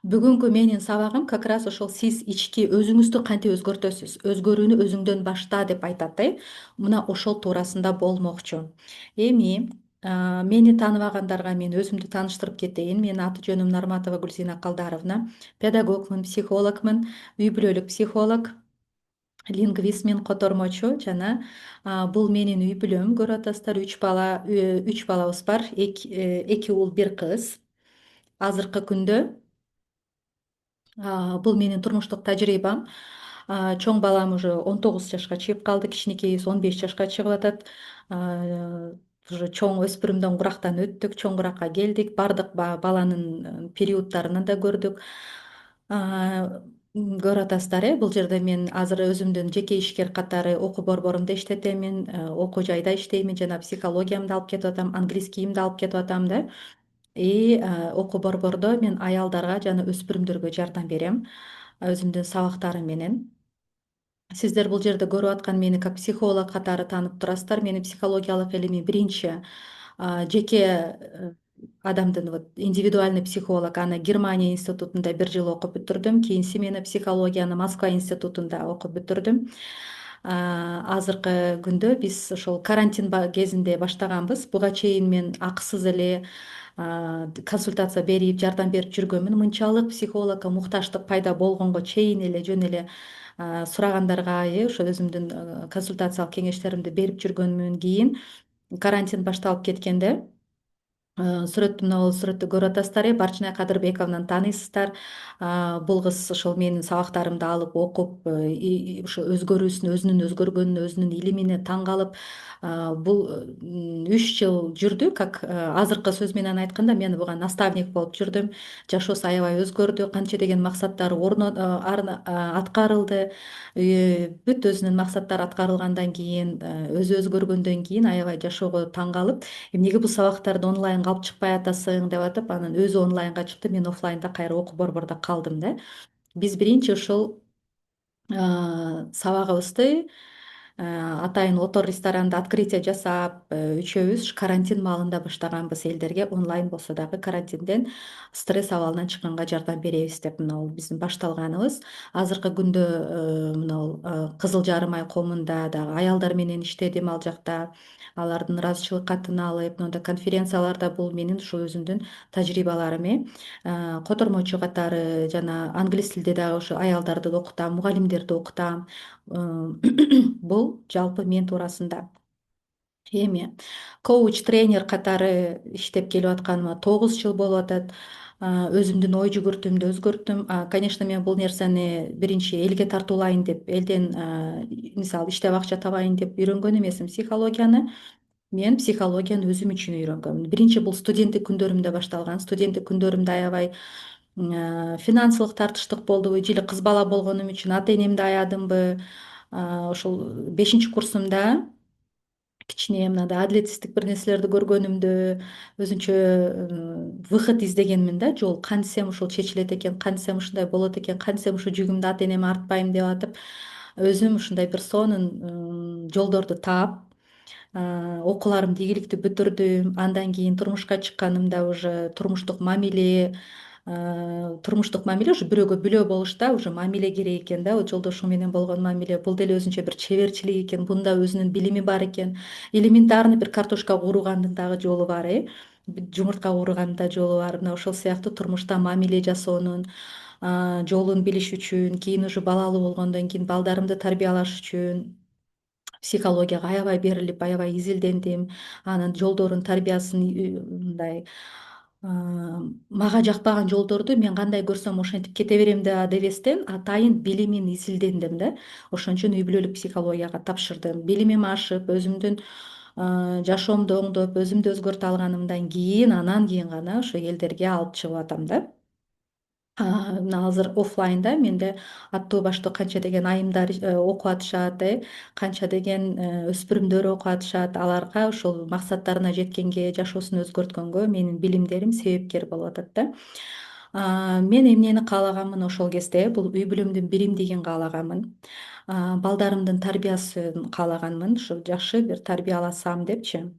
Бүгүнкү менин сабагым как раз ошол сиз ички өзүңүздү кантип өзгөртөсүз, өзгөрүүнү өзүңдөн башта деп айтат мына ошол туурасында болмокчу. Эми мени тааныбагандарга мен өзүмдү тааныштырып кетейин. Менин аты жөнүм Нарматова Гүлзина Калдаровна. Педагогмун, психологмун, үй бүлөлүк психолог, лингвистмин, котормочу жана бул менин үй бүлөм. Көрүп атасыздар, үч балабыз бар. Эки уул, бир кыз. Азыркы күндө бул менин турмуштук тажрыйбам. Чоң балам уже 19 жашка чыгып калды, кичинекейибиз 15 жашка чыгып атат. Уже чоң өспүрүмдөн курактан өттүк, чоң куракка келдик. Бардык баланын периоддорун да көрдүк. Көрүп атасыздар, бул жерде мен азыр өзүмдүн жеке ишкер катары окуу борборумда иштетемин, окуу жайда иштеймин жана психологиямды алып кетип атам, английскийимди алып кетип атам да. И окуу борбордо мен аялдарга жана өспүрүмдөргө жардам берем өзүмдүн сабактарым менен. Сиздер бул жерде көрүп аткан мени как психолог катары таанып турасыздар. Менин психологиялык илимим биринчи жеке адамдын вот индивидуальный психолог, аны Германия институтунда 1 жыл окуп бүтүрдүм. Кийин семейный психологияны Москва институтунда окуп бүтүрдүм. Азыркы күндө биз ошол карантин кезинде баштаганбыз. Буга чейин мен акысыз эле консультация берип, жардам берип жүргөнмүн. Мынчалык психологко мукташтык пайда болгонго чейин эле жөн эле сурагандарга ошо өзүмдүн консультациялык кеңештеримди берип жүргөнмүн. Кийин карантин башталып кеткенде мына бул сүрөттү көрүп атасыздар, Барчынай Кадырбековнаны тааныйсыздар. Бул кыз ошол менин сабактарымды алып окуп, ошо өзгөрүүсүн, өзүнүн өзгөргөнүнө, өзүнүн илимине таң калып, бул 3 жыл жүрдү. Как азыркы сөз менен айтканда, мен буга наставник болуп жүрдүм. Жашоосу аябай өзгөрдү, канча деген максаттары аткарылды. Бүт өзүнүн максаттары аткарылгандан кийин, өзү өзгөргөндөн кийин аябай жашоого таң калып, эмнеге бул сабактарды онлайнга алып чыкпай атасың деп атып, анан өзү онлайнга чыкты, мен оффлайнда кайра окуу борбордо калдым да. Биз биринчи ушул сабагыбызды атайын отор ресторанда открытие жасап, үчөөбүз карантин маалында баштаганбыз, элдерге онлайн болсо дагы карантинден стресс абалынан чыкканга жардам беребиз деп. Мына бул биздин башталганыбыз. Азыркы күндө мына Кызыл Жарым ай коомунда дагы аялдар менен иштедим ал жакта. Алардын ыраазычылык катын алып, мындай конференцияларда бул менин ушу өзүмдүн тажрыйбаларым. Котормочу катары жана англис тилде дагы ошо аялдарды да окутам, мугалимдерди окутам. Бул жалпы мен туурасында. Эми коуч, тренер катары иштеп келип атканыма 9 жыл болуп атат. Өзүмдүн ой жүгүртүүмдү өзгөрттүм. Конечно, мен бул нерсени биринчи элге тартуулайын деп, элден мисалы иштеп акча табайын деп үйрөнгөн эмесмин психологияны. Мен психологияны өзүм үчүн үйрөнгөмүн. Биринчи бул студенттик күндөрүмдө башталган. Студенттик күндөрүмдө аябай финансылык тартыштык болдубу, же эле кыз бала болгонум үчүн ата энемди аядымбы. Ошол 5-курсумда кичине мындай адилетсиздик бир нерселерди көргөнүмдө өзүнчө выход издегенмин да. Жол кантсем ушул чечилет экен, кантсем ушундай болот экен, кантсем ушу жүгүмдү ата энеме артпайм деп атып, өзүм ушундай бир сонун жолдорду таап, окууларымды ийгиликтүү бүтүрдүм. Андан кийин турмушка чыкканымда уже турмуштук мамиле ушу бирөөгө бүлөө болушта уже мамиле керек экен да. Жолдошуң менен болгон мамиле бул деле өзүнчө бир чеберчилик экен, бунда өзүнүн билими бар экен. Элементарный бир картошка кууругандын дагы жолу бар, жумуртка кууругандын да жолу бар. Мына ошол сыяктуу турмушта мамиле жасоонун жолун билиш үчүн, кийин уже балалуу болгондон кийин балдарымды тарбиялаш үчүн психологияга аябай берилип, аябай изилдендим. Анын жолдорун, тарбиясын мындай мага жакпаган жолдорду мен кандай көрсөм ошентип кете берем дебестен, атайын билимин изилдендим да. Ошон үчүн үй бүлөлүк психологияга тапшырдым. Билимим ашып, өзүмдүн жашоомду оңдоп, өзүмдү өзгөртө алганымдан кийин, анан кийин гана ошо элдерге алып чыгып атам да. Мына азыр оффлайнда менде аттуу баштуу канча деген айымдар окуп атышат, канча деген өспүрүмдөр окуп атышат. Аларга ошол максаттарына жеткенге, жашоосун өзгөрткөнгө менин билимдерим себепкер болуп атат да. Мен эмнени каалаганмын ошол кезде? Бул үй бүлөмдүн биримдигин каалаганмын. Балдарымдын тарбиясын каалаганмын. Ушу жакшы бир тарбияласам депчи.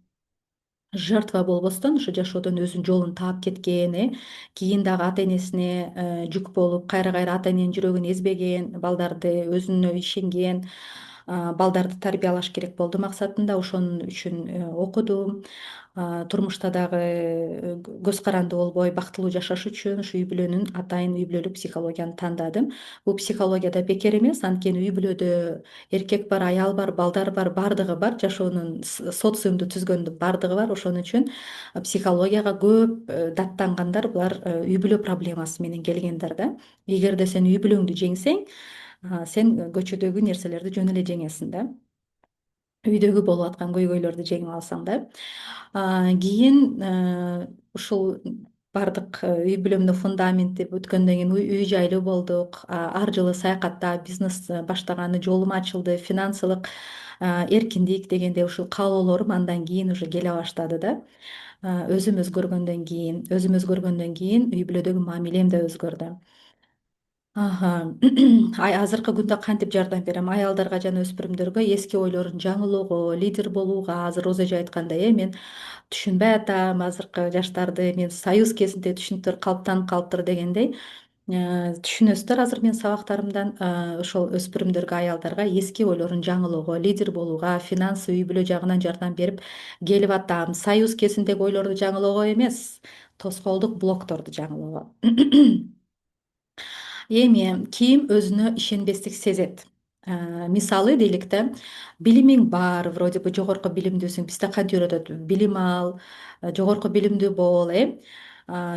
жертва болбостон ушу жашоодон өзүнүн жолун таап кеткен, кийин дагы ата энесине жүк болуп, кайра кайра ата эненин жүрөгүн эзбеген, балдарды өзүнө ишенген, балдарды тарбиялаш керек болду максатында, ошон үчүн окудум. Турмушта дагы көз каранды болбой бактылуу жашаш үчүн ушу үй бүлөнүн, атайын үй бүлөлүк психологияны тандадым. Бул психология да бекер эмес, анткени үй бүлөдө эркек бар, аял бар, балдар бар, баардыгы бар, жашоонун социумду түзгөндүн баардыгы бар. Ошон үчүн психологияга көп даттангандар булар үй бүлө проблемасы менен келгендер да. Эгерде сен үй бүлөңдү жеңсең, сен көчөдөгү нерселерди жөн эле жеңесиң да. Үйдөгү болуп аткан көйгөйлөрдү жеңип алсаң да. Кийин ушул баардык үй бүлөмдүн фундаменти бүткөндөн кийин үй жайлуу болдук. Ар жылы саякаттап бизнес баштаганы жолум ачылды, финансылык эркиндик дегендей ушул каалоолорум андан кийин уже келе баштады да. Өзүм өзгөргөндөн кийин үй бүлөдөгү мамилем да өзгөрдү. Азыркы күндө кантип жардам берем? Аялдарга жана өспүрүмдөргө эски ойлорун жаңылоого, лидер болууга, азыр Роза эже айткандай, мен түшүнбөй атам азыркы жаштарды, мен союз кезинде түшүнүктөр калыптанып калыптыр дегендей. Түшүнөсүздөр азыр менин сабактарымдан ошол өспүрүмдөргө, аялдарга эски ойлорун жаңылоого, лидер болууга, финансы, үй бүлө жагынан жардам берип келип атам. Союз кезиндеги ойлорду жаңылоого эмес, тоскоолдук блокторду жаңылоого. Эми ким өзүнө ишенбестик сезет? Мисалы дейлик да, билимиң бар, вроде бы жогорку билимдүүсүң, бизде кантип үйрөтөт? Билим ал, жогорку билимдүү бол,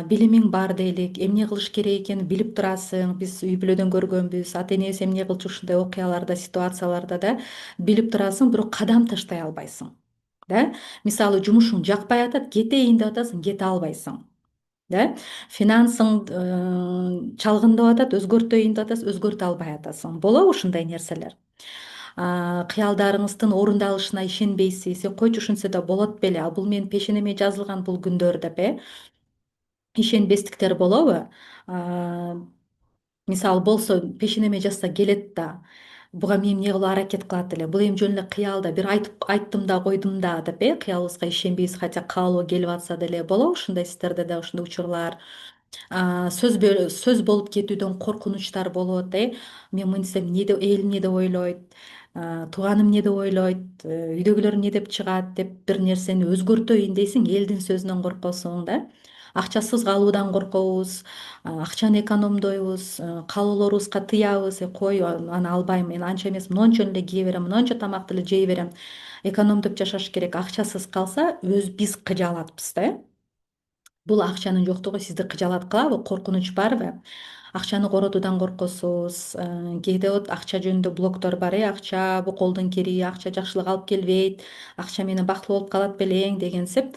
билимиң бар дейлик, эмне кылыш керек экенин билип турасың. Биз үй бүлөдөн көргөнбүз, ата энебиз эмне кылчу ушундай окуяларда, ситуацияларда да билип турасың, бирок кадам таштай албайсың. Да? Мисалы жумушуң жакпай атат, кетейин деп атасың, кете албайсың. Да, финансың чалгындап атат, өзгөртөйүн деп атасың, өзгөртө албай атасың. Болобу ушундай нерселер? Кыялдарыңыздын орундалышына ишенбейсиз. Койчу ушинтсе да болот беле, а бул менин пешенеме жазылган бул күндөр деп, ишенбестиктер болобу? Мисалы болсо пешенеме жазса келет да, буга мен эмне кылып аракет кылат эле, бул эми жөн эле кыял да, бир айттым да койдум да деп, кыялыбызга ишенбейбиз, хотя каалоо келип атса деле. Болобу ушундай сиздерде да ушундай учурлар? Сөз болуп кетүүдөн коркунучтар болот, мен мынтсем элим эмне деп ойлойт, тууганым эмне деп ойлойт, үйдөгүлөр эмне деп чыгат деп бир нерсени өзгөртөйүн дейсиң, элдин сөзүнөн коркосуң да. Акчасыз калуудан коркобуз, акчаны экономдойбуз, каалоолорубузга тыябыз. Кой, аны албайм, мен анча эмес, мончо эле кие берем, мончо тамакты эле жей берем. Экономдоп жашаш керек. Акчасыз калса, биз кыжаалатпыз да. Бул акчанын жоктугу сизди кыжаалат кылабы, коркунуч барбы? Акчаны коротуудан коркосуз. Кээде вот акча жөнүндө блоктор бар, акча бу колдун кири, акча жакшылык алып келбейт, акча менен бактылуу болуп калат белең дегенсип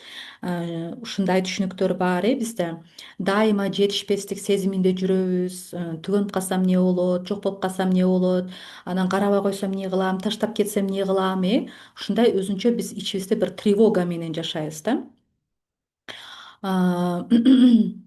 ушундай түшүнүктөр бар бизде. Дайыма жетишпестик сезиминде жүрөбүз. Түгөнүп калсам эмне болот, жок болуп калсам эмне болот, анан карабай койсом эмне кылам, таштап кетсем эмне кылам, ушундай өзүнчө биз ичибизде бир тревога менен жашайбыз да. А,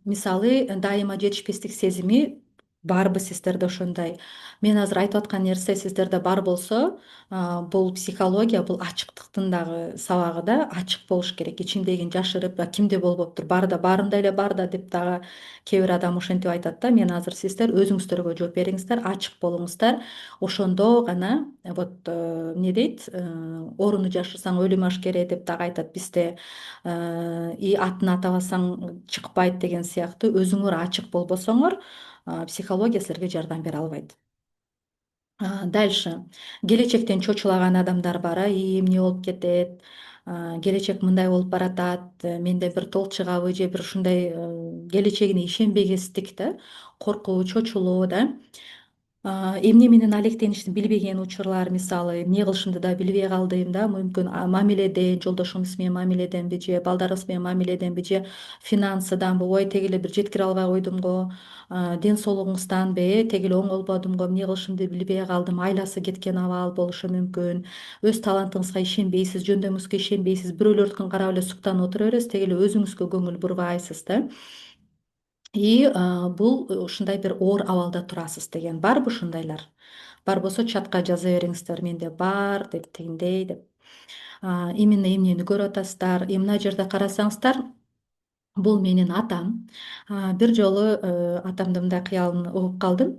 Мисалы дайыма жетишпестик сезими барбы сиздерде ошондой? Мен азыр айтып аткан нерсе сиздерде бар болсо, бул психология, бул ачыктыктын дагы сабагы да. Ачык болуш керек, ичиңдегини жашырып, кимде болбоптур, барда баарында эле бар да деп дагы кээ бир адам ошентип айтат да. Мен азыр сиздер өзүңүздөргө жооп бериңиздер, ачык болуңуздар. Ошондо гана вот эмне дейт, орууну жашырсаң өлүм ашкере деп дагы айтат бизде. И атын атабасаң чыкпайт деген сыяктуу, өзүңөр ачык болбосоңор, психология силерге жардам бере албайт. Дальше. Келечектен чочулаган адамдар бар, эмне болуп кетет, келечек мындай болуп баратат, менде бир тол чыгабы, же бир ушундай келечегине ишенбегестик да, коркуу, чочулоо да. Эмне менен алектеништи билбеген учурлар, мисалы эмне кылышымды да билбей калдым да, мүмкүн мамиледен, жолдошуңуз менен мамиледенби, же балдарыбыз менен мамиледенби, же финансыданбы, ой теги эле бир жеткире албай койдум го, ден соолугуңузданбы, теги эле оңолбодум го, эмне кылышымды билбей калдым, айласы кеткен абал болушу мүмкүн, өз талантыңызга ишенбейсиз, жөндөмүңүзгө ишенбейсиз, бирөөлөрдүкүн карап эле суктанып отура бересиз, теги эле өзүңүзгө көңүл бурбайсыз да. И бул ушундай бир оор абалда турасыз деген. Барбы ушундайлар? Бар болсо чатка жаза бериңиздер, менде бар деп, тигиндей деп. Именно эмнени көрүп атасыздар? Мына жерде карасаңыздар, бул менин атам. Бир жолу атамдын мындай кыялын угуп калдым.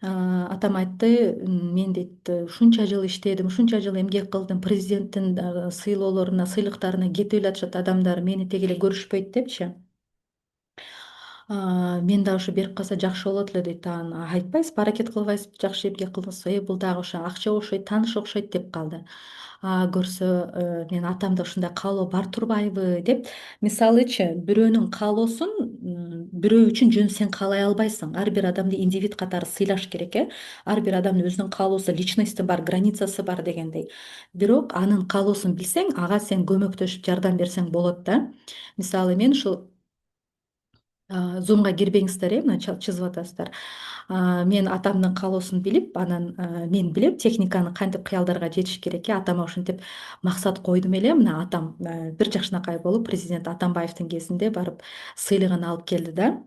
Атам айтты: Мен дейт, ушунча жыл иштедим, ушунча жыл эмгек кылдым, президенттин сыйлоолоруна, сыйлыктарына кетип эле атышат адамдар, мени теги эле көрүшпөйт депчи. Мен дагы ушу берип калса жакшы болот эле дейт. Айтпайсызбы, аракет кылбайсызбы, жакшы эмгек кылдыңыз, бул дагы ошо акча окшойт, тааныш окшойт деп калды. Көрсө, мен атамда ушундай каалоо бар турбайбы деп. Мисалычы, бирөөнүн каалоосун бирөө үчүн жөн сен каалай албайсың. Ар бир адамды индивид катары сыйлаш керек, ар бир адамдын өзүнүн каалоосу, личности бар, границасы бар дегендей. Бирок анын каалоосун билсең, ага сен көмөктөшүп жардам берсең болот да. Мисалы, мен ушул зумга кирбеңиздер, мына чызып атасыздар. Мен атамдын каалоосун билип, анан мен билем техниканы кантип кыялдарга жетиш керек. Атама ошентип максат койдум эле. Мына атам бир жакшынакай болуп, президент Атамбаевдин кезинде барып сыйлыгын алып келди да.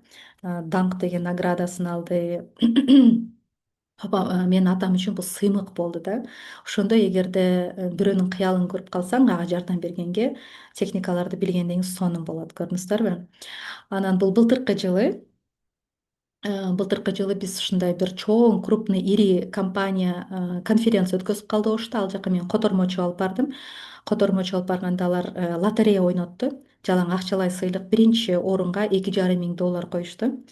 Даңк деген наградасын алды. Менин атам үчүн бул сыймык болду да. Ошондой, эгерде бирөөнүн кыялын көрүп калсаң, ага жардам бергенге техникаларды билгенден кийин сонун болот, көрдүңүздөрбү? Анан бул былтыркы жылы биз ушундай бир чоң, крупный, ири компания конференция өткөзүп калды Ошто. Ал жака мен котормочу алып бардым. Котормочу алып барганда алар лотерея ойнотту. Жалаң акчалай сыйлык, биринчи орунга $2,5 миң коюшту.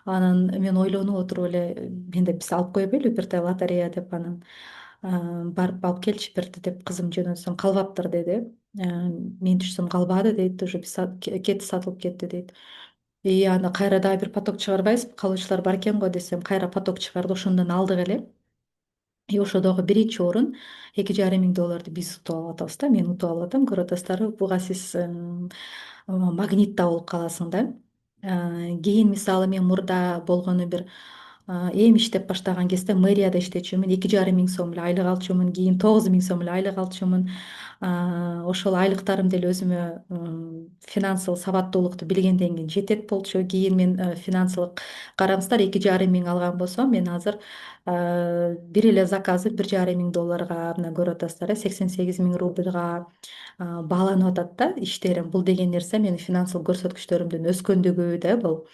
Анан мен ойлонуп отуруп эле, мен деп биз алып койбойлу бирдей лотерея деп. Анан барып алып келчи бирди деп кызым жөнөтсөм калбаптыр деди. Мен түшсөм калбады дейт, уже биз кетти, сатылып кетти дейт. Анда кайра дагы бир поток чыгарбайсызбы? Калуучулар бар экен го десем, кайра поток чыгарды, ошондон алдык эле. Ошодогу биринчи орун $2,5 миң биз утуп алып атабыз да. Мен утуп алып атам, көрүп атасыздарбы? Буга сиз магнит да болуп каласың да. Кийин мисалы, мен мурда болгону бир эми иштеп баштаган кезде мэрияда иштечүмүн. $2,5 миң эле айлык алчумун. Кийин $9,000 эле айлык алчумун. Ошол айлыктарым деле өзүмө финансылык сабаттуулукту билгенден кийин жетет болчу. Кийин мен финансылык, караңыздар, $2,5 миң алган болсом, мен азыр бир эле заказы $1,5 миңга, мына көрүп атасыздар, 88 000 рубльга бааланып атат да иштерим. Бул деген нерсе менин финансылык көрсөткүчтөрүмдүн өскөндүгү да бул.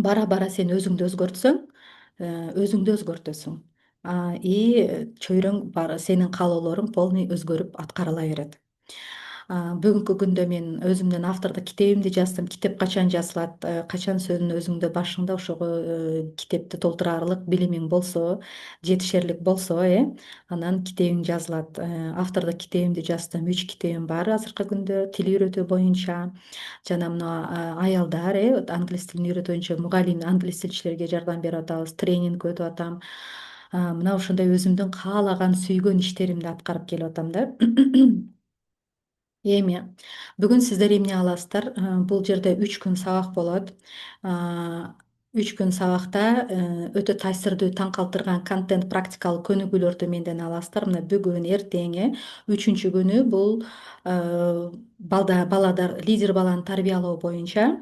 Бара бара сен өзүңдү өзгөртсөң, өзүңдү өзгөртөсүң. Чөйрөң бар, сенин каалоолоруң полный өзгөрүп аткарыла берет. Бүгүнкү күндө мен өзүмдүн автордук китебимди жаздым. Китеп качан жазылат? Качан сөзүн өзүңдө башыңда ошого китепти толтурарлык билимиң болсо, жетишерлик болсо, анан китебиң жазылат. Автордук китебимди жаздым. 3 китебим бар азыркы күндө тил үйрөтүү боюнча. Жана мына аялдар, англис тилин үйрөтүү боюнча мугалим, англис тилчилерге жардам берип атабыз, тренинг өтүп атам. Мына ошондой өзүмдүн каалаган, сүйгөн иштеримди аткарып келип атам да. Эми бүгүн сиздер эмне аласыздар? Бул жерде 3 күн сабак болот. 3 күн сабакта өтө таасирдүү, таң калтырган контент, практикалык көнүгүүлөрдү менден аласыздар. Мына бүгүн, эртең, 3-күнү бул баладар, лидер баланы тарбиялоо боюнча.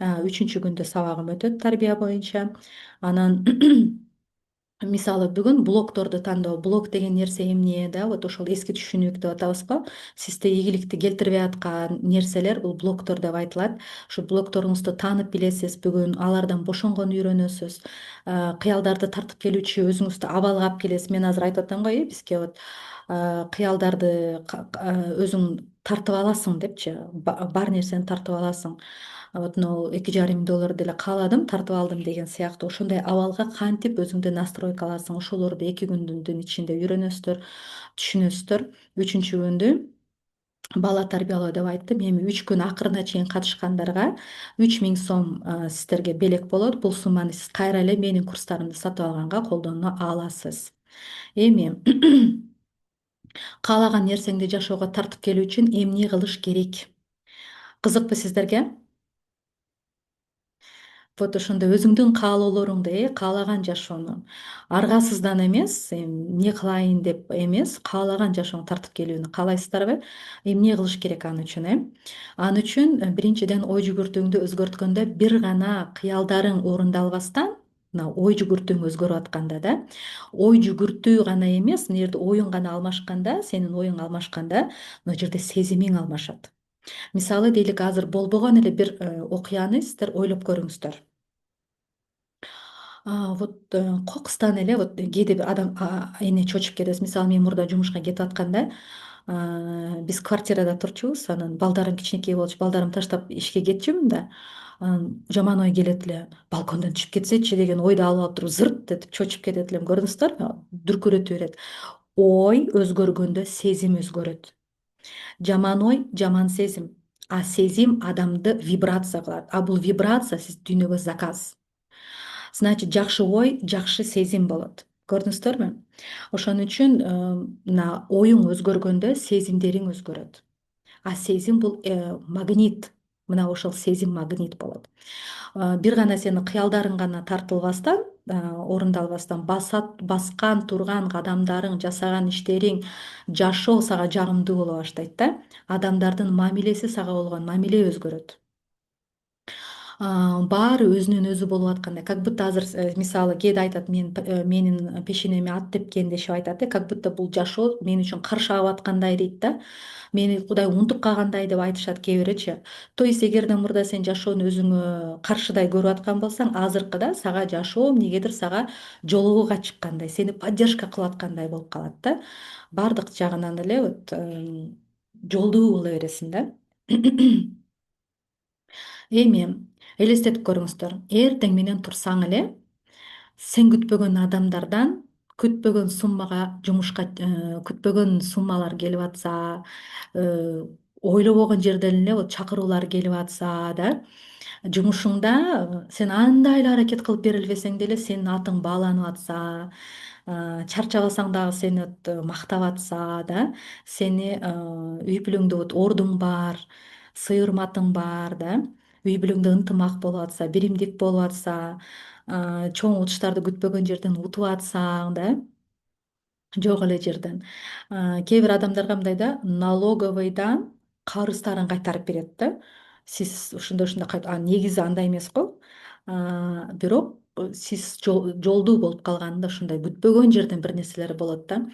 3-күндө сабагым өтөт тарбия боюнча. Анан мисалы бүгүн блогторду тандоо. Блог деген нерсе эмне да? Вот ошол эски түшүнүк деп атабыз го. Сизде ийгиликти келтирбей аткан нерселер бул блогтор деп айтылат. Ушу блогторуңузду таанып билесиз, бүгүн алардан бошонгонду үйрөнөсүз. Кыялдарды тартып келүүчү өзүңүздү абалга алып келесиз. Мен азыр айтып атам го, бизге вот кыялдарды өзүң тартып аласың депчи, бар нерсени тартып аласың. Вот мына $2,5 миң деле кааладым, тартып алдым деген сыяктуу. Ошондой абалга кантип өзүңдү настройка аласың, ошолорду 2 күндүн ичинде үйрөнөсүздөр, түшүнөсүздөр. 3-күндү бала тарбиялоо деп айттым. Эми 3 күн акырына чейин катышкандарга $3,000 сиздерге белек болот. Бул сумманы сиз кайра эле менин курстарымды сатып алганга колдоно аласыз. Эми каалаган нерсеңди жашоого тартып келүү үчүн эмне кылыш керек? Кызыкпы сиздерге? Вот ошондой өзүңдүн каалоолоруңду, каалаган жашоону аргасыздан эмес, эмне кылайын деп эмес, каалаган жашоону тартып келүүнү каалайсыздарбы? Эмне кылыш керек аны үчүн? Аны үчүн биринчиден ой жүгүртүүңдү өзгөрткөндө бир гана кыялдарың орундалбастан мына ой жүгүртүүң өзгөрүп атканда да, ой жүгүртүү гана эмес, мына жерде оюң гана алмашканда, сенин оюң алмашканда, мына жерде сезимиң алмашат. Мисалы дейлик, азыр болбогон эле бир окуяны сиздер ойлоп көрүңүздөр. Вот кокустан эле вот кээде бир адам эне чочуп кетесиз. Мисалы мен мурда жумушка кетип атканда, биз квартирада турчубуз, анан балдарым кичинекей болчу, балдарымды таштап ишке кетчүмүн да, анан жаман ой келет эле, балкондон түшүп кетсечи деген ойду алып алып туруп зырт этип чочуп кетет элем, көрдүңүздөрбү? Дүркүрөтүп берет. Ой өзгөргөндө сезим өзгөрөт. Жаман ой жаман сезим, а сезим адамды вибрация кылат, а бул вибрация сиз дүйнөгө заказ. Значит, жакшы ой жакшы сезим болот, көрдүңүздөрбү? Ошон үчүн мына оюң өзгөргөндө сезимдериң өзгөрөт. А сезим бул магнит. Мына ошол сезим магнит болот. Бир гана сенин кыялдарың гана тартылбастан, орундалбастан, баскан турган кадамдарың, жасаган иштериң, жашоо сага жагымдуу боло баштайт да. Адамдардын мамилеси сага болгон мамиле өзгөрөт. Баары өзүнөн өзү болуп аткандай, как будто азыр мисалы кээде айтат, менин пешенеме ат тепкен дешип айтат, как будто бул жашоо мен үчүн каршы агып аткандай дейт да. Мени Кудай унутуп калгандай деп айтышат кээ биричи. То есть эгерде мурда сен жашоону өзүңө каршыдай көрүп аткан болсоң, азыркыда сага жашоо эмнегедир сага жолугууга чыккандай, сени поддержка кылып аткандай болуп калат да. Баардык жагынан эле вот жолдуу боло бересиң да. Эми элестетип көрүңүздөр. Эртең менен турсаң эле, сен күтпөгөн адамдардан күтпөгөн суммага жумушка күтпөгөн суммалар келип атса, э, ойлобогон жерден эле вот чакыруулар келип атса да, жумушуңда сен андай эле аракет кылып берилбесең деле сенин атың бааланып атса, чарчабасаң дагы сени вот мактап атса да, сени үй бүлөңдө вот ордуң бар, сый урматың бар да, үй бүлөңдө ынтымак болуп атса, биримдик болуп атса, чоң утуштарды күтпөгөн жерден утуп атсаң да, жок эле жерден. Кээ бир адамдарга мындай да, налоговыйдан карыздарын кайтарып берет да. Сиз ушундай ушундай негизи андай эмес го. Бирок сиз жолдуу болуп калганда ушундай күтпөгөн жерден бир нерселер болот да.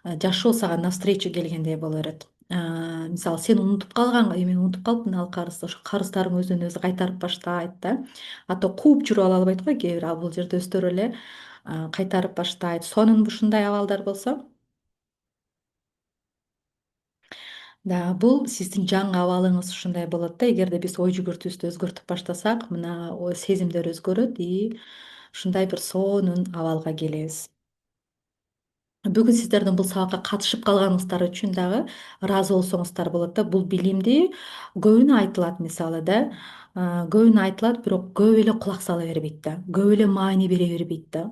Жашоо сага навстречу келгендей боло берет. Мисалы сен унутуп калган, мен унутуп калыптын ал карызды, ошо карыздарың өзүнөн өзү кайтарып баштайт да. А то кууп жүрүп ала албайт го кээ бир, а бул жерде өздөрү эле кайтарып баштайт. Сонун ушундай абалдар болсо, да, бул сиздин жаңы абалыңыз ушундай болот да. Эгерде биз ой жүгүртүүбүздү өзгөртүп баштасак, мына сезимдер өзгөрөт и ушундай бир сонун абалга келебиз. Бүгүн сиздердин бул сабакка катышып калганыңыздар үчүн дагы ыраазы болсоңуздар болот да. Бул билимди көбүнө айтылат мисалы да. Көбүнө айтылат, бирок көп эле кулак сала бербейт да. Көп эле маани бере бербейт да.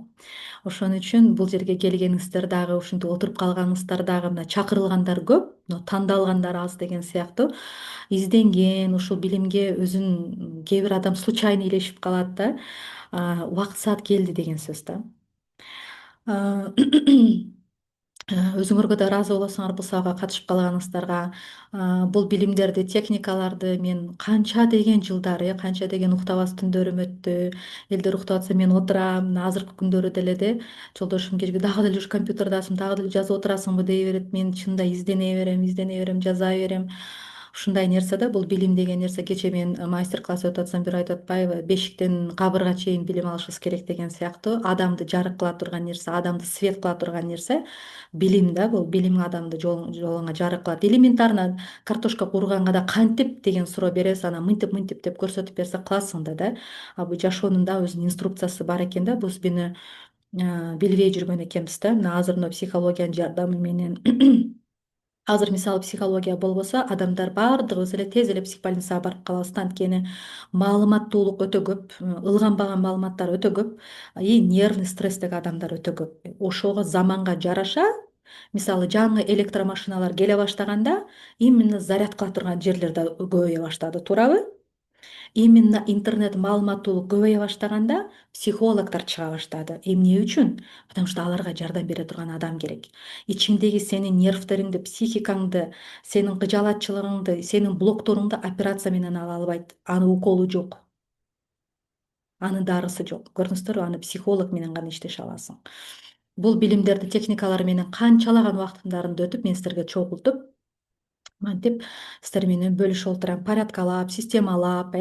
Ошон үчүн бул жерге келгениңиздер дагы, ушинтип отуруп калганыңыздар дагы, мына чакырылгандар көп, но тандалгандар аз деген сыяктуу. Изденген ушул билимге өзүн кээ бир адам случайно илешип калат да. Убакыт саат келди деген сөз да. Өзүңөргө да ыраазы болосуңар бул сабакка катышып калганыңыздарга. Бул билимдерди, техникаларды мен канча деген жылдар, канча деген уктабас түндөрүм өттү. Элдер уктап атса мен отурам. Мына азыркы күндөрү деле жолдошум кечке дагы деле ушу компьютердасың, дагы деле жазып отурасыңбы дей берет. Мен чынында издене берем, жаза берем. Ушундай нерсе да, бул билим деген нерсе. Кечээ мен мастер класс өтүп атсам, бирөө айтып атпайбы, бешиктен кабырга чейин билим алышыбыз керек деген сыяктуу. Адамды жарык кыла турган нерсе, адамды свет кыла турган нерсе билим да. Бул билим адамды жолуңа жарык кылат. Элементарно картошка кууруганга да кантип деген суроо бересиз, анан мынтип деп көрсөтүп берсе кыласың да. А бул жашоонун да өзүнүн инструкциясы бар экен да. Биз буну билбей жүргөн экенбиз да. Мына азыр мына психологиянын жардамы менен азыр мисалы психология болбосо, адамдар баардыгыбыз эле тез эле психбольницага барып калабыз да. Анткени маалыматтуулук өтө көп, ылганбаган маалыматтар өтө көп и нервный стресстеги адамдар өтө көп. Ошого заманга жараша, мисалы жаңы электромашиналар келе баштаганда, именно заряд кыла турган жерлер да көбөйө баштады, туурабы? Именно интернет маалыматтуулук көбөйө баштаганда психологдор чыга баштады. Эмне үчүн? Потому что аларга жардам бере турган адам керек. Ичиңдеги сенин нервтериңди, психикаңды, сенин кыжаалатчылыгыңды, сенин блокторуңду операция менен ала албайт. Анын уколу жок. анын дарысы жок. Көрдүңүздөрбү, аны психолог менен гана иштеше аласың. Бул билимдерди, техникалар менен канчалаган убактымдарымды өтүп, мен силерге чогултуп мынтип сиздер менен бөлүшүп отурам, порядкалап, системалап,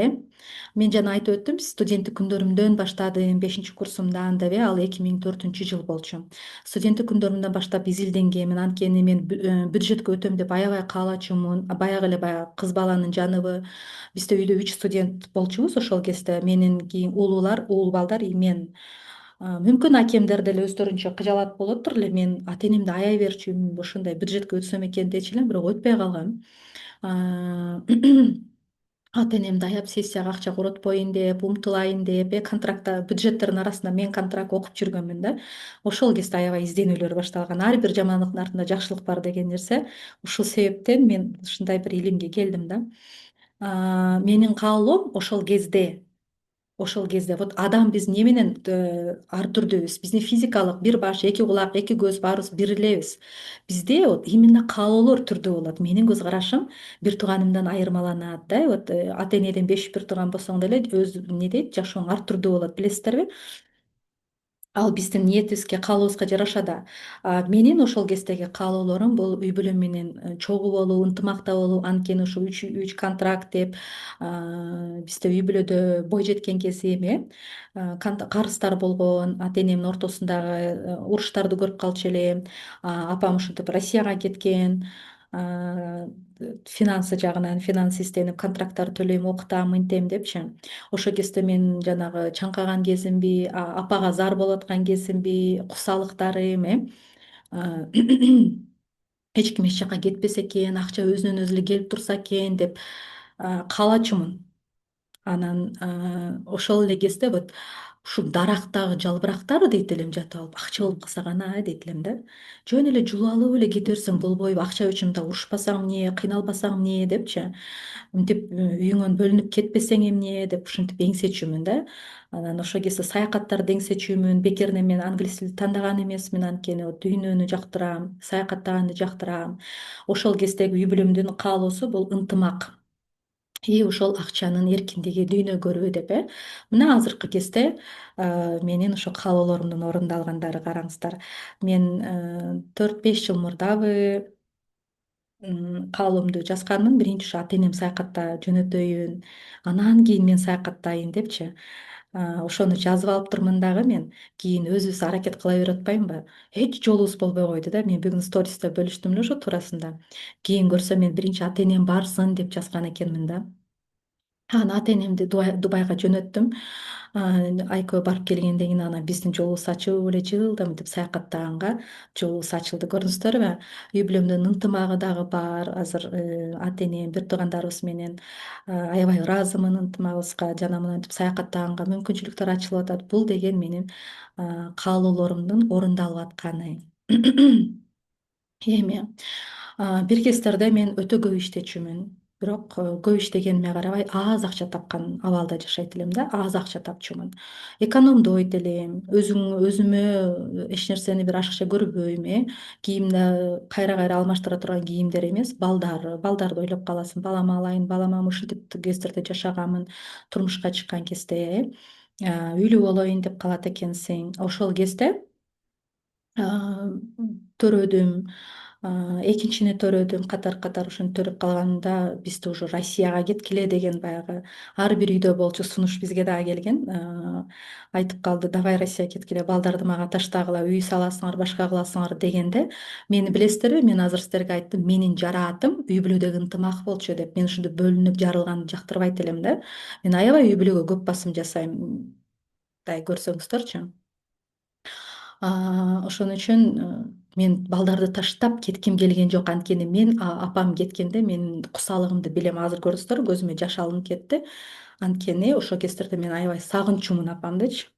мен жана айтып өттүм, студенттик күндөрүмдөн баштадым, 5-курсумдан деп, ал 2004-жыл болчу. Студенттик күндөрүмдөн баштап изилденгенмин, анткени мен бюджетке өтөм деп аябай каалачумун. Баягы эле кыз баланын жаныбы. Бизде үйдө 3 студент болчубуз ошол кезде. Менен кийин уул балдар и мен. Мүмкүн акемдер деле өздөрүнчө кыжалат болоттур эле, мен ата энемди аяй берчүмүн, ушундай бюджетке өтсөм экен дечү элем, бирок өтпөй калгам. Ата энемди аяп сессияга акча коротпоюн деп, умтулайын деп, контрактта бюджеттердин арасында мен контракт окуп жүргөнмүн да. Ошол кезде аябай изденүүлөр башталган. Ар бир жамандыктын артында жакшылык бар деген нерсе. Ушул себептен мен ушундай бир илимге келдим да. Менин каалоом ошол кезде вот адам биз эмне менен ар түрдүүбүз. Биздин физикалык бир баш, эки кулак, эки көз баарыбыз бир элебиз. Бизде вот именно каалоолор түрдүү болот. Менин көз карашым бир тууганымдан айырмаланат да. Вот ата энеден 5 бир тууган болсоң деле өз эмне дейт, жашооң ар түрдүү болот, билесиздерби? Ал биздин ниетибизге, каалообузга жараша да. Менин ошол кездеги каалоолорум бул үй бүлөм менен чогуу болуу, ынтымакта болуу. Анткени ушул үч контракт деп, бизде үй бүлөдө бой жеткен кезим, карыздар болгон, ата энемдин ортосундагы уруштарды көрүп калчу элем. Апам ушинтип Россияга кеткен. а, Финансы жагынан изденип, контракттарды төлөйм, окутам, мынтем депчи. Ошол кезде мен жанагы чаңкаган кезимби, апага зар болуп аткан кезимби, кусалыктарым, А, эч ким эч жака кетпесе экен, акча өзүнөн өзү эле келип турса экен деп каалачумун. Анан ошол эле кезде вот ушул дарактагы жалбырактар дейт элем, жатып алып, акча болуп калса кана дейт элем да. Жөн эле жулалып эле кете берсең болбойбу, акча үчүн мындай урушпасаң эмне, кыйналбасаң эмне депчи. Мынтип үйүңөн бөлүнүп кетпесең эмне деп ушинтип эңсечүмүн да. Анан ошол кезде саякаттарды эңсечүмүн. Бекеринен мен англис тилди тандаган эмесмин, анткени вот дүйнөнү жактырам, саякаттаганды жактырам. Ошол кездеги үй бүлөмдүн каалоосу бул ынтымак и ошол акчанын эркиндиги, дүйнө көрүү деп. Мына азыркы кезде менин ошо каалоолорумдун орундалгандары, караңыздар. Мен 4-5 жыл мурдабы каалоомду жазганмын. Биринчи ушу ата энем саякатта жөнөтөйүн, анан кийин мен саякаттайын депчи. Ошону жазып алыптырмын дагы мен. Кийин өзүбүз аракет кыла берип атпайбы? Эч жолубуз болбой койду да. Мен бүгүн стористе бөлүштүм эле ошо туурасында. Кийин көрсөм мен биринчи ата энем барсын деп жазган экенмин да. Анан ата энемди Дубайга жөнөттүм. Айкөө барып келгенден кийин анан биздин жолубуз ачылып эле жылда мынтип саякаттаганга жолубуз ачылды. Көрдүңүздөрбү? Үй бүлөмдүн ынтымагы дагы бар. Азыр ата энем, бир туугандарыбыз менен аябай ыраазымын ынтымагыбызга жана мынтип саякаттаганга мүмкүнчүлүктөр ачылып атат. Бул деген менин каалоолорумдун орундалып атканы. Эми бир кездерде мен өтө көп иштечүмүн. Бирок көп иштегениме карабай аз акча тапкан абалда жашайт элем да. Аз акча тапчумун. Экономдойт элем. Өзүмө эч нерсени бир ашыкча көрбөйм, кийимди кайра кайра алмаштыра турган кийимдер эмес, балдарды ойлоп каласың. Баламы алайын, балама ушинтип кездерде жашаганмын. Турмушка чыккан кезде, үйлүү болоюн деп калат экенсиң. Ошол кезде төрөдүм, экинчини төрөдүм, катар ошентип төрөп калганда бизди уже Россияга кеткиле деген баягы ар бир үйдө болчу сунуш бизге дагы келген. Айтып калды, давай Россияга кеткиле, балдарды мага таштагыла, үй саласыңар, башка кыласыңар дегенде, мени билесиздерби, мен азыр сиздерге айттым, менин жараатым үй бүлөдөгү ынтымак болчу деп. Мен ушинтип бөлүнүп жарылганды жактырбайт элем да. Мен аябай үй бүлөгө көп басым жасайм, мындай көрсөңүздөрчү. Ошон үчүн мен балдарды таштап кетким келген жок. Анткени мен апам кеткенде мен кусалыгымды билем. Азыр көрдүңүздөрбү, көзүмө жаш алынып кетти. Анткени ошол кездерде мен аябай сагынчумун апамдычы.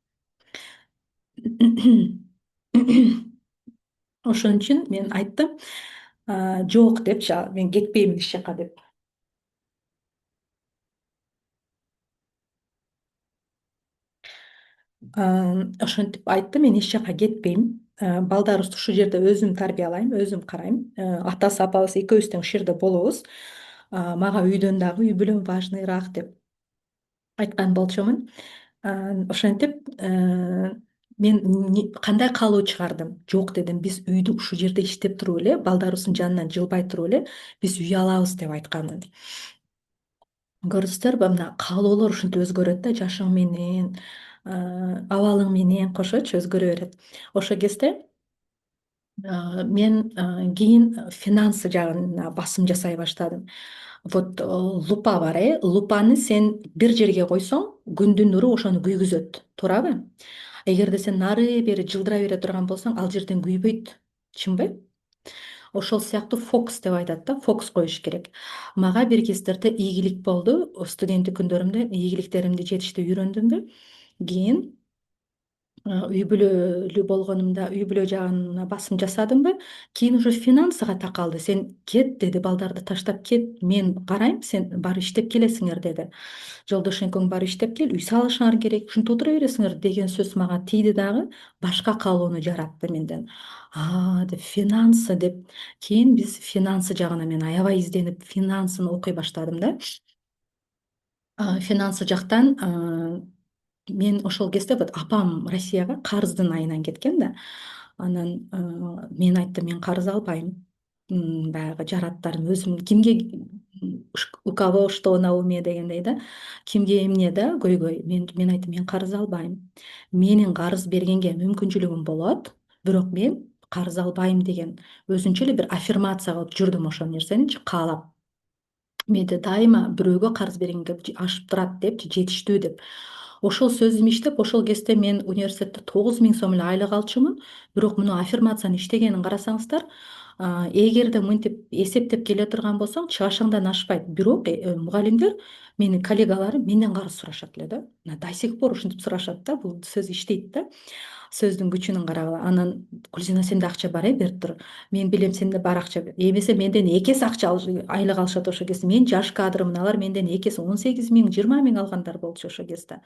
Ошон үчүн мен айттым, жок депчи, мен кетпеймин эч жака деп. Ошентип айттым, мен эч жака кетпейм. Балдарыбызды ушул жерде өзүм тарбиялайм, өзүм карайм. Атасы, апабыз экөөбүз тең ушул жерде болобуз. Мага үйдөн дагы үй бүлөм важныйраак деп айткан болчумун. Ошентип мен кандай каалоо чыгардым. Жок дедим, биз үйдү ушул жерде иштеп туруп эле, балдарыбыздын жанынан жылбай туруп эле биз үй алабыз деп айтканмын. Көрдүңүздөрбү, мына каалоолор ушинтип өзгөрөт да, жашың менен, абалың менен кошочу өзгөрө берет. Ошол кезде мен кийин финансы жагына басым жасай баштадым. Вот лупа бар, лупаны сен бир жерге койсоң, күндүн нуру ошону күйгүзөт, туурабы? Эгерде сен нары бери жылдыра бере турган болсоң, ал жерден күйбөйт, чынбы? Ошол сыяктуу фокус деп айтат да, фокус коюш керек. Мага бир кездерде ийгилик болду. Студенттик күндөрүмдө ийгиликтеримди жетиштүү үйрөндүмбү. Кийин үй бүлөлүү болгонумда үй бүлө жагына басым жасадымбы. Кийин уже финансыга такалды. Сен кет деди, балдарды таштап кет, мен карайм, сен барып иштеп келесиңер деди. Жолдош экөөң барып иштеп кел, үй салышыңар керек, ушинтип отура бересиңер деген сөз мага тийди дагы, башка каалоону жаратты менден. Деп финансы деп. Кийин биз финансы жагына мен аябай изденип, финансын окуй баштадым да. Финансы жактан мен ошол кезде вот апам Россияга карыздын айынан кеткен да. Анан мен айттым, мен карыз албайм. Баягы жараттарым өзүм кимге у кого что на уме дегендей да. Кимге эмне да көйгөй. Мен айттым, мен карыз албайм. Менин карыз бергенге мүмкүнчүлүгүм болот, бирок мен карыз албайм деген өзүнчө эле бир аффирмация кылып жүрдүм ошол нерсеничи каалап. Менде дайыма бирөөгө карыз бергенге ашып турат депчи, жетиштүү деп. Ошол сөзүм иштеп, ошол кезде мен университетте 9.000 сом эле айлык алчумун. Бирок муну аффирмациянын иштегенин карасаңыздар, эгерде мынтип эсептеп келе турган болсоң, чыгашыңдан ашпайт. Бирок мугалимдер, менин коллегаларым менден карыз сурашат эле да. Мына до сих пор ушинтип сурашат да, бул сөз иштейт да. Сөздүн күчүнүн карагыла. Анан Гүлзина, сенде акча бар, берип тур. Мен билем сенде бар акча. Эмесе менден эки эсе акча айлык алышат ошол кезде. Мен жаш кадрмын, алар менден эки эсе 18.000, 20.000 алгандар болчу ошол кезде.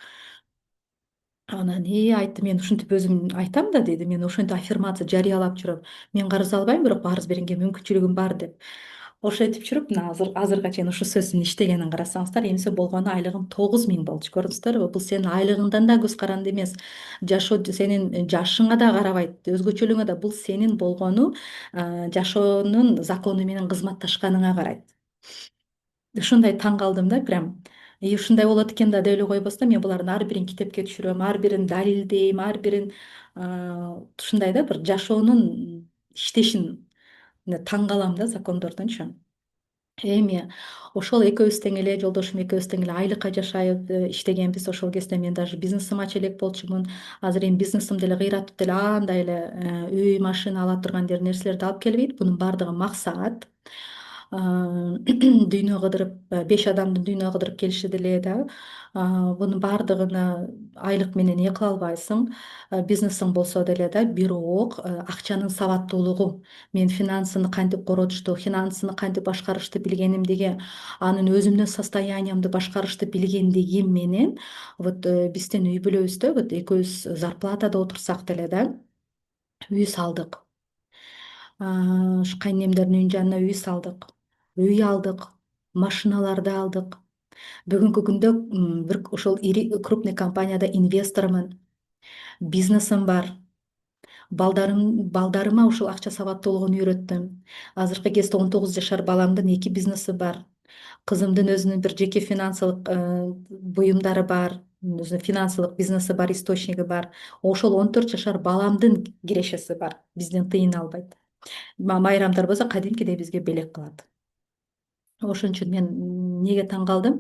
Анан айттым, мен ушинтип өзүм айтам да деди, мен ошентип аффирмация жарыялап жүрөм. Мен карыз албайм, бирок карыз бергенге мүмкүнчүлүгүм бар деп. Ошентип жүрүп, мына азырга чейин ушул сөздүн иштегенин карасаңыздар, эмесе болгону айлыгым 9.000 болчу. Көрдүңүздөрбү? Бул сенин айлыгыңдан да көз каранды эмес. Жашоо сенин жашыңа да карабайт, өзгөчөлүгүңө да. Бул сенин болгону жашоонун закону менен кызматташканыңа карайт. Ушундай таң калдым да, прям. Ушундай болот экен да деп эле койбостон, мен булардын ар бирин китепке түшүрөм, ар бирин далилдейм, ар бирин ушундай да бир жашоонун иштешин таң калам да, закондордунчу. Эми ошол экөөбүз тең эле, жолдошум экөөбүз тең эле айлыкка жашайбыз, иштегенбиз. Ошол кезде мен даже бизнесим ача элек болчумун. Азыр эми бизнесим деле кыйратып деле андай эле үй, машина ала турган нерселерди алып келбейт. Бунун баардыгы максат. Дүйнө кыдырып, 5 адамды дүйнөгө кыдырып келиши деле да. Бунун баардыгына айлык менен ээ кыла албайсың. Бизнесиң болсо деле да, бирок акчанын сабаттуулугу, мен финансыны кантип коротушту, финансыны кантип башкарышты билгенимдиги, анын өзүмдүн состояниямды башкарышты билгендигим менен, вот биздин үй бүлөбүздө вот экөөбүз зарплатада отурсак деле да, үй салдык. Ушу кайненемдердин үйүнүн жанына үй салдык, үй алдык, машиналарды алдык. Бүгүнкү күндө бир ошол ири крупный компанияда инвестормун, бизнесим бар. Балдарыма ушул акча сабаттуулугун үйрөттүм. Азыркы кезде 19 жашар баламдын 2 бизнеси бар. Кызымдын өзүнүн бир жеке финансылык буюмдары бар. Өзүнүн финансылык бизнеси бар, источниги бар. Ошол 14 жашар баламдын кирешеси бар. Бизден тыйын албайт. Майрамдар болсо кадимкидей бизге белек кылат. Ошон үчүн мен эмнеге таң калдым?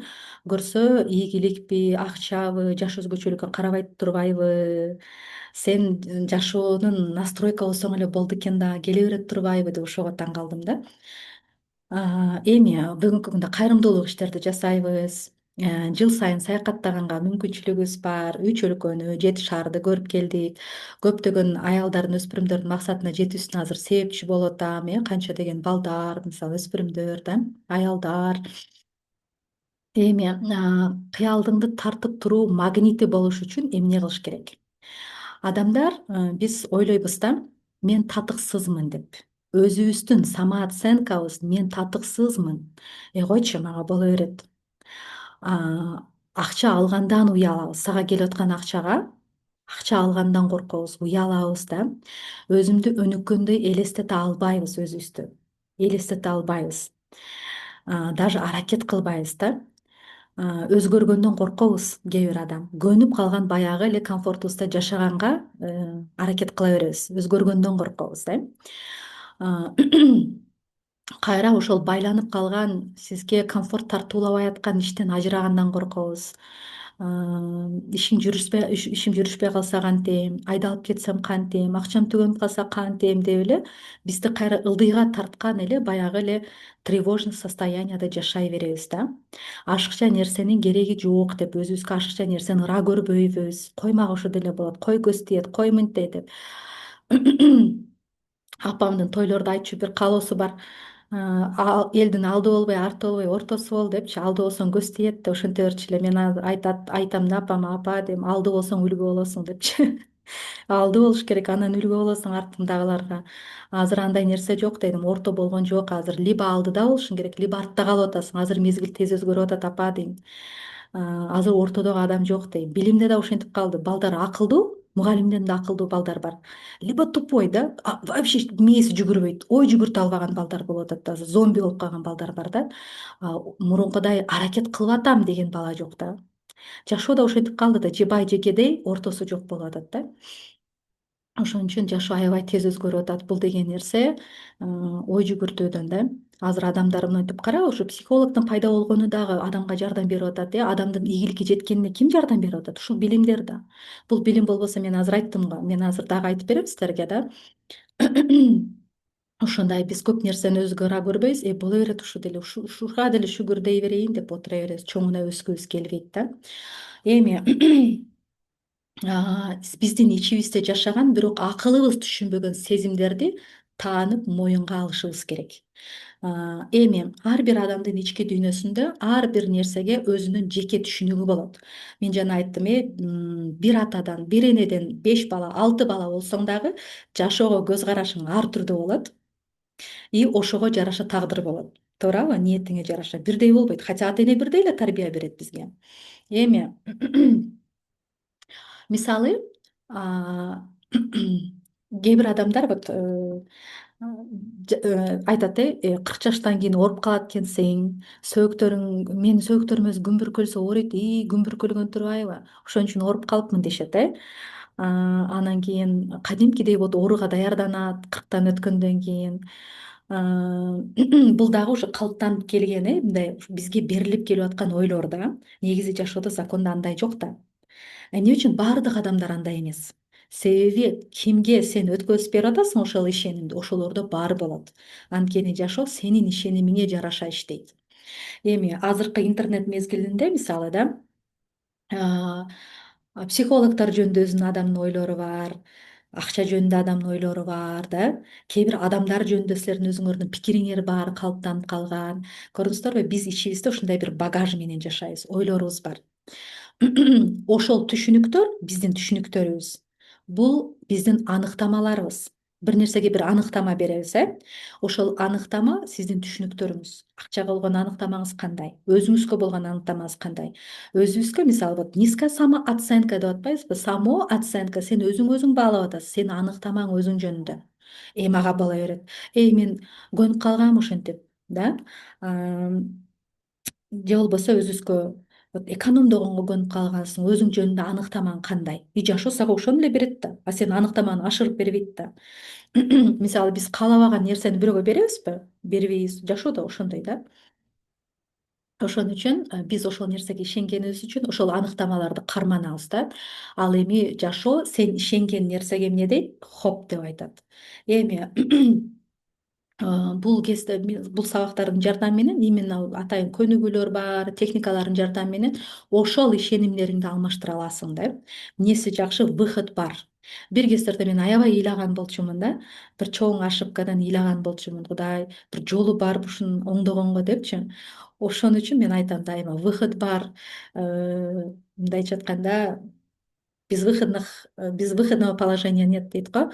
Көрсө ийгиликпи, акчабы, жаш өзгөчөлүккө карабай турбайбы? Сен жашоонун настройка болсоң эле болду экен да, келе берет турбайбы деп ошого таң калдым да. Эми бүгүнкү күндө кайрымдуулук иштерди жасайбыз. Жыл сайын саякаттаганга мүмкүнчүлүгүбүз бар. Үч өлкөнү, 7 шаарды көрүп келдик. Көптөгөн аялдардын, өспүрүмдөрдүн максатына жетүүсүнө азыр себепчи болуп атам. Канча деген балдар, мисалы өспүрүмдөр да, аялдар. Эми кыялдыңды тартып туруу магнити болуш үчүн эмне кылыш керек? Адамдар, биз ойлойбуз да, мен татыксызмын деп. Өзүбүздүн самооценкабыз, мен татыксызмын. Койчу, мага боло берет. акча алгандан уялабыз, сага келип аткан акча алгандан коркобуз, уялабыз да. Өзүмдү өнүккөндөй элестете албайбыз өзүбүздү. Элестете албайбыз. Даже аракет кылбайбыз да. Өзгөргөндөн коркобуз кээ бир адам. Көнүп калган баягы эле комфортубузда жашаганга аракет кыла беребиз. Өзгөргөндөн коркобуз да. А, Кайра ошол байланып калган, сизге комфорт тартуулабай аткан иштен ажырагандан коркобуз. Ишим жүрүшпөй калса кантем, айдалып кетсем кантем, акчам түгөнүп калса кантем деп эле бизди кайра ылдыйга тарткан эле баягы эле тревожный состоянияда жашай беребиз да. Ашыкча нерсенин кереги жок деп өзүбүзгө ашыкча нерсени ыра көрбөйбүз. Кой мага ошо деле болот, кой көз тиет, кой мынтет деп. Апамдын тойлордо айтчу бир каалоосу бар. Элдин алды болбой, арты болбой, ортосу бол депчи. Алды болсоң көз тиет деп ошенте берчү эле. Мен азыр айтам да апама: апа дейм, алды болсоң үлгү болосуң депчи. Алды болуш керек, анан үлгү болосуң артындагыларга. Азыр андай нерсе жок дедим, орто болгон жок азыр. Либо алдыда болушуң керек, либо артта калып атасың. Азыр мезгил тез өзгөрүп атат апа дейм. Азыр ортодогу адам жок дейм. Билимде да ошентип калды. Балдар акылдуу, мугалимден да акылдуу балдар бар. Либо тупой да, вообще мээси жүгүрбөйт, ой жүгүртө албаган балдар болуп атат да, азыр зомби болуп калган балдар бар да. Мурункудай аракет кылып атам деген бала жок да. Жашоо да ошентип калды да, же бай же кедей, ортосу жок болуп атат да. Ошон үчүн жашоо аябай тез өзгөрүп атат. Бул деген нерсе ой жүгүртүүдөн да. Азыр адамдар мынтип кара, ушу психологдун пайда болгону дагы адамга жардам берип атат. Адамдын ийгиликке жеткенине ким жардам берип атат? Ушул билимдер да. Бул билим болбосо мен азыр айттым го. Мен азыр дагы айтып берем силерге да. Ошондой биз көп нерсени өзгө ыра көрбөйбүз. Боло берет ушу деле, ушуга деле шүгүр дей берейин деп отура беребиз. Чоңуна өскүбүз келбейт да. Эми биздин ичибизде жашаган, бирок акылыбыз түшүнбөгөн сезимдерди таанып, моюнга алышыбыз керек. Эми ар бир адамдын ички дүйнөсүндө ар бир нерсеге өзүнүн жеке түшүнүгү болот. Мен жана айттым, бир атадан, бир энеден 5 бала, 6 бала болсоң дагы жашоого көз карашың ар түрдүү болот и ошого жараша тагдыр болот. Туурабы? Ниетиңе жараша бирдей болбойт, хотя ата эне бирдей эле тарбия берет бизге. Эми мисалы, кээ бир адамдар вот айтат, 40 жаштан кийин ооруп калат экенсиң, менин сөөктөрүм өзү күн бүркөлсө ооруйт, күн бүркөлгөн турбайбы, ошон үчүн ооруп калыпмын дешет. Анан кийин кадимкидей вот ооруга даярданат 40тан өткөндөн кийин. Бул дагы ушу калыптанып келген, мындай бизге берилип келип аткан ойлор да. Негизи жашоодо закондо андай жок да. Эмне үчүн баардык адамдар андай эмес? Себеби кимге сен өткөзүп берип атасың ошол ишенимди, ошолордо бар болот. Анткени жашоо сенин ишенимиңе жараша иштейт. Эми азыркы интернет мезгилинде мисалы да, психологдор жөнүндө өзүнүн адамдын ойлору бар, акча жөнүндө адамдын ойлору бар да. Кээ бир адамдар жөнүндө силердин өзүңөрдүн пикириңер бар, калыптанып калган. Көрдүңүздөрбү, биз ичибизде ушундай бир багаж менен жашайбыз, ойлорубуз бар. Ошол түшүнүктөр биздин түшүнүктөрүбүз. Бул биздин аныктамаларыбыз. Бир нерсеге бир аныктама беребиз, ошол аныктама сиздин түшүнүктөрүңүз. Акчага болгон аныктамаңыз кандай? Өзүңүзгө болгон аныктамаңыз кандай? Өзүбүзгө мисалы вот низкая самооценка деп атпайбызбы? Самооценка, сен өзүң баалап атасың, сенин аныктамаң өзүң жөнүндө. Мага боло берет. Мен көнүп калгам ошентип, да? Же болбосо өзүбүзгө вот экономдогонго көнүп калгансың, өзүң жөнүндө аныктамаң кандай? И жашоо сага ошону эле берет да, а сен аныктаманы ашырып бербейт да. Мисалы биз каалабаган нерсени бирөөгө беребизби? Бербейбиз. Жашоо да ошондой да. Ошон үчүн биз ошол нерсеге ишенгенибиз үчүн ошол аныктамаларды карманабыз да. Ал эми жашоо сен ишенген нерсеге эмне дейт? Хоп деп айтат. Эми бул кезде бул сабактардын жардамы менен именно атайын көнүгүүлөр бар, техникалардын жардамы менен ошол ишенимдериңди алмаштыра аласың да. Эмнеси жакшы, выход бар. Бир кездерде мен аябай ыйлаган болчумун да. Бир чоң ошибкадан ыйлаган болчумун. Кудай, бир жолу барбы ушун оңдогонго депчи. Ошон үчүн мен айтам дайыма, выход бар. Мындайча айтканда, без выходного положения нет дейт го.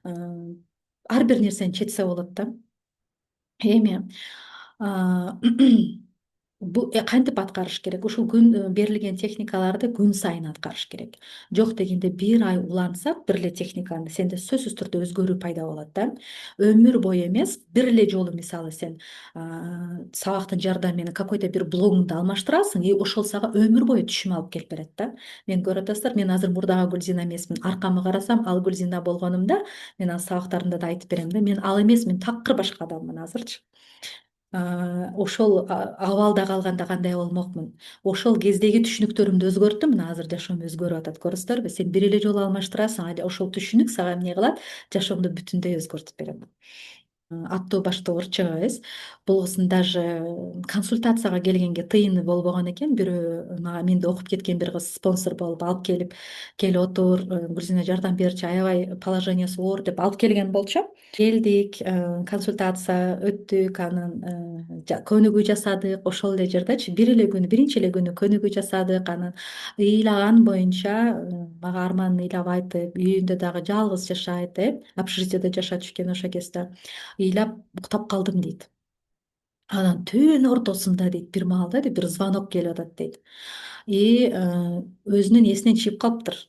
Ар бир нерсени чечсе болот да. Эми кантип аткарыш керек? Ушул күн берилген техникаларды күн сайын аткарыш керек. Жок дегенде бир ай улантсак бир эле техниканы, сенде сөзсүз түрдө өзгөрүү пайда болот да. Өмүр бою эмес, бир эле жолу мисалы сен сабактын жардамы менен какой-то бир блогуңду алмаштырасың, и ошол сага өмүр бою түшүм алып келип берет да. Мен көрүп атасыздар, мен азыр мурдагы Гүлзина эмесмин. Аркамы карасам, ал Гүлзина болгонумда, мен анын сабактарымда да айтып берем да, мен ал эмесмин, такыр башка адаммын азырчы. Ошол абалда калганда кандай болмокмун, ошол кездеги түшүнүктөрүмдү өзгөрттүм, мына азыр жашоом өзгөрүп атат, көрүсүздарбы? Сен бир эле жолу алмаштырасың, ал ошол түшүнүк сага эмне кылат? Жашооңду бүтүндөй өзгөртүп берет. Аттуу баштуу ырчыга эмес. Болгосун даже консультацияга келгенге тыйыны болбогон экен. Бирөө мага менде окуп кеткен бир кыз спонсор болуп алып келип, кел отур, Гүлзина жардам берчи, аябай положениясы оор деп алып келген болчу. Келдик, консультация өттүк, анан көнүгүү жасадык. Ошол эле жердечи бир эле күнү, биринчи эле күнү көнүгүү жасадык. Анан ыйлаган боюнча мага арманын ыйлап айтып, үйүндө дагы жалгыз жашайт, общежитиеде жашачу экен ошол кезде. Ыйлап уктап калдым дейт. Анан түн ортосунда дейт, бир маалда дейт, бир звонок келип атат дейт. И өзүнүн эсинен чыгып калыптыр.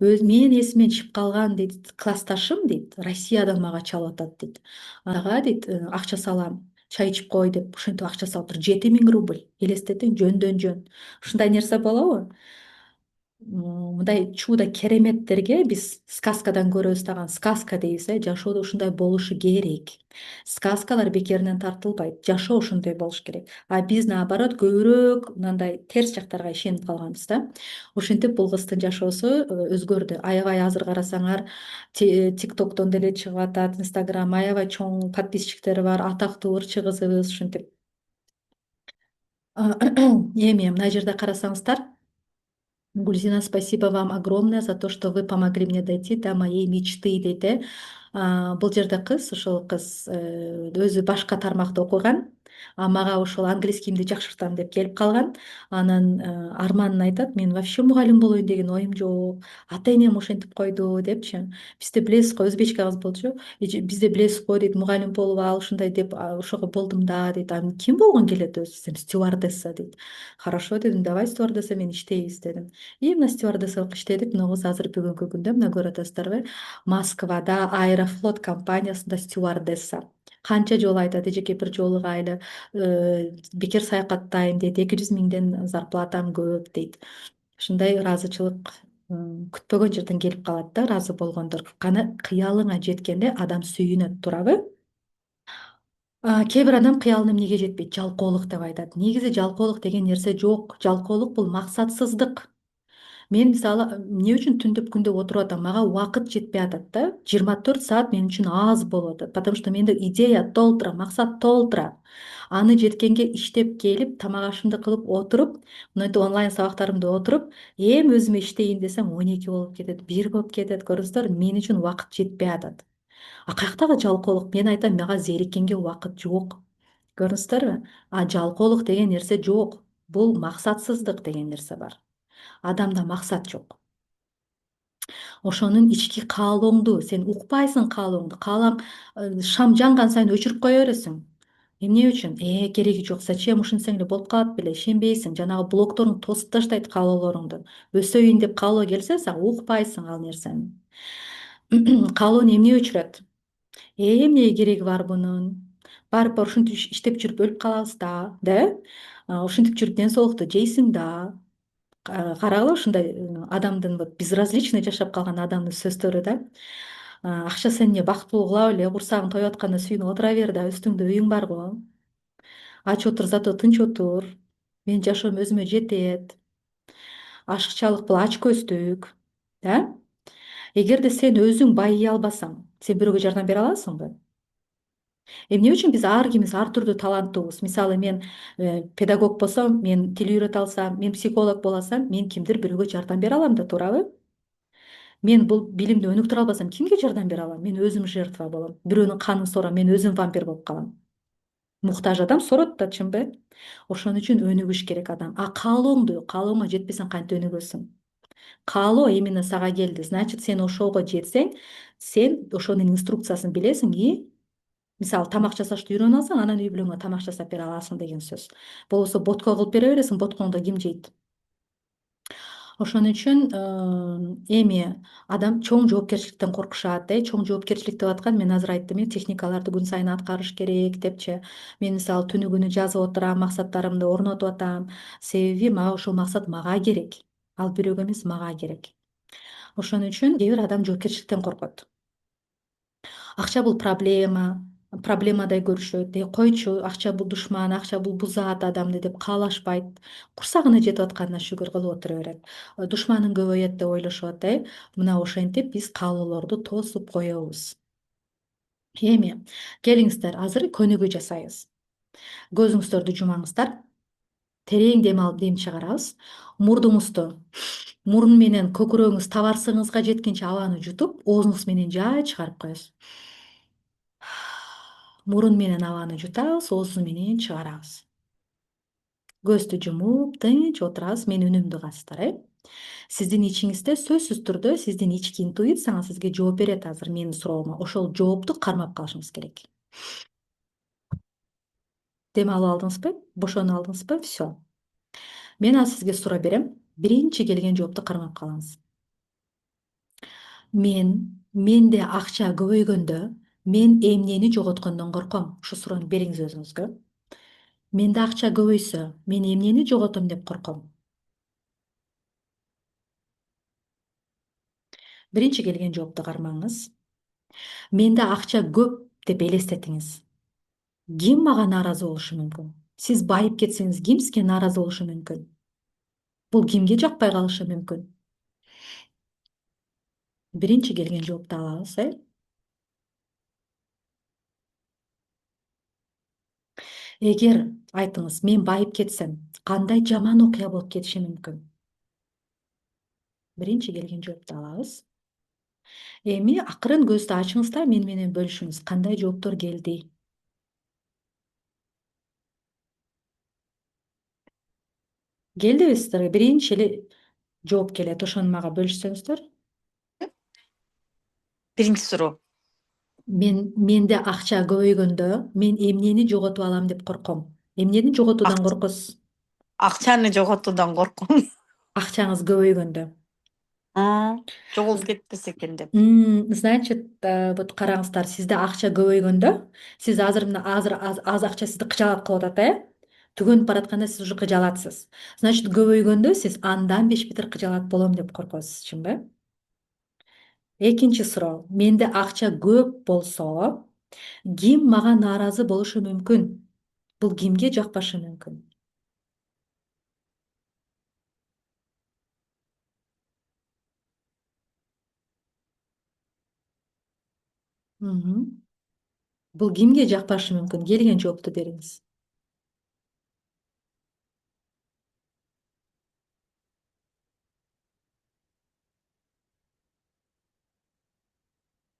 Менин эсимден чыгып калган дейт, классташым дейт, Россиядан мага чалып атат дейт. Ага дейт, акча салам, чай ичип кой деп ушинтип акча салыптыр. 7.000 рубль. Элестетиң, жөндөн жөн. Ушундай нерсе болобу? Мындай чуудо кереметтерге биз сказкадан көрөбүз дагы, сказка дейбиз, жашоодо ушундай болушу керек. Сказкалар бекеринен тартылбайт, жашоо ошондой болуш керек. А биз наоборот көбүрөөк мындай терс жактарга ишенип калганбыз да. Ошентип бул кыздын жашоосу өзгөрдү. Аябай азыр карасаңар тиктоктон деле чыгып атат, инстаграм, аябай чоң подписчиктери бар, атактуу ырчы кызыбыз ушинтип. Эми мына жерде карасаңыздар, Гульзина, спасибо вам огромное за то, что вы помогли мне дойти до моей мечты дейт. Бул жерде кыз, ошол кыз өзү башка тармакта окуган, а мага ошол английскийимди жакшыртам деп келип калган. Анан арманын айтат, мен вообще мугалим болоюн деген оюм жок, ата энем ошентип койду депчи. Бизде билесиз го, өзбечке кыз болчу. Бизде билесиз го дейт, мугалим болуп ал, ушундай деп, ошого болдум да дейт. А ким болгуң келет өзү? Десем, стюардесса дейт. Хорошо дедим, давай стюардесса менен иштейбиз дедим. И мына стюардессалык иштедик. Мына кыз азыр бүгүнкү күндө мына көрүп атасыздарбы, Москвада Аэрофлот компаниясында стюардесса. Канча жолу айтат, эжеке бир жолу кайлы бекер саякаттайм дейт, 200.000ден зарплатам көп дейт. Ушундай ыраазычылык күтпөгөн жерден келип калат да, ыраазы болгондор. Кана кыялыңа жеткенде адам сүйүнөт, туурабы? Кээ бир адам кыялына эмнеге жетпейт? Жалкоолук деп айтат. Негизи жалкоолук деген нерсе жок. Жалкоолук бул максатсыздык. Мен мисалы эмне үчүн түндөп күндөп отуруп атам? Мага убакыт жетпей атат да. 24 саат мен үчүн аз болуп атат. Потому что менде идея толтура, максат толтура. Аны жеткенге иштеп келип, тамак ашымды кылып отуруп, мынтип онлайн сабактарымды отуруп, эми өзүмө иштейин десем 12 болуп кетет, 1 болуп кетет. Көрдүңүздөр, мен үчүн убакыт жетпей атат. А каяктагы жалкоолук? Мен айтам, мага зериккенге убакыт жок. Көрдүңүздөрбү? А жалкоолук деген нерсе жок. Бул максатсыздык деген нерсе бар. Адамда максат жок. Ошонун ички каалооңду сен укпайсың, каалооңду. Каалаң шам жанган сайын өчүрүп кое бересиң. Эмне үчүн? Кереги жок. Зачем? Ушинтсең эле болуп калат беле? Ишенбейсиң. Жанагы блокторуң тосуп таштайт каалоолоруңду. Өсөйүн деп каалоо келсе, сага укпайсың ал нерсени. Каалоону эмне өчүрөт? Эмнеге кереги бар бунун? Барып ушинтип иштеп жүрүп өлүп калабыз да? Ушинтип жүрүп ден соолукту жейсиң да. Карагыла ушундай адамдын вот безразличный жашап калган адамдын сөздөрү да. Акча сени эмне бактылуу кыла беле? Курсагың тоюп атканда сүйүнүп отура бер да, үстүңдө үйүң барго. Ач отур, зато тынч отур. Менин жашоом өзүмө жетет. Ашыкчалык бул ачкөздүк, да? Эгерде сен өзүң байый албасаң, сен бирөөгө жардам бере аласыңбы? Эмне үчүн биз ар кимибиз ар түрдүү таланттуубуз? Мисалы мен педагог болсом, мен тил үйрөтө алсам, мен психолог боло алсам, мен кимдир бирөөгө жардам бере алам да, туурабы? Мен бул билимди өнүктүрө албасам, кимге жардам бере алам? Мен өзүм жертва болом. Бирөөнүн канын соором, мен өзүм вампир болуп калам. Муктаж адам соорот да, чынбы? Ошон үчүн өнүгүш керек адам. А каалооңа жетпесең кантип өнүгөсүң? Каалоо именно сага келди. Значит, сен ошого жетсең, сен ошонун инструкциясын билесиң и Мисалы тамак жасашты үйрөнүп алсаң, анан үй бүлөңө тамак жасап бере аласың деген сөз. Болбосо ботко кылып бере бересиң, боткоңду ким жейт? Ошон үчүн эми адам чоң жоопкерчиликтен коркушат. Чоң жоопкерчилик деп аткан, мен азыр айттым техникаларды күн сайын аткарыш керек депчи. Мен мисалы түнү күнү жазып отурам, максаттарымды орнотуп атам. Себеби мага ошол максат мага керек. Ал бирөөгө эмес, мага керек. Ошон үчүн кээ бир адам жоопкерчиликтен коркот. Акча бул проблемадай көрүшөт. Койчу, акча бул душман, акча бул бузат адамды деп каалашпайт. Курсагына жетип атканына шүгүр кылып отура берет. Душманың көбөйөт деп ойлошот. Мына ошентип биз каалоолорду тосуп коебуз. Эми келиңиздер, азыр көнүгүү жасайбыз. Көзүңүздөрдү жумаңыздар. Терең дем чыгарабыз. Мурдуңузду, мурун менен көкүрөгүңүз табарсыңызга жеткенче абаны жутуп, оозуңуз менен жай чыгарып коесуз. Мурун менен абаны жутабыз, ооз менен чыгарабыз. Көздү жумуп, тынч отурабыз, менин үнүмдү угасыздар, Сиздин ичиңизде сөзсүз түрдө сиздин ички интуицияңыз сизге жооп берет азыр менин суроома. Ошол жоопту кармап калышыңыз керек. Дем алып алдыңызбы? Бошонуп алдыңызбы? Все. Мен азыр сизге суроо берем. Биринчи келген жоопту кармап калыңыз. Менде акча көбөйгөндө мен эмнени жоготкондон корком? Ушу суроону бериңиз өзүңүзгө. Менде акча көбөйсө, мен эмнени жоготом деп корком? Биринчи келген жоопту кармаңыз. Менде акча көп деп элестетиңиз. Ким мага нааразы болушу мүмкүн? Сиз байып кетсеңиз, ким сизге нааразы болушу мүмкүн? Бул кимге жакпай калышы мүмкүн? Биринчи келген жоопту алабыз, Эгер айтыңыз, мен байып кетсем, кандай жаман окуя болуп кетиши мүмкүн? Биринчи келген жоопту алабыз. Эми акырын көздү ачыңыз да мени менен бөлүшүңүз. Кандай жооптор келди? Келдиби сиздерге? Биринчи эле жооп келет. Ошону мага бөлүшсөңүздөр. Биринчи суроо. Менде акча көбөйгөндө мен эмнени жоготуп алам деп корком? Эмнени жоготуудан коркосуз? Акчаны жоготуудан корком. Акчаңыз көбөйгөндө. Жоголуп кетпесе экен деп. Значит, вот караңыздар, сизде акча көбөйгөндө, сиз азыр мына аз акча сизди кыжаалат кылып атат, Түгөнүп баратканда сиз уже кыжаалатсыз. Значит, көбөйгөндө сиз андан бешбетер кыжаалат болом деп коркосуз, чынбы? Экинчи суроо. Менде акча көп болсо, ким мага нааразы болушу мүмкүн? Бул кимге жакпашы мүмкүн? Бул кимге жакпашы мүмкүн? Келген жоопту бериңиз.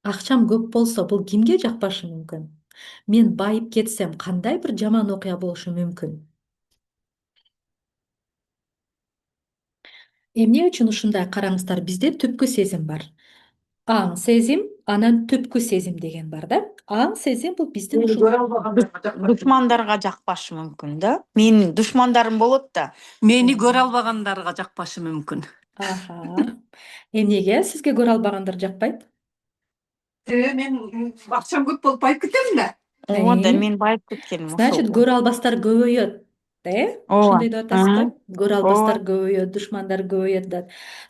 Акчам көп болсо, бул кимге жакпашы мүмкүн? Мен байып кетсем, кандай бир жаман окуя болушу мүмкүн? Эмне үчүн ушундай? Караңыздар, бизде түпкү сезим бар. Аң сезим, анан түпкү сезим деген бар да. Аң сезим бул биздин ушул Душмандарга жакпашы мүмкүн да. Менин душмандарым болот да. Мени көрө албагандарга жакпашы мүмкүн. Эмнеге сизге көрө албагандар жакпайт? Мен акчам көп болуп байып кетем да. Ооба, мен байып кеткеним Значит, ошол. көрө албастар көбөйөт, ошондой деп атасызбы? Көрө албастар Ооба. көбөйөт, душмандар көбөйөт да.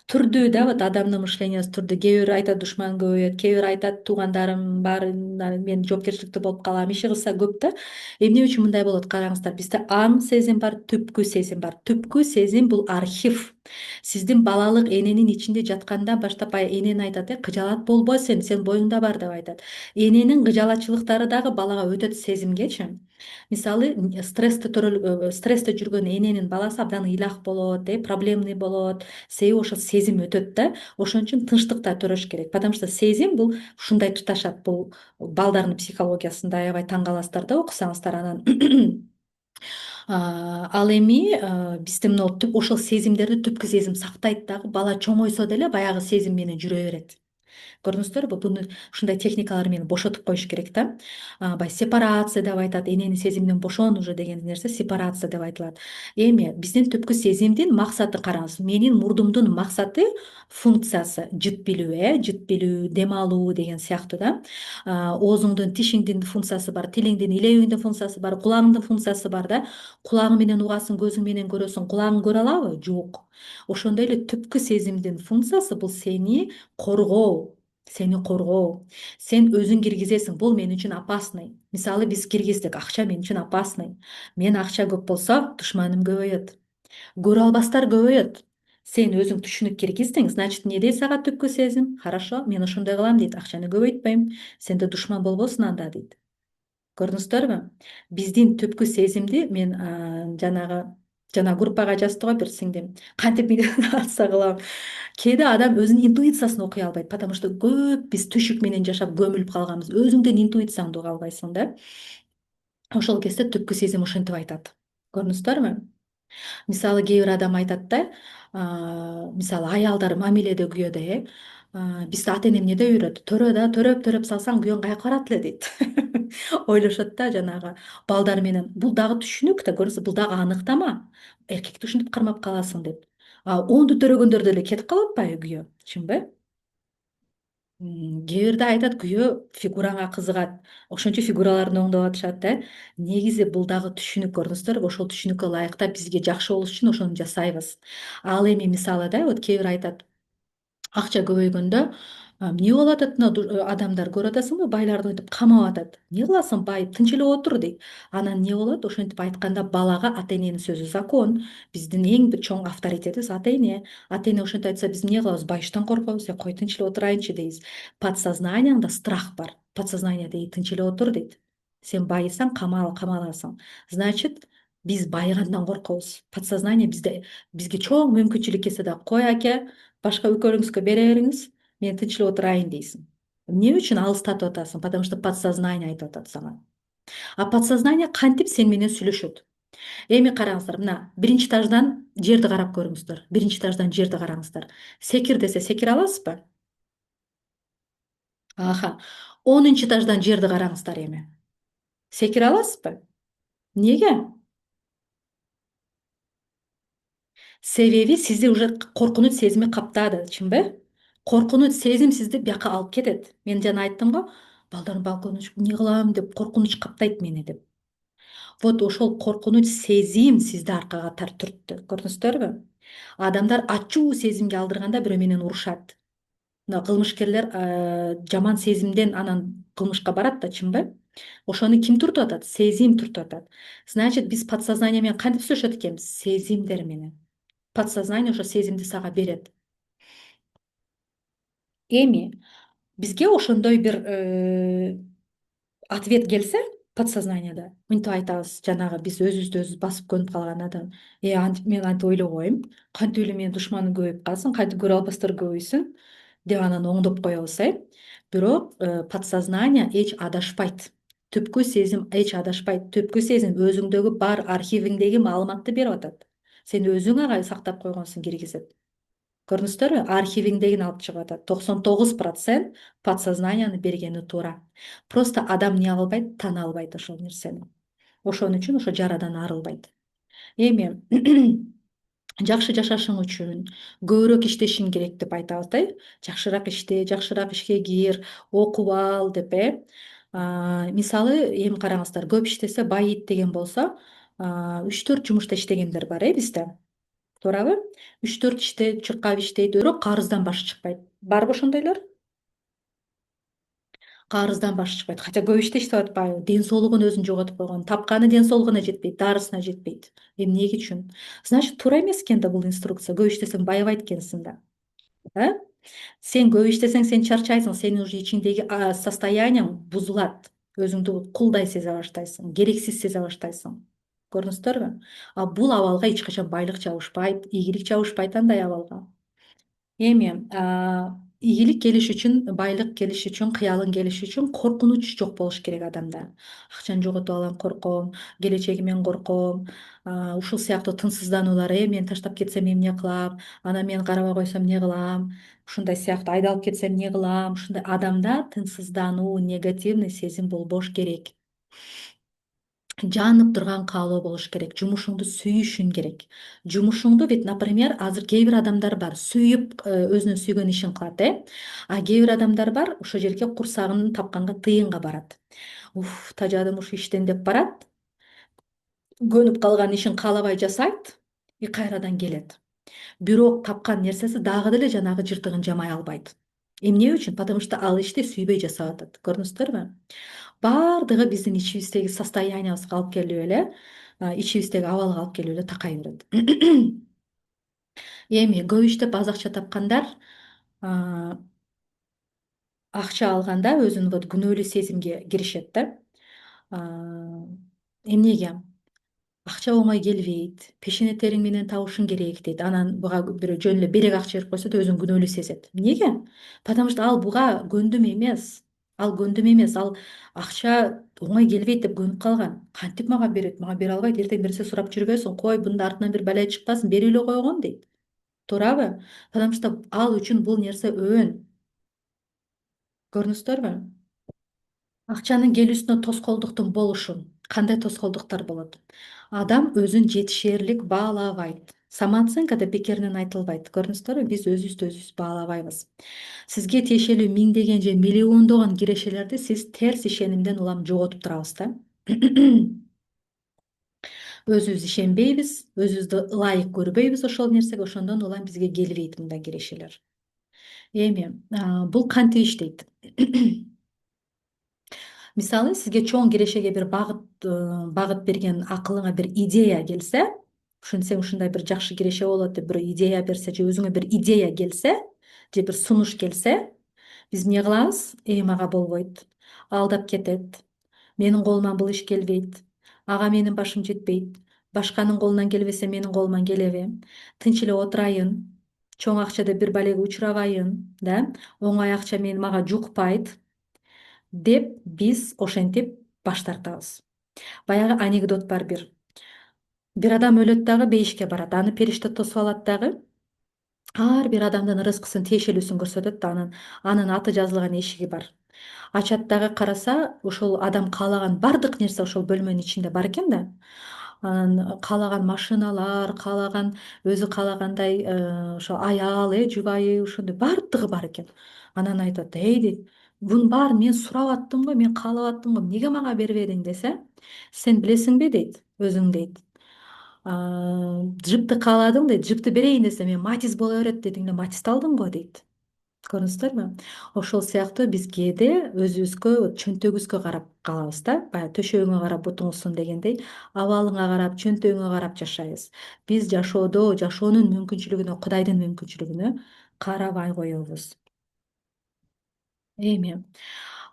Түрдүү да, вот адамдын мышлениеси түрдүү. Кээ бирөө айтат душман көбөйөт, кээ бирөө айтат туугандарым бар, мен жоопкерчиликтүү болуп калам. Иши кылса көп да. Эмне үчүн мындай болот? Караңыздар, бизде аң сезим бар, түпкү сезим бар. Түпкү сезим бул архив. Сиздин балалык эненин ичинде жаткандан баштап энен айтат, кыжаалат болбо сен боюңда бар деп айтат. Эненин кыжаалатчылыктары дагы балага өтөт сезимгечи. Мисалы, стрессте жүргөн эненин баласы абдан ыйлак болот, проблемный болот. Себеби ошол сезим өтөт да. Ошон үчүн тынчтыкта төрөш керек. Потому что сезим бул ушундай туташат. Бул балдардын психологиясында аябай таң каласыздар да, окусаңыздар анан. Ал эми бизде ошол сезимдерди түпкү сезим сактайт дагы. Бала чоңойсо деле баягы сезим менен жүрө берет. Көрдүңүздөрбү, буну ушундай техникалар менен бошотуп коюш керек да. Баягы сепарация деп айтат, эненин сезиминен бошон уже деген нерсе сепарация деп айтылат. Эми биздин түпкү сезимдин максаты, караңыз, менин мурдумдун максаты, функциясы жыт билүү, жыт билүү, дем алуу деген сыяктуу да. Оозуңдун, тишиңдин функциясы бар, тилиңдин, илебиңдин функциясы бар, кулагыңдын функциясы бар да. Кулагың менен угасың, көзүң менен көрөсүң, кулагың көрө алабы? Жок. Ошондой эле түпкү сезимдин функциясы бул сени коргоо, сени коргоо. Сен өзүң киргизесиң, бул мен үчүн опасный. Мисалы, биз киргиздик, акча мен үчүн опасный. Мен акча көп болсо, душманым көбөйөт. Көрө албастар көбөйөт. Сен өзүң түшүнүк киргиздиң, значит, эмне дейт сага түпкү сезим? Хорошо, мен ошондой кылам дейт, акчаны көбөйтпөйм. Сенде душман болбосун анда дейт. Көрдүңүздөрбү? Биздин түпкү сезимди мен жанагы жана группага жазды го бир сиңдим. Кантип медитация кылам? Кээде адам өзүнүн интуициясын окуй албайт, потому что көп биз түшүк менен жашап көмүлүп калганбыз. Өзүңдүн интуицияңды уга албайсың да. Ошол кезде түпкү сезим ушинтип айтат. Көрдүңүздөрбү? Мисалы, кээ бир адам айтат да, мисалы, аялдар мамиледе күйөдө, бизди ата эне эмнеде үйрөттү? Төрөп төрөп салсаң күйөөң каяка барат эле дейт. Ойлошот да жанагы балдар менен. Бул дагы түшүнүк да, көрүңүз, бул дагы аныктама. Эркекти ушинтип кармап каласың деп. Онду төрөгөндөр деле кетип калып атпайбы күйөө? Чынбы? Кээ бирде айтат, күйөө фигураңа кызыгат. Ошончо фигураларын оңдоп атышат да. Негизи бул дагы түшүнүк, көрдүңүздөрбү? Ошол түшүнүккө ылайыктап бизге жакшы болуш үчүн ошону жасайбыз. Ал эми мисалы да, вот кээ бир айтат, акча көбөйгөндө эмне болуп атат, мына адамдар көрүп атасыңбы, байларды мынтип камап атат. Эмне кыласың, бай, тынч эле отур дейт. Анан эмне болот? Ошентип айтканда балага ата эненин сөзү закон. Биздин эң бир чоң авторитетибиз ата эне. Ата эне ошентип айтса, биз эмне кылабыз? Байыштан коркобуз. Кой, тынч эле отурайынчы дейбиз. Подсознанияңда страх бар. Подсознание дейт, тынч эле отур дейт. Сен байысаң, камаласың. Значит, биз байыгандан коркобуз. Подсознание бизге чоң мүмкүнчүлүк келсе да, кой аке, башка өлкөлөрүңүзгө бере бериңиз, мен тынч эле отурайын дейсиң. Эмне үчүн алыстатып атасың? Потому что подсознание айтып атат сага. Подсознание кантип сен менен сүйлөшөт? Эми караңыздар, мына биринчи этаждан жерди карап көрүңүздөр. Биринчи этаждан жерди караңыздар. Секир десе секире аласызбы? Аха. 10-этаждан жерди караңыздар эми. Секире аласызбы? Эмнеге? Себеби сизди уже коркунуч сезими каптады, чынбы? Коркунуч сезим сизди бияка алып кетет. Мен жана айттым го, балдардын балконуна чыгып эмне кылам деп коркунуч каптайт мени деп. Вот ошол коркунуч сезим сизди аркага түрттү. Көрдүңүздөрбү? Адамдар ачуу сезимге алдырганда бирөө менен урушат. Мына кылмышкерлер жаман сезимден анан кылмышка барат да, чынбы? Ошону ким түртүп атат? Сезим түртүп атат. Значит, биз подсознание менен кантип сүйлөшөт экенбиз? Сезимдер менен. Подсознание ошо сезимди сага берет. Эми бизге ошондой бир ответ келсе подсознанияда, мынтип айтабыз, жанагы биз өзүбүздү өзүбүз басып көнүп калган адам. Мен антип ойлобойм. Кантип эле менин душманым көбөйүп калсын, кантип көрө албастар көбөйсүн деп анан оңдоп коебуз, Бирок подсознание эч адашпайт. Түпкү сезим эч адашпайт. Түпкү сезим өзүңдөгү бар архивиңдеги маалыматты берип атат. Сен өзүң ага сактап койгонсуң, киргизип. Көрдүңүздөрбү? Архивиңдегини алып чыгып атат. 99% подсознанияны бергени туура. Просто адам эмне албайт? Тана албайт ошол нерсени. Ошон үчүн ошо жарадан арылбайт. Эми жакшы жашашың үчүн көбүрөөк иштешиң керек деп айтабыз да. Жакшыраак иште, жакшыраак ишке кир, окуп ал деп, мисалы, эми караңыздар, көп иштесе байыйт деген болсо, 3-4 жумушта иштегендер бар, бизде. Туурабы? 3-4 иштейт, чуркап иштейт, бирок карыздан башы чыкпайт. Барбы ошондойлор? Карыздан башы чыкпайт. Хотя көп иштеп атпайбы? Ден соолугун өзүн жоготуп койгон. Тапканы ден соолугуна жетпейт, дарысына жетпейт. Эмне үчүн? Значит, туура эмес экен да бул инструкция. Көп иштесең байыбайт экенсиң да. Сен көп иштесең сен чарчайсың, сенин уже ичиңдеги состоянияң бузулат. Өзүңдү кулдай сезе баштайсың, керексиз сезе баштайсың. Көрдүңүздөрбү? Бул абалга эч качан байлык жабышпайт, ийгилик жабышпайт андай абалга. Эми ийгилик келиш үчүн, байлык келиш үчүн, кыялың келиш үчүн коркунуч жок болуш керек адамда. Акчаны жоготуп алам корком, келечегимен корком, ушул сыяктуу тынчсыздануулар, мен таштап кетсем эмне кылам, анан мен карабай койсом эмне кылам, ушундай сыяктуу айдалып кетсем эмне кылам, ушундай адамда тынчсыздануу, негативный сезим болбош керек. Жанып турган каалоо болуш керек, жумушуңду сүйүшүң керек. Жумушуңду бүт, например, азыр кээ бир адамдар бар, сүйүп өзүнүн сүйгөн ишин кылат, а кээ бир адамдар бар, ошол жерге курсагын тапканга тыйынга барат. Тажадым ушу иштен деп барат, көнүп калган ишин каалабай жасайт и кайрадан келет. Бирок тапкан нерсеси дагы деле жанагы жыртыгын жамай албайт. Эмне үчүн? Потому что ал ишти сүйбөй жасап атат. Көрдүңүздөрбү? Баардыгы биздин ичибиздеги состояниябызга алып келип эле, ичибиздеги абалга алып келип эле такай берет. Эми көп иштеп аз акча тапкандар акча алганда өзүн вот күнөөлүү сезимге киришет да. Эмнеге? Акча оңой келбейт, пешене териң менен табышың керек дейт. Анан буга бирөө жөн эле берек акча берип койсо да өзүн күнөөлүү сезет. Эмнеге? Потому что ал буга көндүм эмес. Ал көндүм эмес. Ал акча оңой келбейт деп көнүп калган. Кантип мага берет? Мага бере албайт. Эртең нерсе сурап жүрбөсүн. Кой, бунун артынан бир балай чыкпасын. Берип эле койгон дейт. Туурабы? Потому что ал үчүн бул нерсе өөн. Көрдүңүздөрбү? Акчанын келүүсүнө тоскоолдуктун болушун. Кандай тоскоолдуктар болот? Адам өзүн жетишээрлик баалабайт. Самооценка деп бекеринен айтылбайт. Көрдүңүздөрбү? Биз өзүбүздү өзүбүз баалабайбыз. Сизге тиешелүү миңдеген же миллиондогон кирешелерди сиз терс ишенимден улам жоготуп турабыз да. Өзүбүз ишенбейбиз, өзүбүздү ылайык көрбөйбүз ошол нерсеге, ошондон улам бизге келбейт мындай кирешелер. Эми бул кантип иштейт? Мисалы, сизге чоң кирешеге бир багыт берген акылыңа бир идея келсе, ушинтсең ушундай бир жакшы киреше болот деп бир идея берсе, же өзүңө бир идея келсе, же бир сунуш келсе, биз эмне кылабыз? Мага болбойт, алдап кетет, менин колуман бул иш келбейт, ага менин башым жетпейт, башканын колунан келбесе менин колуман келеби, тынч эле отурайын, чоң акча деп бир балеге учурабайын, да, оңой акча мага жукпайт деп биз ошентип баш тартабыз. Баягы анекдот бар бир. Бир адам өлөт дагы бейишке барат. Аны периште тосуп алат дагы. Ар бир адамдын рызкысын тиешелүүсүн көрсөтөт да, анын аты жазылган эшиги бар. Ачат дагы караса, ошол адам каалаган бардык нерсе ошол бөлмөнүн ичинде бар экен да. Анан каалаган машиналар, каалаган өзү каалагандай ошо аял, жубайы, ошондой бардыгы бар экен. Анан айтат, дейт, бунун баарын мен сурап аттым го, мен каалап аттым го, эмнеге мага бербедиң десе, сен билесиңби дейт, өзүң дейт. Джипти кааладың дейт, джипти берейин десе мен матиз боло берет дедиң эле, матизди алдың го дейт. Көрдүңүздөрбү? Ошол сыяктуу биз кээде өзүбүзгө, чөнтөгүбүзгө карап калабыз да, баягы төшөгүңө карап бутуңузсун дегендей, абалыңа карап, чөнтөгүңө карап жашайбыз. Биз жашоонун мүмкүнчүлүгүнө, Кудайдын мүмкүнчүлүгүнө карабай коебуз. Эми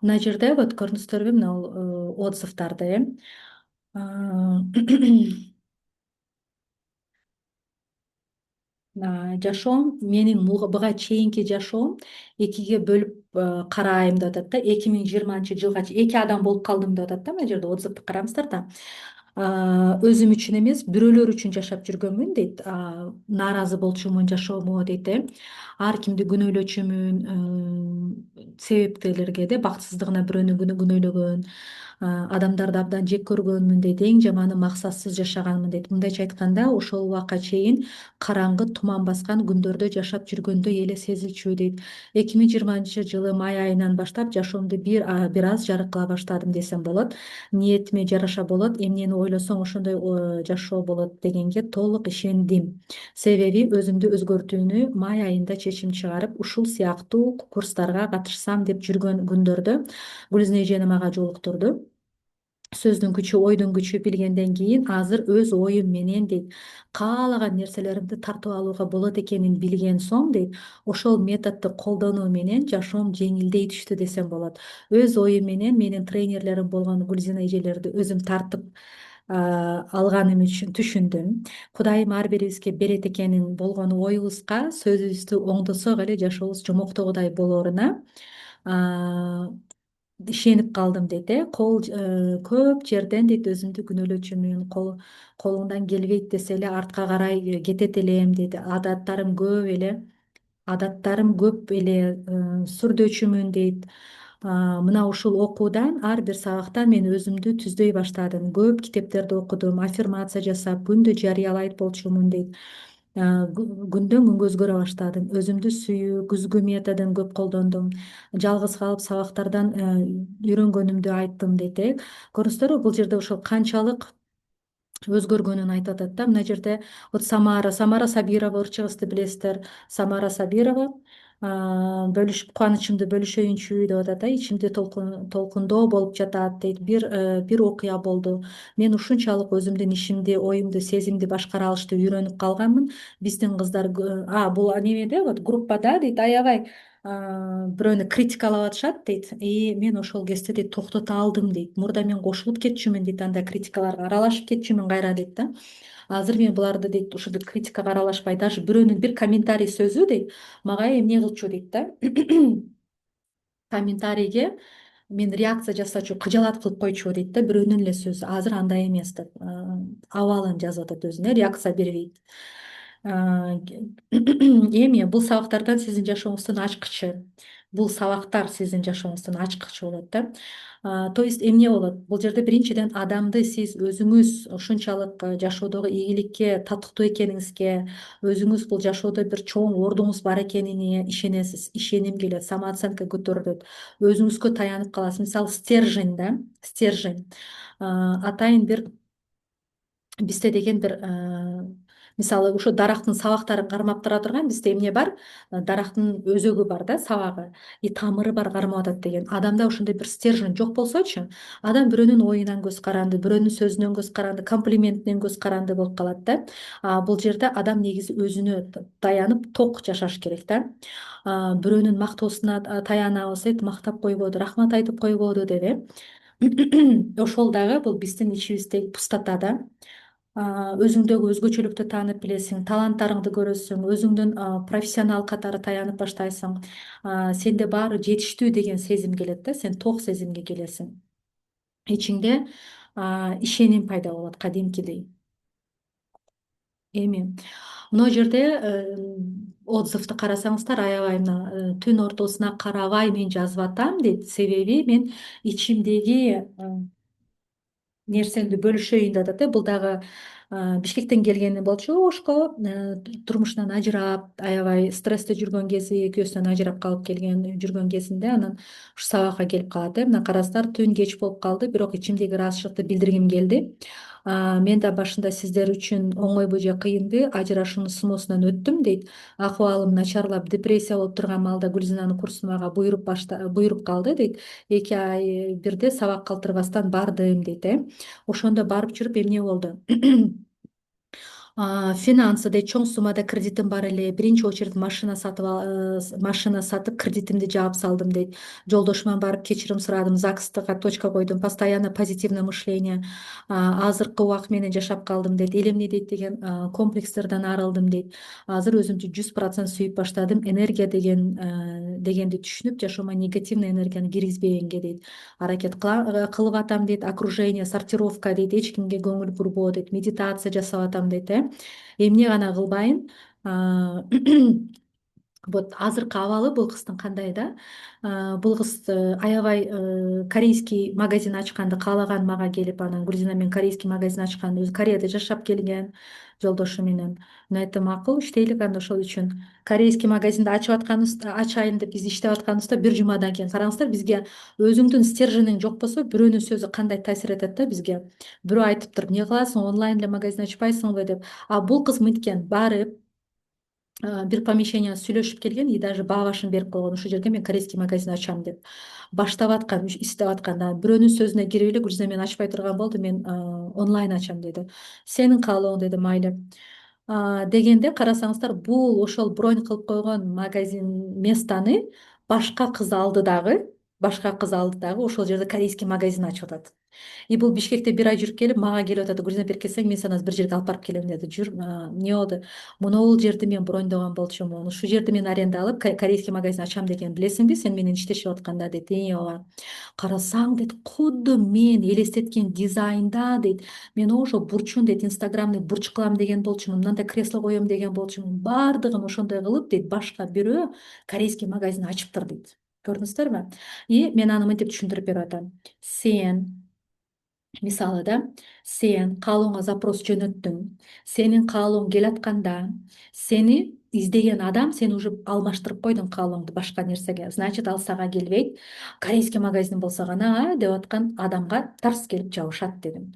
мына жерде вот көрдүңүздөрбү, мына отзывдарды, жашоом менин буга чейинки жашоом экиге бөлүп карайм деп атат да. 2020 жылга 2 адам болуп калдым деп атат да. Мына жерде отзывды караңыздар да. Өзүм үчүн эмес, бирөөлөр үчүн жашап жүргөнмүн дейт. Нааразы болчумун жашоомо дейт. Ар кимди күнөөлөчүмүн, себептелерге бактысыздыгына бирөөнү күнөөлөгөн, адамдарды абдан жек көргөнмүн дейт. Эң жаманы максатсыз жашаганмын дейт. Мындайча айтканда, ошол убакка чейин караңгы туман баскан күндөрдө жашап жүргөндөй эле сезилчү дейт. 2020 жылы май айынан баштап жашоомду бир аз жарык баштадым десем болот. Ниетиме жараша болот, эмнени ойлосоң ошондой жашоо болот дегенге толук ишендим. Себеби өзүмдү өзгөртүүнү май айында чечим чыгарып, ушул сыяктуу курстарга катышсам деп жүргөн күндөрдө Гүлизне эженим ага жолуктурду. Сөздүн күчү, ойдун күчү билгенден кийин азыр өз оюм менен дейт, каалаган нерселеримди тартып алууга болот экенин билген соң дейт, ошол методду колдонуу менен жашоом жеңилдей түштү десем болот. Өз оюм менен менин тренерлерим болгон Гүлзина эжелерди өзүм тартып алганым үчүн түшүндүм. Кудайым ар бирибизге берет экенин болгон оюбузга сөзүбүздү оңдосок эле жашообуз жомоктогудай болоруна ишенип калдым дейт. Көп жерден дейт өзүмдү күнөөлөчүмүн, колуңдан келбейт десе эле артка карай кетет элем дейт. Адаттарым көп эле сүрдөөчүмүн дейт. Мына ушул окуудан ар бир сабактан мен өзүмдү түздөй баштадым. Көп китептерди окудум, аффирмация жасап, күндө жарыялайт болчумун дейт. Күндөн күнгө өзгөрө баштадым. Өзүмдү сүйүү, күзгү методун көп колдондум. Жалгыз калып сабактардан үйрөнгөнүмдү айттым дейт. Көрүңүздөрбү, бул жерде ошол канчалык өзгөргөнүн айтып атат да. Мына жерде вот Самара Сабирова ырчыбызды билесиздер. Самара Сабирова кубанычымды бөлүшөйүнчү деп атат да. Ичимде толкундоо болуп жатат дейт. Бир окуя болду. Мен ушунчалык өзүмдүн ишимди, оюмду, сезимди башкара алышты үйрөнүп калганмын. Биздин кыздар бул немеде вот группада дейт аябай бирөөнү критикалап атышат дейт. И мен ошол кезде дейт токтото алдым дейт. Мурда мен кошулуп кетчүмүн дейт, андай критикаларга аралашып кетчүмүн кайра дейт да. Азыр мен буларды дейт ушул критикага аралашпай, даже бирөөнүн бир комментарий сөзү дейт мага эмне кылчу дейт да. Комментарийге мен реакция жасачу, кыжаалат кылып койчу дейт да, бирөөнүн эле сөзү. Азыр андай эмес деп абалын жазып атат өзүнө, реакция бербейт. Эми бул сабактардан сиздин жашооңуздун ачкычы, бул сабактар сиздин жашооңуздун ачкычы болот да. То есть эмне болот? Бул жерде биринчиден адамды сиз өзүңүз ушунчалык жашоодогу ийгиликке татыктуу экениңизге, өзүңүз бул жашоодо бир чоң ордуңуз бар экенине ишенесиз, ишеним келет, самооценка көтөрүлөт, өзүңүзгө таянып каласыз. Мисалы, стержень да, стержень. Атайын бир бизде деген бир мисалы ошо дарактын сабактарын кармап тура турган бизде эмне бар? Дарактын өзөгү бар да, сабагы, и тамыры бар кармап атат деген. Адамда ошондой бир стержень жок болсочу, адам бирөөнүн оюнан көз каранды, бирөөнүн сөзүнөн көз каранды, комплиментинен көз каранды болуп калат да. Бул жерде адам негизи өзүнө таянып ток жашаш керек да. Бирөөнүн мактоосуна таянабыз, мактап койбоду, рахмат айтып койбоду деп. Ошол дагы бул биздин ичибиздеги пустота да. Өзүңдөгү өзгөчөлүктү таанып билесиң, таланттарыңды көрөсүң, өзүңдүн профессионал катары таянып баштайсың. Сенде баары жетиштүү деген сезим келет да, сен ток сезимге келесиң. Ичиңде ишеним пайда болот кадимкидей. Эми мына жерде отзывды карасаңыздар, аябай мына түн ортосуна карабай мен жазып атам дейт. Себеби мен ичимдеги нерсемди бөлүшөйүн деп атат. Бул дагы Бишкектен келгени болчу. Ошко турмушунан ажырап, аябай стрессте жүргөн кези, экөөсүнөн ажырап калып келген жүргөн кезинде анан ушу сабакка келип калат. Мына карасыздар, түн кеч болуп калды, бирок ичимдеги ыраазычылыкты билдиргим келди. Мен да башында сиздер үчүн оңойбу же кыйынбы ажырашуунун сыноосунан өттүм дейт. Акыбалым начарлап, депрессия болуп турган маалда Гүлзинанын курсу мага буйруп калды дейт. 2 ай бирде сабак калтырбастан бардым дейт. Ошондо барып жүрүп эмне болду? Финансы дейт, чоң суммада кредитим бар эле. Биринчи очередь машина сатып кредитимди жаап салдым дейт. Жолдошуман барып кечирим сурадым, ЗАГСтыга точка койдум, постоянно позитивное мышление. Азыркы убак менен жашап калдым дейт. Эл эмне дейт деген комплекстерден арылдым дейт. Азыр өзүмдү 100% сүйүп баштадым. Энергия дегенди түшүнүп, жашоомо негативный энергияны киргизбегенге дейт. Аракет кылып атам дейт. Окружение, сортировка дейт. Эч кимге көңүл бурбоо дейт. Медитация жасап атам дейт. Эмне гана кылбайын. Вот азыркы абалы бул кыздын кандай да? Бул кыз аябай корейский магазин ачканды каалаган, мага келип, анан Гүлзина мен корейский магазин ачкан, өзү Кореяда жашап келген жолдошу менен. Мен айттым, макул, иштейлик анда ошол үчүн. Корейский магазинди ачайын деп биз иштеп атканыбызда бир жумадан кийин караңыздар, бизге өзүңдүн стержениң жок болсо, бирөөнүн сөзү кандай таасир этет да бизге. Бирөө айтыптыр, эмне кыласың, онлайн эле магазин ачпайсыңбы деп. Бул кыз мынткен барып бир помещенияда сүйлөшүп келген, и даже баа башын берип койгон, ушул жерге мен корейский магазин ачам деп. Баштап аткан, иштеп аткан. Бирөөнүн сөзүнө кирип эле Гүлзина мен ачпай турган болду, мен онлайн ачам деди. Сенин каалооң деди, майли. Дегенде карасаңыздар, бул ошол бронь кылып койгон магазин местаны башка кыз алды дагы. башка кыз алды дагы ошол жерде корейский магазин ачып атат. И бул Бишкекте бир ай жүрүп келип мага келип атат, Гүлзина берип келсең мен сени азыр бир жерге алып барып келем деди. Жүр, эмне болду? Монол жерди мен брондогон болчумун. Ушул жерди мен аренда алып корейский магазин ачам деген билесиңби, сен менен иштешип атканда дейт. Ооба. Карасаң дейт, кудум мен элестеткен дизайнда дейт. Мен ошо бурчун дейт, инстаграмный бурч кылам деген болчумун, мындай кресло коем деген болчумун. Баардыгын ошондой кылып дейт, башка бирөө корейский магазин ачыптыр дейт. Көрдүңүздөрбү? И мен аны мынтип түшүндүрүп берип атам. Сен мисалы да, сен каалооңа запрос жөнөттүң, сенин каалооң келатканда сени издеген адам сени уже алмаштырып койдуң каалооңду башка нерсеге, значит ал сага келбейт. Корейский магазин болсо гана деп аткан адамга тарс келип жабышат дедим.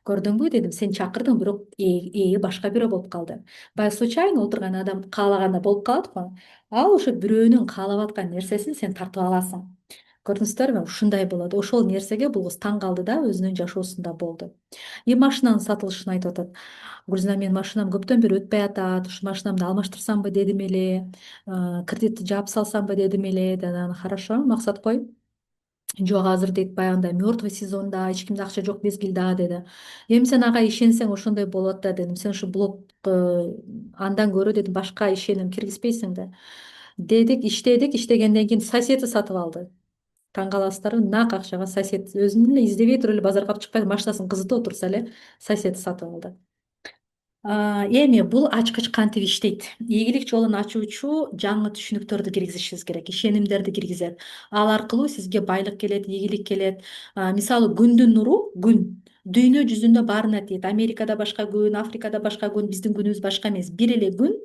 Көрдүңбү дедим, сен чакырдың, бирок ээ башка бирөө болуп калды. Баягы случайно отурган адам каалаганда болуп калат го. Ал ошо бирөөнүн каалап аткан нерсесин сен тартып аласың. Көрдүңүздөрбү? Ушундай болот. Ошол нерсеге бул кыз таң калды да, өзүнүн жашоосунда болду. И машинанын сатылышын айтып атат. Гүлзина, менин машинам көптөн бери өтпөй атат. Ушу машинамды алмаштырсамбы дедим эле. Кредитти жаап салсамбы дедим эле. Анан хорошо, максат кой. Жок, азыр дейт баягындай мертвый сезонда, эч кимде акча жок мезгил да деди. Эми сен ага ишенсең ошондой болот да дедим. Сен ушу блог андан көрө дедим башка ишеним киргизбейсиң да. Дедик, иштедик, иштегенден кийин соседи сатып алды. Таң каласыздарбы, нак акчага сосед өзүн эле издебей туруп эле базарга алып чыкпай машинасын кызытып отурса эле соседи сатып алды. Эми бул ачкыч кантип иштейт? Ийгилик жолун ачуучу жаңы түшүнүктөрдү киргизишибиз керек, ишенимдерди киргизет. Ал аркылуу сизге байлык келет, ийгилик келет. Мисалы күндүн нуру, күн дүйнө жүзүндө баарына тиет. Америкада башка күн, Африкада башка күн, биздин күнүбүз башка эмес. Бир эле күн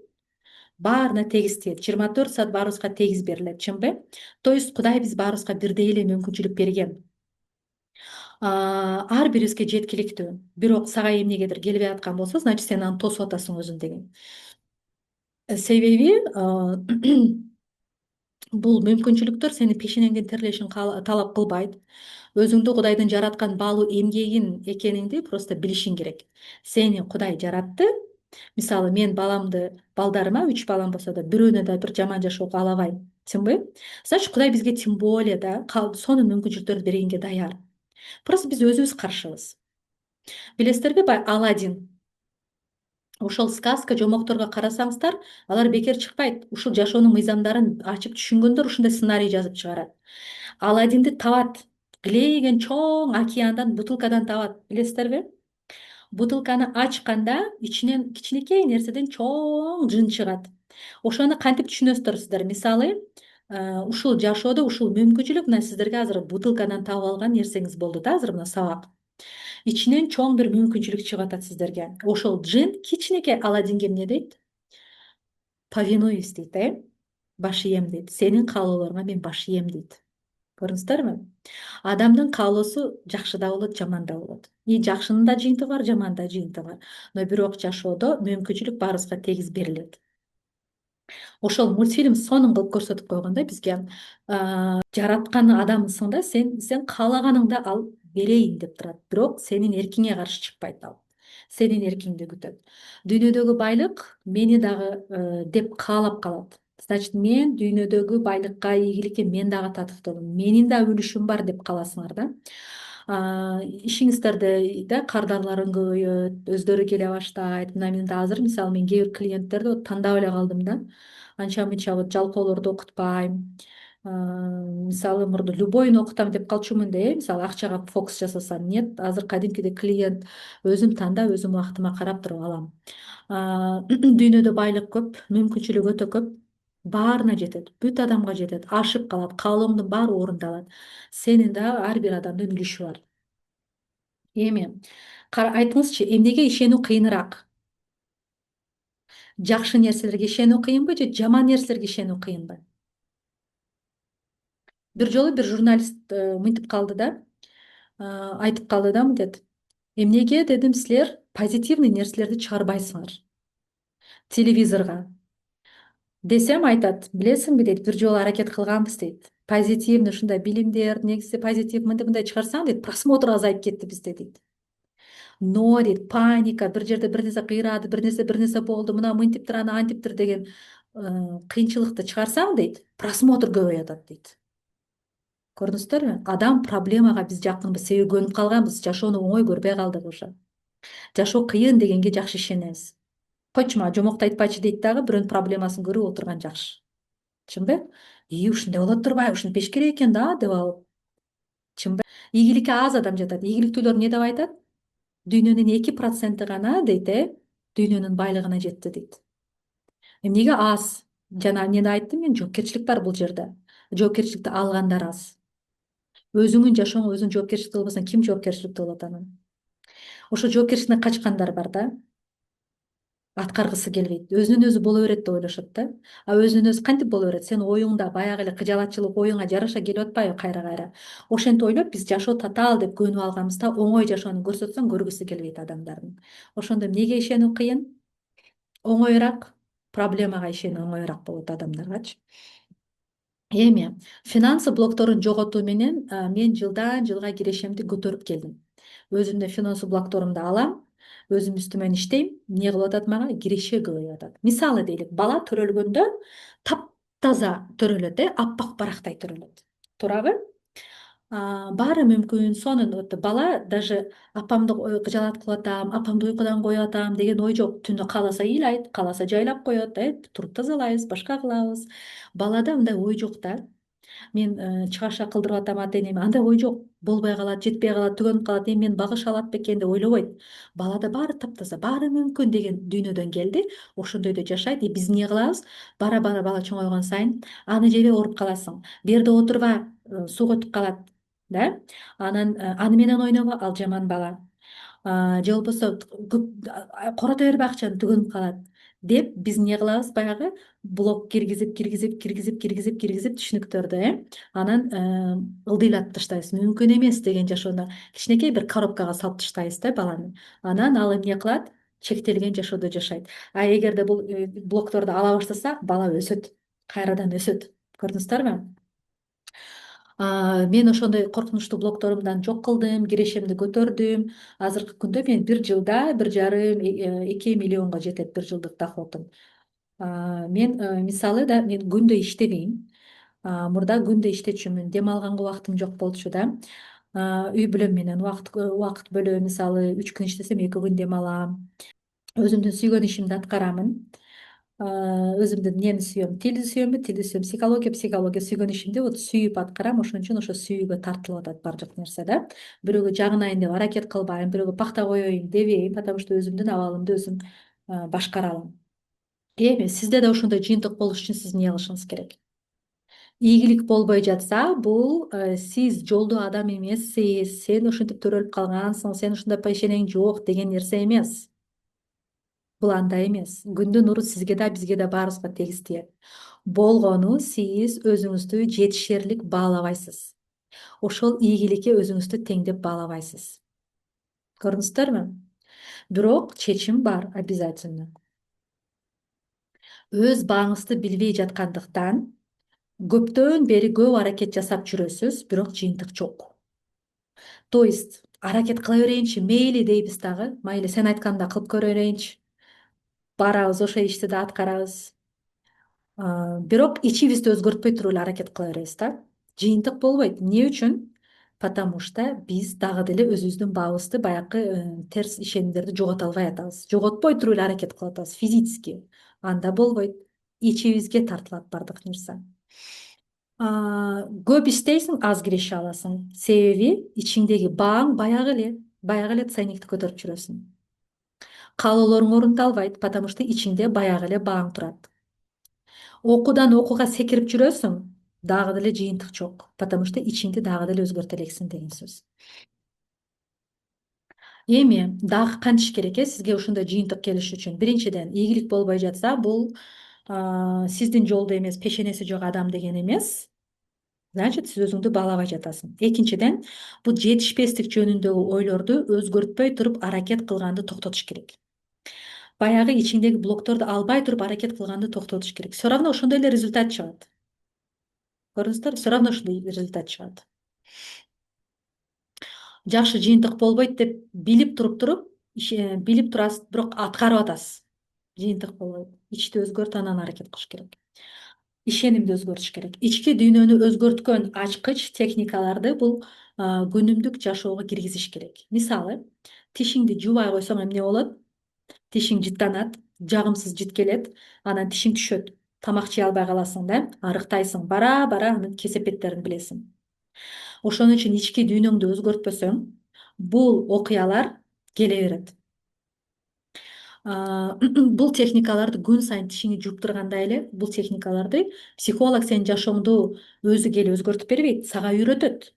баарына тегиз тиет. 24 саат баарыбызга тегиз берилет, чынбы? То есть Кудай биз баарыбызга бирдей эле мүмкүнчүлүк берген. Ар бирибизге жеткиликтүү. Бирок сага эмнегедир келбей аткан болсо, значит сен аны тосуп атасың өзүң деген. Себеби бул мүмкүнчүлүктөр сени пешенеңдин терлешин талап кылбайт. Өзүңдү Кудайдын жараткан баалуу эмгегин экениңди просто билишиң керек. Сени Кудай жаратты. Мисалы мен балдарыма 3 балам болсо да бирөөнө да бир жаман жашоо каалабайм. Чынбы? Значит Кудай бизге тем более да сонун мүмкүнчүлүктөрдү бергенге даяр. Просто биз өзүбүз каршыбыз. Билесиздерби, баягы Аладдин. Ошол сказка жомокторго карасаңыздар, алар бекер чыкпайт. Ушул жашоонун мыйзамдарын ачып түшүнгөндөр ушундай сценарий жазып чыгарат. Аладдинди табат. Килейген чоң океандан бутылкадан табат. Билесиздерби? Бутылканы ачканда ичинен кичинекей нерседен чоң жын чыгат. Ошону кантип түшүнөсүздөр сиздер? Мисалы, ушул жашоодо ушул мүмкүнчүлүк мына сиздерге азыр бутылкадан табып алган нерсеңиз болду да, азыр мына сабак. Ичинен чоң бир мүмкүнчүлүк чыгып атат сиздерге. Ошол жын кичинекей Аладдинге эмне дейт? Повинуюсь дейт, баш ийем дейт. Сенин каалоолоруңа мен баш ийем дейт. Көрдүңүздөрбү? Адамдын каалоосу жакшы да болот, жаман да болот. И жакшынын да жыйынтыгы бар, жамандын да жыйынтыгы бар. Но бирок жашоодо мүмкүнчүлүк баарыбызга тегиз берилет. Ошол мультфильм сонун кылып көрсөтүп койгон да бизге. Жараткан адамсың да, сен каалаганыңды ал берейин деп турат. Бирок сенин эркиңе каршы чыкпайт ал. Сенин эркиңди күтөт. Дүйнөдөгү байлык мени дагы деп каалап калат. Значит, мен дүйнөдөгү байлыкка, ийгиликке мен дагы татыктуумун. Менин да үлүшүм бар деп каласыңар да. Ишиңиздерде да кардарлар көбөйөт, өздөрү келе баштайт. Мына мен да азыр мисалы мен кээ бир клиенттерди тандап эле калдым да. Анча мынча жалкоолорду окутпайм. Мисалы мурда любойну окутам деп калчумун да, мисалы акчага фокус жасасам. Нет, азыр кадимкидей клиент өзүм тандап, өзүм убактыма карап туруп алам. Дүйнөдө байлык көп, мүмкүнчүлүк өтө көп. Баарына жетет, бүт адамга жетет, ашып калат, каалооңдун баары орундалат. Сенин да ар бир адамдын үлүшү бар. Эми айтыңызчы, эмнеге ишенүү кыйыныраак? Жакшы нерселерге ишенүү кыйынбы же жаман нерселерге ишенүү кыйынбы? Бир жолу бир журналист мынтип калды да, айтып калды да, мынтет. Эмнеге, дедим, силер позитивный нерселерди чыгарбайсыңар телевизорго? Десем айтат, билесиңби дейт, бир жолу аракет кылганбыз дейт. Позитивный ушундай билимдер, негизи позитив мындай чыгарсаң дейт, просмотр азайып кетти бизде дейт. Но дейт, паника, бир жерде бир нерсе кыйрады, бир нерсе болду, мына мынтиптир, аны антиптир деген кыйынчылыкты чыгарсаң дейт, просмотр көбөйүп атат дейт. Көрдүңүздөрбү? Адам проблемага биз жакынбыз, себеби көнүп калганбыз, жашоону оңой көрбөй калдык уже. Жашоо кыйын дегенге жакшы ишенебиз. Койчу мага жомокто айтпачы дейт дагы, бирөөнүн проблемасын көрүп отурган жакшы. Чынбы? Ушундай болот турбайбы, ушинтпеш керек экен да деп алып. Чынбы? Ийгиликке аз адам жатат. Ийгиликтүүлөр эмне деп айтат? Дүйнөнүн 2% гана дейт, дүйнөнүн байлыгына жетти дейт. Эмнеге аз? Жана эмнени айттым мен, жоопкерчилик бар бул жерде. Жоопкерчиликти алгандар аз. Өзүңүн жашооңо өзүң жоопкерчиликти албасаң, ким жоопкерчиликти алат анан? Ошо жоопкерчиликтен качкандар бар да. Аткаргысы келбейт. Өзүнөн өзү боло берет деп ойлошот да. А өзүнөн өзү кантип боло берет? Сен оюңда баягы эле кыжалатчылык оюңа жараша келип атпайбы кайра. Ошентип ойлоп биз жашоо татаал деп көнүп алганбыз да, оңой жашоону көрсөтсөң көргүсү келбейт адамдардын. Ошондо эмнеге ишенүү кыйын? Оңоюраак, проблемага ишенүү оңоюраак болот адамдаргачы. Эми финансы блокторун жоготуу менен мен жылдан жылга кирешемди көтөрүп келдим. Өзүмдүн финансы блокторумду алам, өзүм үстүмөн иштейм. Эмне кылып атат мага? Киреше кылып атат. Мисалы дейлик, бала төрөлгөндө таптаза төрөлөт, аппак барактай төрөлөт. Туурабы? Баары мүмкүн. Сонун бала даже апамды кыжалат кылып атам, апамды уйкудан коюп атам деген ой жок. Түндө кааласа ыйлайт, кааласа жайлап коет, туруп тазалайбыз, башка кылабыз. Балада мындай ой жок да. Мен чыгаша кылдырып атам ата энеме, андай ой жок. Болбой калат, жетпей калат, түгөнүп калат, эми мени багыша алат бекен деп ойлобойт. Балада баары таптаза, баары мүмкүн деген дүйнөдөн келди. Ошондойдо жашайт. Биз эмне кылабыз? Бара бара бала чоңойгон сайын аны жебе ооруп каласың. Берде отурба, суу өтүп калат. Да? Анан аны менен ойнобо, ал жаман бала. Же болбосо корото бербе акчаны, түгөнүп калат деп биз эмне кылабыз? Баягы блок киргизип түшүнүктөрдү, анан ылдыйлатып таштайбыз. Мүмкүн эмес деген жашоону кичинекей бир коробкага салып таштайбыз да баланы. Анан ал эмне кылат? Чектелген жашоодо жашайт. А эгерде бул блокторду ала баштаса, бала өсөт, кайрадан өсөт. Көрдүңүздөрбү? Мен ошондой коркунучтуу блокторумдан жок кылдым, кирешемди көтөрдүм. Азыркы күндө мен бир жылда 1,5–2 миллионго жетет бир жылдык доходум. Мен мисалы да мен күндө иштебейм. Мурда күндө иштечүмүн, дем алганга убактым жок болчу да. Үй бүлөм менен убакыт бөлөм, мисалы 3 күн иштесем 2 күн дем алам. Өзүмдүн сүйгөн ишимди аткарамын. Өзүмдүн эмнени сүйөм? Тилди сүйөм, психология сүйгөн ишимди вот сүйүп аткарам. Ошон үчүн ошо сүйүүгө тартылып атат баардык нерсе да. Бирөөгө жагынайын деп аракет кылбайм, бирөөгө пакта коеюн дебейм, потому что өзүмдүн абалымды өзүм башкара алам. Эми сизде да ошондой жыйынтык болуш үчүн сиз эмне кылышыңыз керек? Ийгилик болбой жатса, бул сиз жолдуу адам эмессиз, сен ушинтип төрөлүп калгансың, сен ушундай пешенең жок деген нерсе эмес. Бул андай эмес. Күндүн нуру сизге да бизге да баарыбызга тегиз тиет. Болгону сиз өзүңүздү жетишерлик баалабайсыз. Ошол ийгиликке өзүңүздү теңдеп баалабайсыз. Көрдүңүздөрбү? Бирок чечим бар обязательно. Өз бааңызды билбей жаткандыктан көптөн бери көп аракет жасап жүрөсүз, бирок жыйынтык жок. То есть аракет кыла берейинчи, мейли дейбиз дагы, майли сен айткандай кылып көрө берейинчи. Барабыз, ошо ишти да аткарабыз. Бирок ичибизди өзгөртпөй туруп эле аракет кыла беребиз да. Жыйынтык болбойт. Эмне үчүн? Потому что биз дагы деле өзүбүздүн баабызды, баягы терс ишенимдерди жогото албай атабыз. Жоготпой туруп эле аракет кылып атабыз физически. Анда болбойт. Ичибизге тартылат баардык нерсе. Көп иштейсиң, аз киреше аласың. Себеби ичиңдеги бааң баягы эле ценникти көтөрүп жүрөсүң. Каалоолоруң орундалбайт, потому что ичиңде баягы эле бааң турат. Окуудан окууга секирип жүрөсүң, дагы деле жыйынтык жок, потому что ичиңди дагы деле өзгөртө элексиң деген сөз. Эми дагы кантиш керек сизге ушундай жыйынтык келиш үчүн? Биринчиден, ийгилик болбой жатса, бул сиздин жолдо эмес, пешенеси жок адам деген эмес. Значит, сиз өзүңдү баалабай жатасың. Экинчиден, бул жетишпестик жөнүндөгү ойлорду өзгөртпөй туруп аракет кылганды токтотуш керек. Баягы ичиңдеги блокторду албай туруп аракет кылганды токтотуш керек. Все равно ошондой эле результат чыгат. Көрдүңүздөрбү? Все равно ошондой результат чыгат. Жакшы жыйынтык болбойт деп билип турасыз, бирок аткарып атасыз. Жыйынтык болбойт. Ичти өзгөрт, анан аракет кылыш керек. ишенимди өзгөртүш керек. Ички дүйнөнү өзгөрткөн ачкыч техникаларды бул күнүмдүк жашоого киргизиш керек. Мисалы, тишиңди жуубай койсоң эмне болот? Тишиң жыттанат, жагымсыз жыт келет, анан тишиң түшөт. Тамак жей албай каласың да, арыктайсың, бара бара анын кесепеттерин билесиң. Ошон үчүн ички дүйнөңдү өзгөртпөсөң, бул окуялар келе берет. Бул техникаларды күн сайын тишиңи жууп турганда эле бул техникаларды психолог сенин жашооңду өзү келип өзгөртүп бербейт, сага үйрөтөт.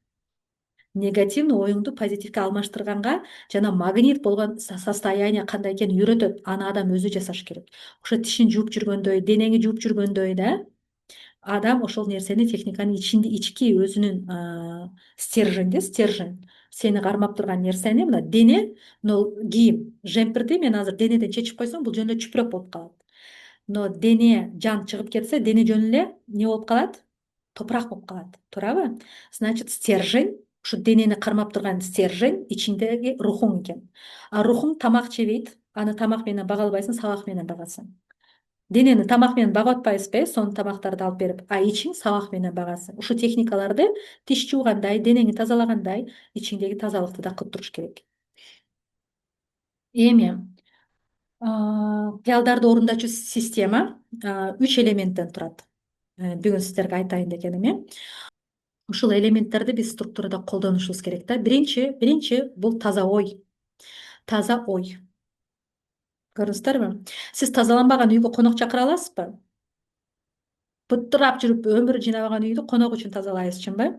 Негативный оюңду позитивге алмаштырганга жана магнит болгон состояние кандай экенин үйрөтөт. Аны адам өзү жасаш керек. Ошо тишин жууп жүргөндөй, денеңи жууп жүргөндөй да адам ошол нерсени техниканын ички өзүнүн стержень сени кармап турган нерсени мына дене, мына кийим жемпирди мен азыр денеден чечип койсом бул жөн эле чүпүрөк болуп калат. Но дене жан чыгып кетсе дене жөн эле эмне болуп калат? Топурак болуп калат. Туурабы? Значит, стержень ушу денени кармап турган стержень ичиңдеги рухуң экен. А рухуң тамак жебейт. Аны тамак менен бага албайсың, сабак менен багасың. Денени тамак менен багып атпайсызбы, сонун тамактарды алып берип, а ичиң сабак менен багасың. Ушул техникаларды тиш жуугандай, денеңи тазалагандай ичиңдеги тазалыкты да кылып туруш керек. Эми кыялдарды орундоочу система 3 элементтен турат. Бүгүн сиздерге айтайын дегеним ушул элементтерди биз структурада колдонушубуз керек да. Биринчи бул таза ой. Таза ой. Көрдүңүздөрбү? Сиз тазаланбаган үйгө конок чакыра аласызбы? Быттырап жүрүп өмүрү жыйнабаган үйдү конок үчүн тазалайбыз, чынбы?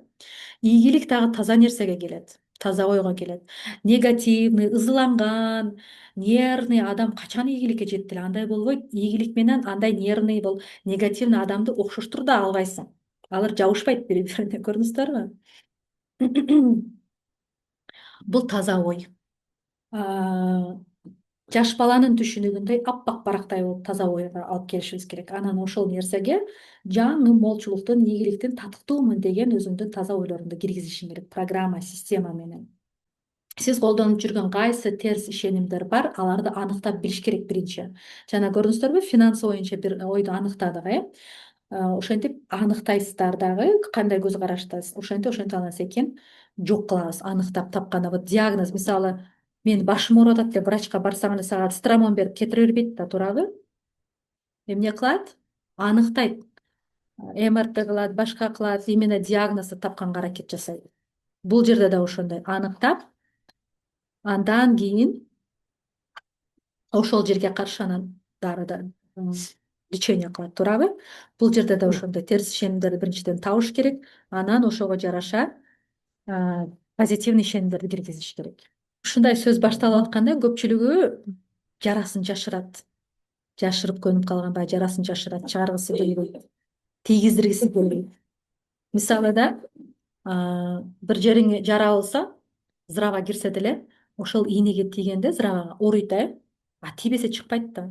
Ийгилик дагы таза нерсеге келет. Таза ойго келет. Негативный, ызыланган, нервный адам качан ийгиликке жетти эле? Андай болбойт. Ийгилик менен андай нервный, бул негативный адамды окшоштура да албайсың. Алар жабышпайт бири бирине, көрдүңүздөрбү? Бул таза ой. Жаш баланын түшүнүгүндөй аппак барактай болуп таза ойго алып келишибиз керек. Анан ошол нерсеге жаңы молчулуктун, ийгиликтин, татыктуумун деген өзүңдүн таза ойлоруңду киргизишиң керек. Программа, система менен. Сиз колдонуп жүргөн кайсы терс ишенимдер бар, аларды аныктап билиш керек биринчи. Жана көрдүңүздөрбү, финансы боюнча бир ойду аныктадык. Ошентип аныктайсыздар дагы кандай көз караштасыз. Ошентип анан секин жок кылабыз, аныктап тапканда. Вот диагноз, мисалы, мен башым ооруп атат деп врачка барсаң эле сага стромон берип кетире бербейт да, туурабы? Эмне кылат? Аныктайт. МРТ кылат, башка кылат, именно диагнозду тапканга аракет жасайт. Бул жерде да ошондой аныктап, андан кийин ошол жерге каршы анан дары лечение кылат, туурабы? Бул жерде да ошондой терс ишенимдерди биринчиден табыш керек, анан ошого жараша позитивный ишенимдерди киргизиш керек. Ушундай сөз башталып атканда көпчүлүгү жарасын жашырат. Жашырып көнүп калган, баягы жарасын жашырат, чыгаргысы келбейт, тийгиздиргиси келбейт. Мисалы да, бир жериңе жара болсо, зырава кирсе деле, ошол ийнеге тийгенде зыравага ооруйт, а тийбесе чыкпайт да.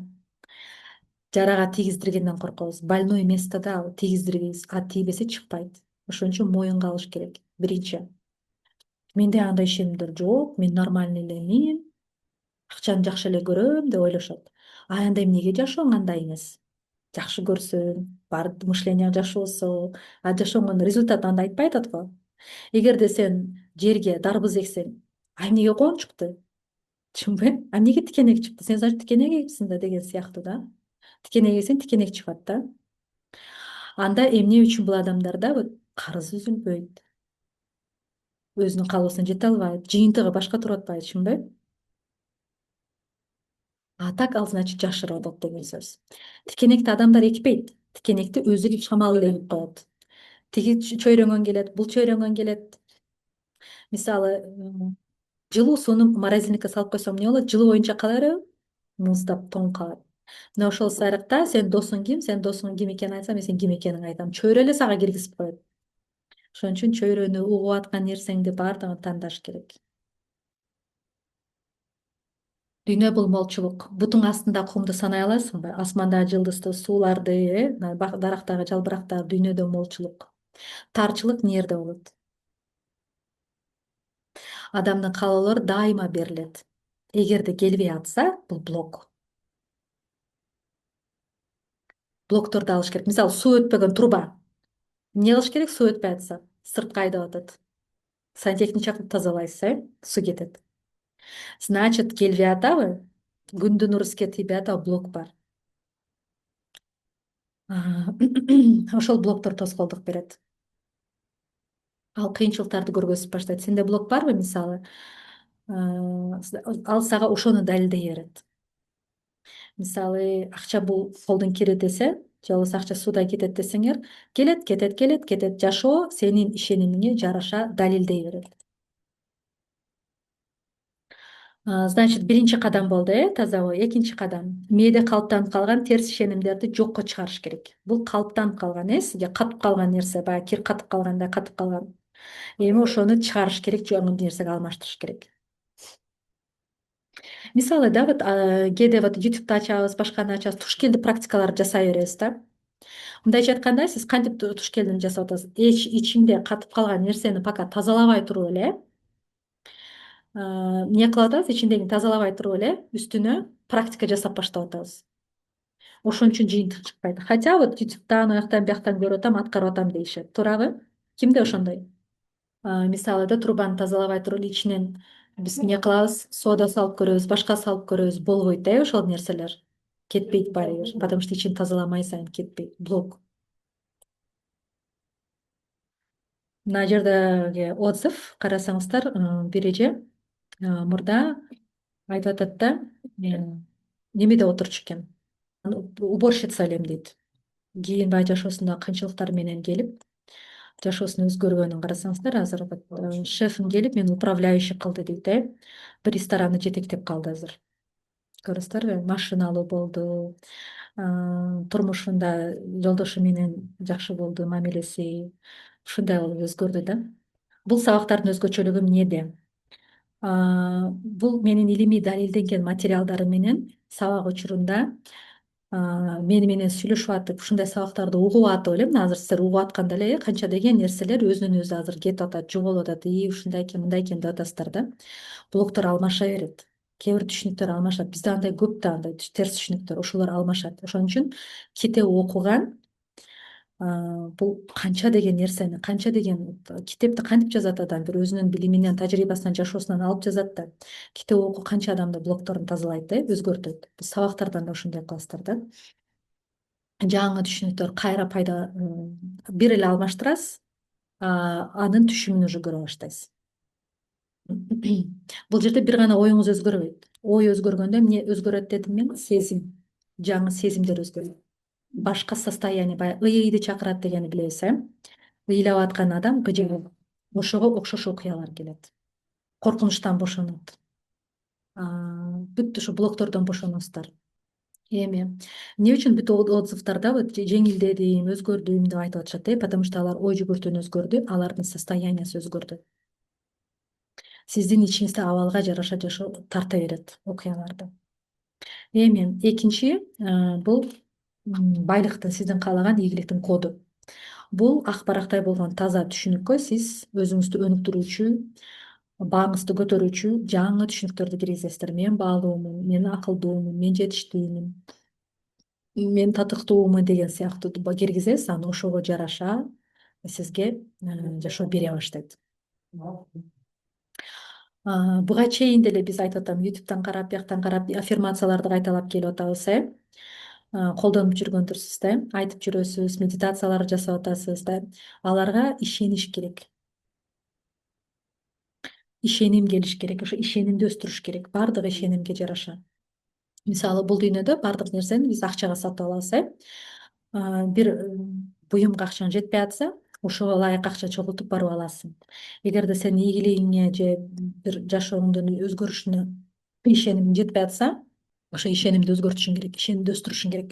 Жарага тийгиздиргенден коркобуз. Больной местода ал тийгиздирбейбиз, а тийбесе чыкпайт. Ошон үчүн моюнга алыш керек. Биринчи. Менде андай ишенимдер жок, мен нормальный элемин, акчаны жакшы эле көрөм деп ойлошот. Анда эмнеге жашооң андай эмес? Жакшы көрсөң, бар мышлениең жакшы болсо, жашооңдун результаты анда айтпай атат го. Эгерде сен жерге дарбыз эксең, эмнеге коон чыкты? Чынбы? Эмнеге тикенек чыкты? Сен значит тикенек эгипсиң да деген сыяктуу да. Тикенек эгсең тикенек чыгат да. Анда эмне үчүн бул адамдарда вот карызы үзүлбөйт, өзүнүн каалоосуна жете албайт, жыйынтыгы башка туруп атпайбы, чынбы? А так ал значит жашырып атат деген сөз. Тикенекти адамдар экпейт. Тикенекти өзү шамал эле эгип коет. Тиги чөйрөңөн келет, бул чөйрөңөн келет. Мисалы, жылуу сууну морозильникке салып койсоң эмне болот? Жылуу боюнча кала береби? Муздап тоңуп калат. Мына ошол сыяракта сен досуң ким экенин айтсам, мен сенин ким экениңди айтам. Чөйрө эле сага киргизип коет. Ошон үчүн чөйрөнү, угуп аткан нерсеңди баардыгын тандаш керек. Дүйнө бул молчулук. Бутуң астында кумду санай аласыңбы? Асмандагы жылдызды, сууларды, дарактагы жалбырактарды, дүйнөдө молчулук. Тарчылык эмнерде болот? Адамдын каалоолору дайыма берилет. Эгерде келбей атса, бул блок. блокторду алыш керек. Мисалы суу өтпөгөн труба. Эмне кылыш керек? Суу өтпөй атса, сыртка айдап атат. Сантехник чакырып тазалайсыз, суу кетет. Значит, келбей атабы? Күндүн нуру сизге тийбей атабы? Блок бар. Ошол блоктор тоскоолдук берет. Ал кыйынчылыктарды көргөзүп баштайт. Сенде блок барбы, мисалы? Ал сага ошону далилдей берет. Мисалы, акча бул колдон кири десе, же болбосо акча суудай кетет десеңер, келет, кетет, келет, кетет. Жашоо сенин ишенимиңе жараша далилдей берет. Значит, биринчи кадам болду, тазалоо. Экинчи кадам. Мээде калыптанып калган терс ишенимдерди жокко чыгарыш керек. Бул калыптанып калган, сизге катып калган нерсе, баягы кир катып калгандай катып калган. Эми ошону чыгарыш керек, жаңы нерсеге алмаштырыш керек. Мисалы да, вот кээде вот ютубду ачабыз, башканы ачабыз, туш келди практикаларды жасай беребиз да. Мындайча айтканда, сиз кантип туш келдини жасап атасыз? Ичинде катып калган нерсени пока тазалабай туруп эле, эмне кылып атабыз? Ичиндегини тазалабай туруп эле, үстүнө практика жасап баштап атабыз. Ошон үчүн жыйынтык чыкпайт. Хотя вот ютубтан, аяктан, бияктан көрүп атам, аткарып атам дейишет. Туурабы? Кимде ошондой? Мисалы да, трубаны тазалабай туруп эле ичинен биз эмне кылабыз? Сода салып көрөбүз, башка салып көрөбүз. Болбойт да, ошол нерселер. Кетпейт барыбир. Потому что ичин тазаламай сайын кетпейт. Блок. Мына жердеги отзыв карасаңыздар, бир эже мурда айтып атат да, немеде отурчу экен. Уборщица элем дейт. Кийин баягы жашоосундагы кыйынчылыктар менен келип, жашоосунун өзгөргөнүн карасаңыздар, азыр шефим келип мени управляющий кылды дейт, бир ресторанды жетектеп калды азыр. Көрөсүздарбы? Машиналуу болду, турмушунда жолдошу менен жакшы болду, мамилеси ушундай болуп өзгөрдү да. Бул сабактардын өзгөчөлүгү эмнеде? Бул менин илимий далилденген материалдарым менен сабак учурунда мени менен сүйлөшүп атып, ушундай сабактарды угуп атып эле, мына азыр сиздер угуп атканда эле канча деген нерселер өзүнөн өзү азыр кетип атат, жоголуп атат, ушундай экен, мындай экен деп атасыздар да. Блоктор алмаша берет. Кээ бир түшүнүктөр алмашат. Бизде андай көп да, андай терс түшүнүктөр, ошолор алмашат. Ошон үчүн китеп окуган бул канча деген нерсени, канча деген китепти кантип жазат адам, бир өзүнүн билиминен, тажрыйбасынан, жашоосунан алып жазат да. Китеп окуу канча адамды блокторун тазалайт, өзгөртөт. Биз сабактардан да ошондой кыласыздар да. Жаңы түшүнүктөр кайра пайда, бир эле алмаштырасыз, анын түшүмүн уже көрө баштайсыз. Бул жерде бир гана оюңуз өзгөрбөйт. Ой өзгөргөндө эмне өзгөрөт дедим мен? Сезим. Жаңы сезимдер өзгөрөт. Башка состояние, баягы ыйыйды чакырат дегени билебиз, ыйлап аткан адам гыжыгып, ошого окшош окуялар келет. Коркунучтан бошонот. Бүт ушу блоктордон бошоносуздар. Эми эмне үчүн бүт отзывдарда вот жеңилдедим, өзгөрдүм деп айтып атышат, потому что алар ой жүгүртүүнү өзгөрдү, алардын состояниясы өзгөрдү. Сиздин ичиңизде абалга жараша жашоо тарта берет окуяларды. Эми экинчи, бул байлыктын, сиздин каалаган ийгиликтин коду. Бул ак барактай болгон таза түшүнүккө сиз өзүңүздү өнүктүрүүчү, бааңызды көтөрүүчү жаңы түшүнүктөрдү киргизесиздер. Мен баалуумун, мен акылдуумун, мен жетиштүүмүн, мен татыктуумун деген сыяктуу киргизесиз, анан ошого жараша сизге жашоо бере баштайт. Буга чейин деле биз айтып атам, ютубтан карап, бияктан карап аффирмацияларды кайталап келип атабыз, колдонуп жүргөндүрсүз да, айтып жүрөсүз, медитациялар жасап атасыз да. Аларга ишениш керек. Ишеним келиш керек, ошо ишенимди өстүрүш керек, баардыгы ишенимге жараша. Мисалы, бул дүйнөдө баардык нерсени биз акчага сатып алабыз, бир буюмга акчаң жетпей атса, ошого ылайык акча чогултуп барып аласың. Эгерде сенин ийгилигиңе же бир жашооңдун өзгөрүшүнө ишенимиң жетпей атса, ошо ишенимди өзгөртүшүң керек, ишенимди өстүрүшүң керек.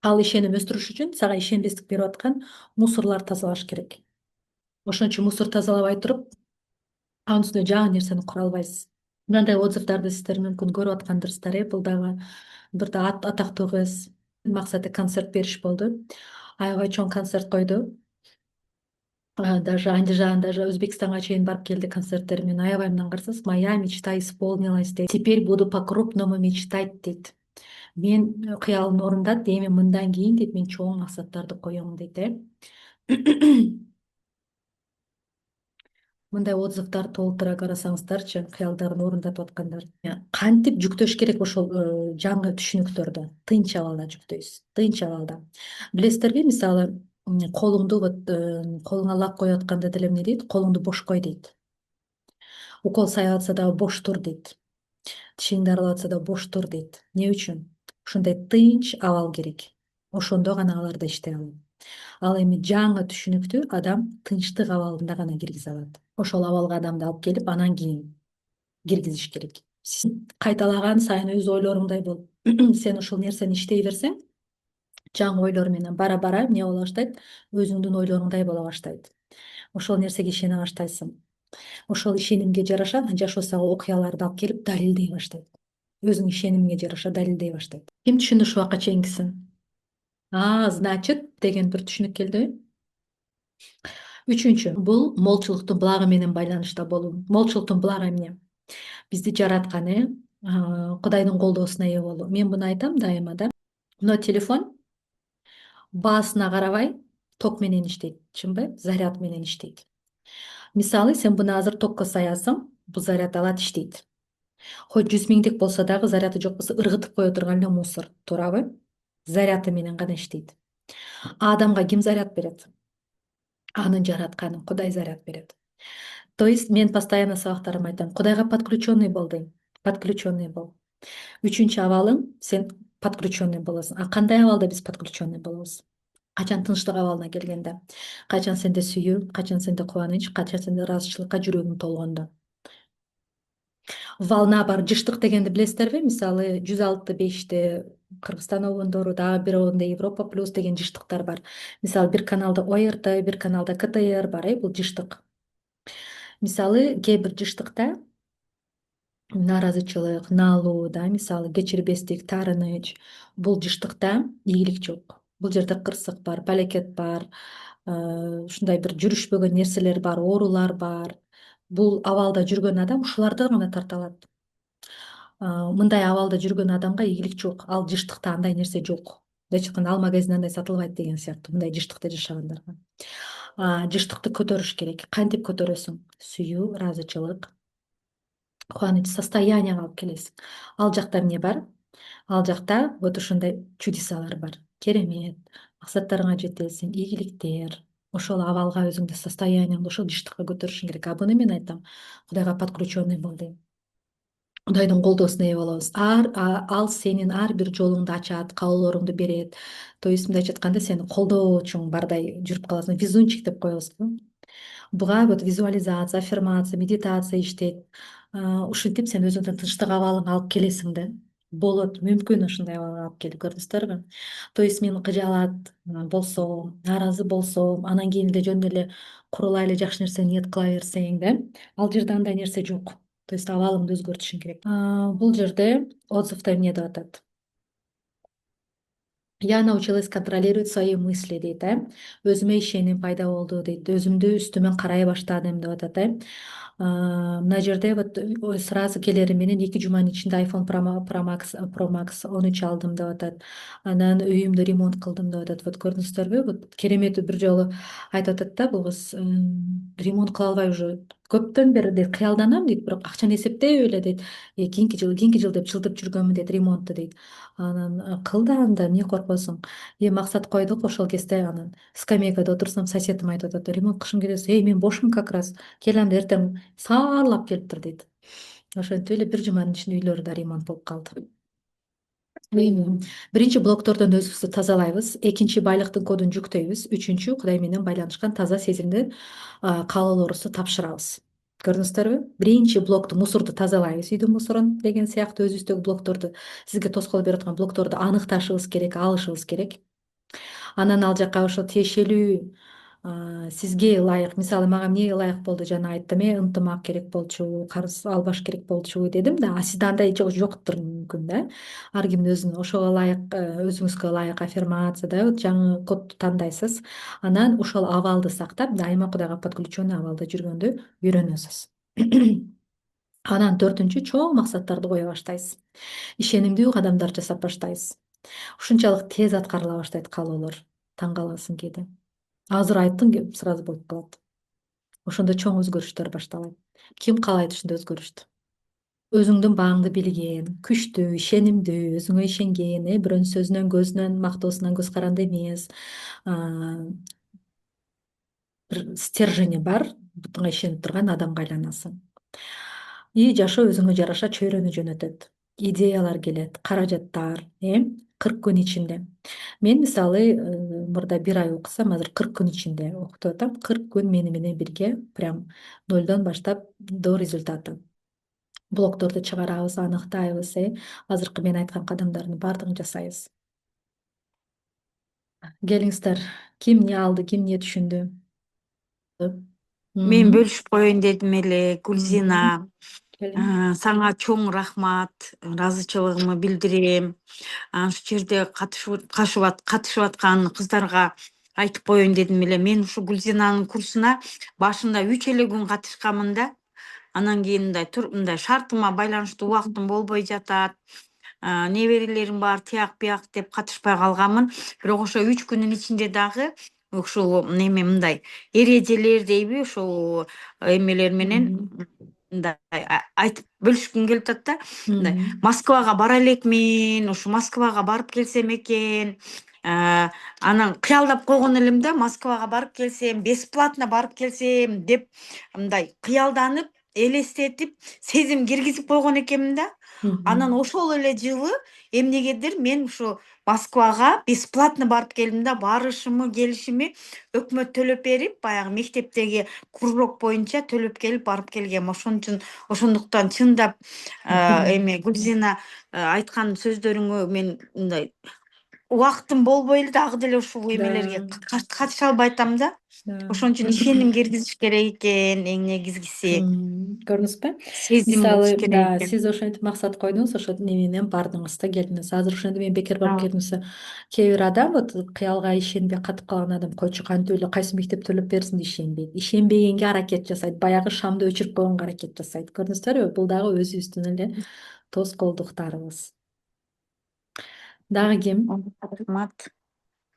Ал ишеним өстүрүш үчүн сага ишенбестик берип аткан мусорларды тазалаш керек. Ошон үчүн мусор тазалабай туруп, анын үстүнө жаңы нерсени кура албайсыз. Мындай отзывдарды сиздер мүмкүн көрүп аткандырсыздар, бул дагы бир да атактуу кыз, максаты концерт бериш болду. Аябай чоң концерт койду. Даже Андижан, даже Өзбекстанга чейин барып келди концерттери менен. Аябай мындан карасаңыз, моя мечта исполнилась дейт. Теперь буду по-крупному мечтать дейт. Мен кыялын орундат, эми мындан кийин дейт мен чоң максаттарды коем дейт Мындай отзывдарды толтура карасаңыздарчы, кыялдарын орундатып аткандар. Кантип жүктөш керек ошол жаңы түшүнүктөрдү? Тынч абалда жүктөйсүз. Тынч абалда. Билесиздерби, мисалы, колуңду колуңа лак коюп атканда деле эмне дейт? Колуңду бош кой дейт. Укол сайып атса дагы бош тур дейт. Тишиңди аралап атса дагы бош тур дейт. Эмне үчүн? Ушундай тынч абал керек. Ошондо гана алар да иштей алат. Ал эми жаңы түшүнүктү адам тынчтык абалында гана киргизе алат. Ошол абалга адамды алып келип, анан кийин киргизиш керек. Сиз кайталаган сайын өз ойлоруңдай болуп, сен ушул нерсени иштей берсең, жаңы ойлор менен бара бара эмне боло баштайт? Өзүңдүн ойлоруңдай боло баштайт. Ошол нерсеге ишене баштайсың. Ошол ишенимге жараша анан жашоосуңа окуяларды алып келип далилдей баштайт. Өзүң ишенимиңе жараша далилдей баштайт. Ким түшүндү ушул убакка чейинкисин? Значит деген бир түшүнүк келдиби? Үчүнчү, бул молчулуктун булагы менен байланышта болуу. Молчулуктун булагы эмне? Бизди жаратканы Кудайдын колдоосуна ээ болуу. Мен буну айтам дайыма да. Мына телефон баасына карабай ток менен иштейт, чынбы? Заряд менен иштейт. Мисалы, сен буну азыр токко саясың, бул заряд алат, иштейт. Хоть 100 000 болсо дагы заряды жок болсо ыргытып кое турган эле мусор, туурабы? Заряды менен гана иштейт. Адамга ким заряд берет? Анын жаратканы Кудай заряд берет. То есть мен постоянно сабактарымда айтам, Кудайга подключенный бол дейм. Подключенный бол. Үчүнчү абалың сен подключенный болосуң. А кандай абалда биз подключенный болобуз? Качан тынчтык абалына келгенде, качан сенде сүйүү, качан сенде кубаныч, качан сенде ыраазычылыкка жүрөгүң толгондо. Волна бар, жыштык дегенди билесиздерби? Мисалы 106,5 Кыргызстан обондору, дагы бир обондо Европа плюс деген жыштыктар бар. Мисалы бир каналда ОРТ, бир каналда КТР бар, бул жыштык. Мисалы кээ бир жыштыкта нааразычылык, налуу, да, мисалы кечирбестик, таарыныч, бул жыштыкта ийгилик жок. Бул жерде кырсык бар, балекет бар, ушундай бир жүрүшпөгөн нерселер бар, оорулар бар. Бул абалда жүргөн адам ушулардан гана тарта алат. Мындай абалда жүргөн адамга ийгилик жок. Ал жыштыкта андай нерсе жок. Мындайча айтканда ал магазинден андай сатылбайт деген сыяктуу, мындай жыштыкта жашагандарга. Жыштыкты көтөрүш керек. Кантип көтөрөсүң? Сүйүү, ыраазычылык, кубаныч состоянияга алып келесиң. Ал жакта эмне бар? Ал жакта вот ушундай чудесалар бар. Керемет, максаттарыңа жетесиң, ийгиликтер. Ошол абалга өзүңдү состоянияңды ошол жыштыкка көтөрүшүң керек. А буну мен айтам, Кудайга подключенный бол дейм. Кудайдын колдоосуна ээ болобуз. Ал сенин ар бир жолуңду ачат, каалооруңду берет. То есть мындайча айтканда сени колдоочуң бардай жүрүп каласың. Везунчик деп коебузбу? Буга вот визуализация, аффирмация, медитация иштейт. Ушинтип сен өзүңдүн тынчтык абалыңа алып келесиң да. Болот, мүмкүн ушундай абалга алып келип, көрдүңүздөрбү? То есть мен кыжаалат болсом, нааразы болсом, анан кийин эле жөн эле курулай эле жакшы нерсе ниет кыла берсең да, ал жерде андай нерсе жок. То есть абалыңды өзгөртүшүң керек. Бул жерде отзывда эмне деп атат? Я научилась контролировать свои мысли дейт, өзүмө ишеним пайда болду дейт, өзүмдү үстүмөн карай баштадым деп атат. Мына жерде вот сразу келери менен 2 жуманын ичинде iPhone Pro Max 13 алдым деп атат. Анан үйүмдү ремонт кылдым деп атат. Вот көрдүңүздөрбү? Вот керемети бир жолу айтып атат да, бул кыз ремонт кыла албай уже көптөн бери дейт кыялданам дейт, бирок акчаны эсептей эле дейт. Кийинки жыл деп жылдып жүргөнмүн дейт ремонтту дейт. Анан кыл да анда, эмне коркосуң? Максат койдук, ошол кезде анан скамейкада отурсам, соседим айтып атат, ремонт кылышым келет. Мен бошмун как раз. Кел анда эртең саарлап келип тур дейт. Ошентип эле 1 жуманын ичинде үйлөрү да ремонт болуп калды. Биринчи блоктордон өзүбүздү тазалайбыз, экинчи байлыктын кодун жүктөйбүз, үчүнчү Кудай менен байланышкан таза сезимди каалоолорубузду тапшырабыз. Көрдүңүздөрбү? Биринчи блокту, мусорду тазалайбыз, үйдүн мусорун деген сыяктуу өзүбүздөгү блокторду, сизге тоскоол берип аткан блокторду аныкташыбыз керек, алышыбыз керек. Анан ал жака ошо тиешелүү сизге ылайык, мисалы мага эмне ылайык болду, жана айттым, ынтымак керек болчу, карыз албаш керек болчу дедим да, а сизде андай жоктур мүмкүн да. Ар кимдин өзүнө ошого ылайык, өзүңүзгө ылайык аффирмация да, жаңы кодду тандайсыз. Анан ошол абалды сактап, дайыма Кудайга подключенный абалда жүргөндү үйрөнөсүз. Анан 4-чоң максаттарды кое баштайсыз. Ишенимдүү кадамдар жасап баштайбыз. Ушунчалык тез аткарыла баштайт каалоолор. Таң каласың кээде. Азыр айттың, сразу болуп калат. Ошондо чоң өзгөрүштөр башталат. Ким каалайт ушундай өзгөрүштү? Өзүңдүн бааңды билген, күчтүү, ишенимдүү, өзүңө ишенген, бирөөнүн сөзүнөн, көзүнөн, мактоосунан көз каранды эмес, бир стержени бар, бутуңа ишенип турган адамга айланасың. И жашоо өзүңө жараша чөйрөнү жөнөтөт. Идеялар келет, каражаттар, 40 күн ичинде. Мен мисалы мурда 1 ай окусам, азыр 40 күн ичинде окутуп атам. 40 күн мени менен бирге, прям нолдон баштап до результата. Блокторду чыгарабыз, аныктайбыз, азыркы мен айткан кадамдардын баардыгын жасайбыз. Келиңиздер, ким эмне алды, ким эмне түшүндү? Мен бөлүшүп коеюн дедим эле, Гүлзина. Келиң. Сага чоң рахмат, ыраазычылыгымды билдирем. Ушул жерде катышып аткан кыздарга айтып коеюн дедим эле. Мен ушу Гүлзинанын курсуна башында 3 эле күн катышканмын да. Анан кийин мындай шартыма байланыштуу убактым болбой жатат. Неберелерим бар, тияк бияк деп катышпай калганмын. Бирок ошо 3 күнүн ичинде дагы ушул неме мындай эрежелер дейби, ушул эмелер менен мындай айтып бөлүшкүм келип атат да. Мындай Москвага бара элекмин, ушу Москвага барып келсем экен. Анан кыялдап койгон элем да, Москвага барып келсем, бесплатно барып келсем деп мындай кыялданып, элестетип, сезим киргизип койгон экенмин да. Анан ошол эле жылы эмнегедир мен ушу Москвага бесплатно барып келдим да, барышымы, келишими өкмөт төлөп берип, баягы мектептеги кружок боюнча төлөп келип барып келгем. Ошондуктан чындап Гүлзина айткан сөздөрүңө мен мындай убактым болбой эле дагы деле ушул эмелерге катыша албай атам да. Ошон үчүн ишеним киргизиш керек экен, эң негизгиси. Көрдүңүзбү? Сезим Мисалы, болуш керек экен. сиз ошентип максат койдуңуз, ошо менен бардыңыз да, келдиңиз. Азыр ошондо мен бекер барып келдимсе, кээ бир адам вот кыялга ишенбей катып калган адам, койчу кантип эле кайсы мектеп төлөп берсин деп ишенбейт. Ишенбегенге аракет жасайт, баягы шамды өчүрүп койгонго аракет жасайт. Көрдүңүздөрбү? Бул дагы өзүбүздүн эле тоскоолдуктарыбыз. Дагы ким? Рахмат.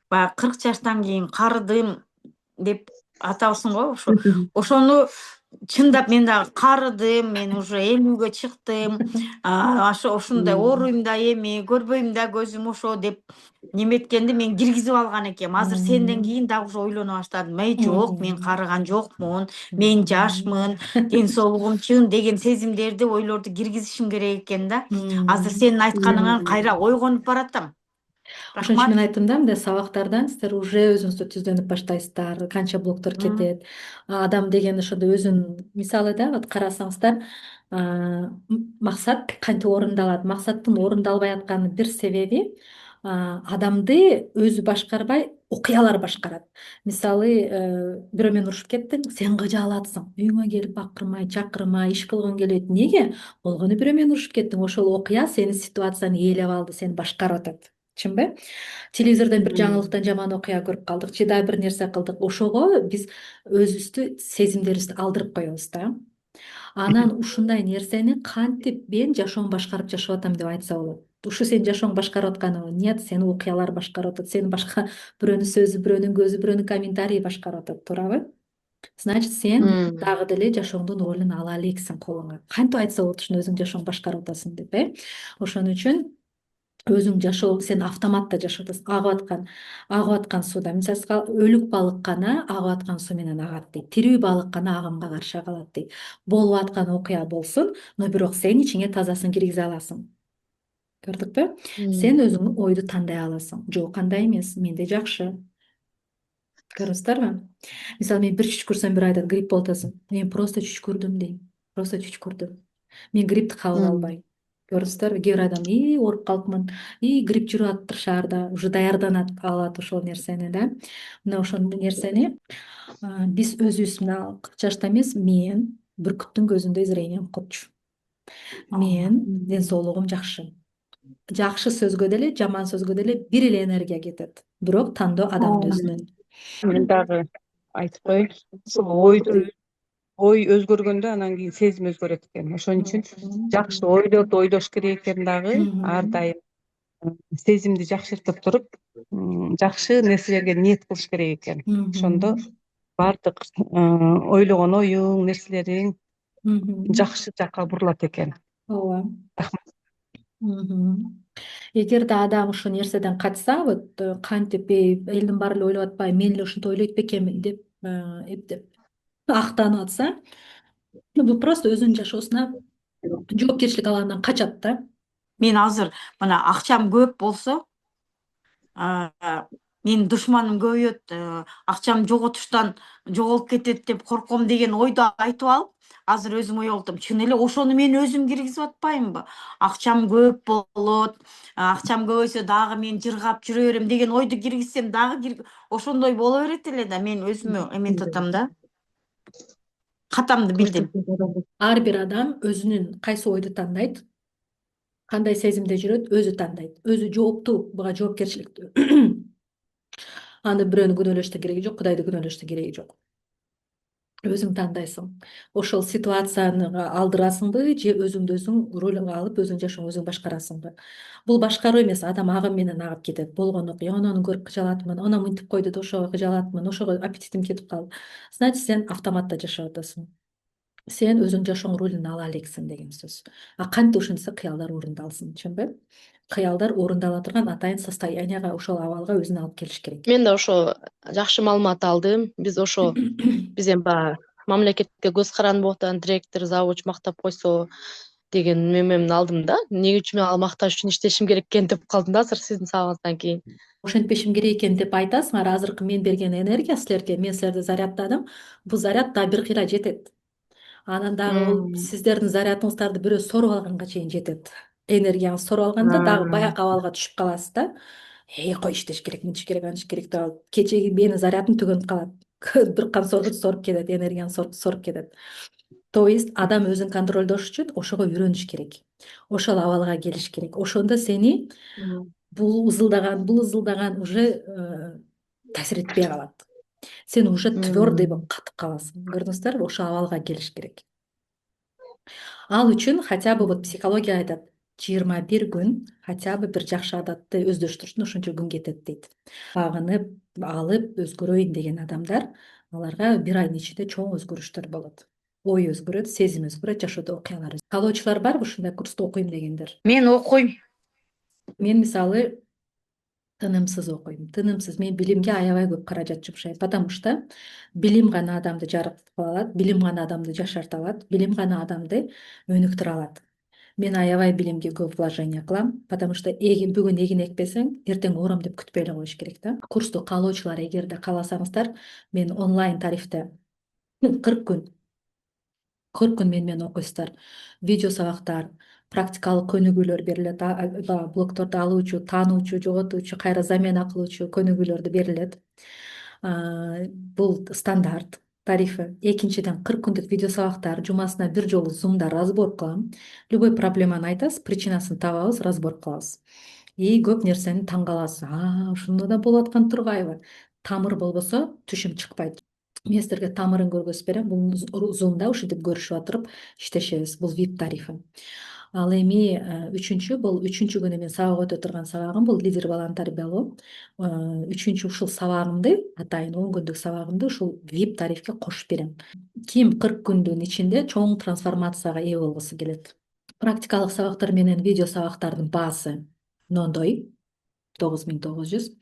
Баягы 40 жаштан кийин карыдым деп атабызсың го, ошону чындап мен дагы карыдым, мен уже 50-ге чыктым. Ушундай ооруйм да эми, көрбөйм да көзүм ошо деп неметкенди мен киргизип алган экенмин. Азыр сенден кийин дагы уже ойлоно баштадым. Жок, мен карыган жокмун, мен жашмын, ден соолугум чың деген сезимдерди, ойлорду киргизишим керек экен да. Азыр сенин айтканыңан кайра ойгонуп баратам. Ошон үчүн мен Рахмат. айттым да, мындай сабактардан сиздер уже өзүңүздү түздөнүп баштайсыздар, канча блоктор кетет. Адам деген ошондо өзүн, мисалы да, вот карасаңыздар, максат кантип орундалат? Максаттын орундалбай атканын бир себеби адамды өзү башкарбай, окуялар башкарат. Мисалы, бирөө менен урушуп кеттиң, сен кыжа алатсың, үйүңө келип бакырмай, чакырмай, иш кылгың келбейт. Эмнеге? Болгону бирөө менен урушуп кеттиң, ошол окуя сени ситуацияны ээлеп алды, сени башкарып атат. Чынбы? Телевизордон бир жаңылыктан жаман окуя көрүп калдык, же дагы бир нерсе кылдык. Ошого биз өзүбүздү, сезимдерибизди алдырып коебуз да. Анан ушундай нерсени кантип мен жашоомду башкарып жашап атам деп айтса болот. Ушу сенин жашооңду башкарып атканы нет, сени окуялар башкарып атат, сени башка бирөөнүн сөзү, бирөөнүн көзү, бирөөнүн комментарийи башкарып атат, туурабы? Значит, сен дагы деле жашооңдун ролун ала элексиң колуңа. Кантип айтса болот ушуну өзүң жашооңду башкарып атасың деп, Ошон үчүн өзүң жашоо, сен автоматта жашап атасың. Агып аткан сууда, мисалга өлүк балык гана агып аткан суу менен агат дейт. Тирүү балык гана агымга каршы ага алат дейт. Болуп аткан окуя болсун, но бирок сен ичиңе тазасын киргизе аласың. Көрдүкпү? Сен өзүң ойду тандай аласың. Жок, кандай эмес, менде жакшы. Көрдүңүздөрбү? Мисалы, мен бир чүчкүрсөм, бир айтат, грипп болуп атасың. Мен просто чүчкүрдүм дейм. Просто чүчкүрдүм. Мен гриппти кабыл албайм. Көрдүңүздөрбү? Кээ бир адам ооруп калыпмын, грипп жүрүп атыптыр шаарда, уже даярданат алат ошол нерсени да. Мына ошол нерсени биз өзүбүз, мына 40 жашта эмес, мен бүркүттүн көзүндөй зрением курчу. Мен ден соолугум жакшы. Жакшы сөзгө деле, жаман сөзгө деле бир эле энергия кетет. Бирок тандоо адамдын өзүнөн. Мен дагы айтып коеюн, ошол ойду ой өзгөргөндө анан кийин сезим өзгөрөт экен. Ошон үчүн жакшы ойлош керек экен дагы ар дайым сезимди жакшыртып туруп, жакшы нерселерге ниет кылыш керек экен. Ошондо баардык ойлогон оюң, нерселериң жакшы жакка бурулат экен. ооба. Эгерде адам ушул нерседен качса, вот кантип элдин баары эле ойлоп атпайбы, мен эле ушинтип ойлойт бекенмин деп эптеп актанып атса, бул просто өзүнүн жашоосуна жоопкерчилик алгандан качат да. Мен азыр мына акчам көп болсо, менин душманым көбөйөт, акчам жоготуштан жоголуп кетет деп корком деген ойду айтып алып, азыр өзүм ой болдум. Чын эле ошону мен өзүм киргизип атпаймынбы? Акчам көп болот, акчам көбөйсө дагы мен жыргап жүрө берем деген ойду киргизсем дагы ошондой боло берет эле да. Мен өзүмө эметип атам да. Катамды билдим. Ар бир адам өзүнүн кайсы ойду тандайт, кандай сезимде жүрөт, өзү тандайт. Өзү жооптуу, буга жоопкерчиликтүү. Аны бирөөнү күнөөлөштүн кереги жок, Кудайды күнөөлөштүн кереги жок. Өзүң тандайсың. Ошол ситуацияны алдырасыңбы, же өзүңдү өзүң ролуңа алып, өзүңдүн жашооңду өзүң башкарасыңбы? Бул башкаруу эмес, адам агым менен агып кетет. Болгон окуя, онуну көрүп кыжалатмын, она мынтип койду да ошого кыжалатмын, ошого аппетитим кетип калды. Значит, сен автоматта жашап атасың. Сен өзүң жашооңдун ролуна ала элексиң деген сөз. Кантип ушинтсе кыялдар орундалсын, түшүнбөйм. Кыялдар орундала турган атайын состоянияга, ошол абалга өзүн алып келиш керек. Мен да ошо жакшы маалымат алдым. Биз эми баягы мамлекетке көз каранды болуп атат, директор, завуч мактап койсо деген мемемди алдым да. Эмне үчүн мен ал макташ үчүн иштешим керек экен деп калдым да азыр сиздин суалыңыздан кийин. Ошентпешим керек экен деп айтасыңар. Азыркы мен берген энергия силерге, мен силерди заряддадым. Бул заряд дагы бир кыйра жетет. Анан дагы ол сиздердин зарядыңыздарды бирөө соруп алганга чейин жетет. Энергияңызды соруп алганда дагы баягы абалга түшүп каласыз да. Кой иштеш керек, мынтиш керек, антиш керек деп алып кечеги менин зарядым түгөнүп калат. Бир кам соруп кетет, энергияны соруп кетет. То есть адам өзүн контролдош үчүн ошого үйрөнүш керек. Ошол абалга келиш керек. Ошондо сени бул ызылдаган уже таасир этпей калат. Сен уже твердый болуп катып каласың. Көрдүңүздөрбү? Ошол абалга келиш керек. Ал үчүн хотя бы вот психология айтат, 21 күн хотя бы бир жакшы адатты өздөштүрүштүн ушунча күн кетет дейт. Багынып, алып, өзгөрөйүн деген адамдар, аларга бир айдын ичинде чоң өзгөрүштөр болот. Ой өзгөрөт, сезим өзгөрөт, жашоодо окуялар. Каалоочулар барбы ушундай курсту окуйм дегендер? Мен окуйм. Мен мисалы тынымсыз окуйм. Тынымсыз. Мен билимге аябай көп каражат жумшайм, потому что билим гана адамды жарыктап алат, билим гана адамды жашарта алат, билим гана адамды өнүктүрө алат. Мен аябай билимге көп вложение кылам, потому что бүгүн эгин экпесең, эртең ором деп күтпөй эле коюш керек да. Курсту каалоочулар эгерде кааласаңыздар, мен онлайн тарифте 40 күн менен окуйсуздар. Видео сабактар, практикалык көнүгүүлөр берилет, блокторду алуучу, таануучу, жоготуучу, кайра замена кылуучу көнүгүүлөрдү берилет. Бул стандарт тарифи. Экинчиден 40 күндүк видео сабактар, жумасына бир жолу зумда разбор кылам. Любой проблеманы айтасыз, причинасын табабыз, разбор кылабыз. Көп нерсени таң каласыз. Ушундой да болуп аткан тургайбы? Тамыр болбосо түшүм чыкпайт. Мен силерге тамырын көргөзүп берем. Бул зумда ушинтип көрүшүп отуруп иштешебиз. Бул VIP тарифи. Ал эми бул үчүнчү күнү мен сабак өтө турган сабагым, бул лидер баланы тарбиялоо. Үчүнчү ушул сабагымды, атайын 10 күндүк сабагымды ушул VIP тарифке кошуп берем. Ким 40 күндүн ичинде чоң трансформацияга ээ болгусу келет. Практикалык сабактар менен видео сабактардын баасы нондой 9900.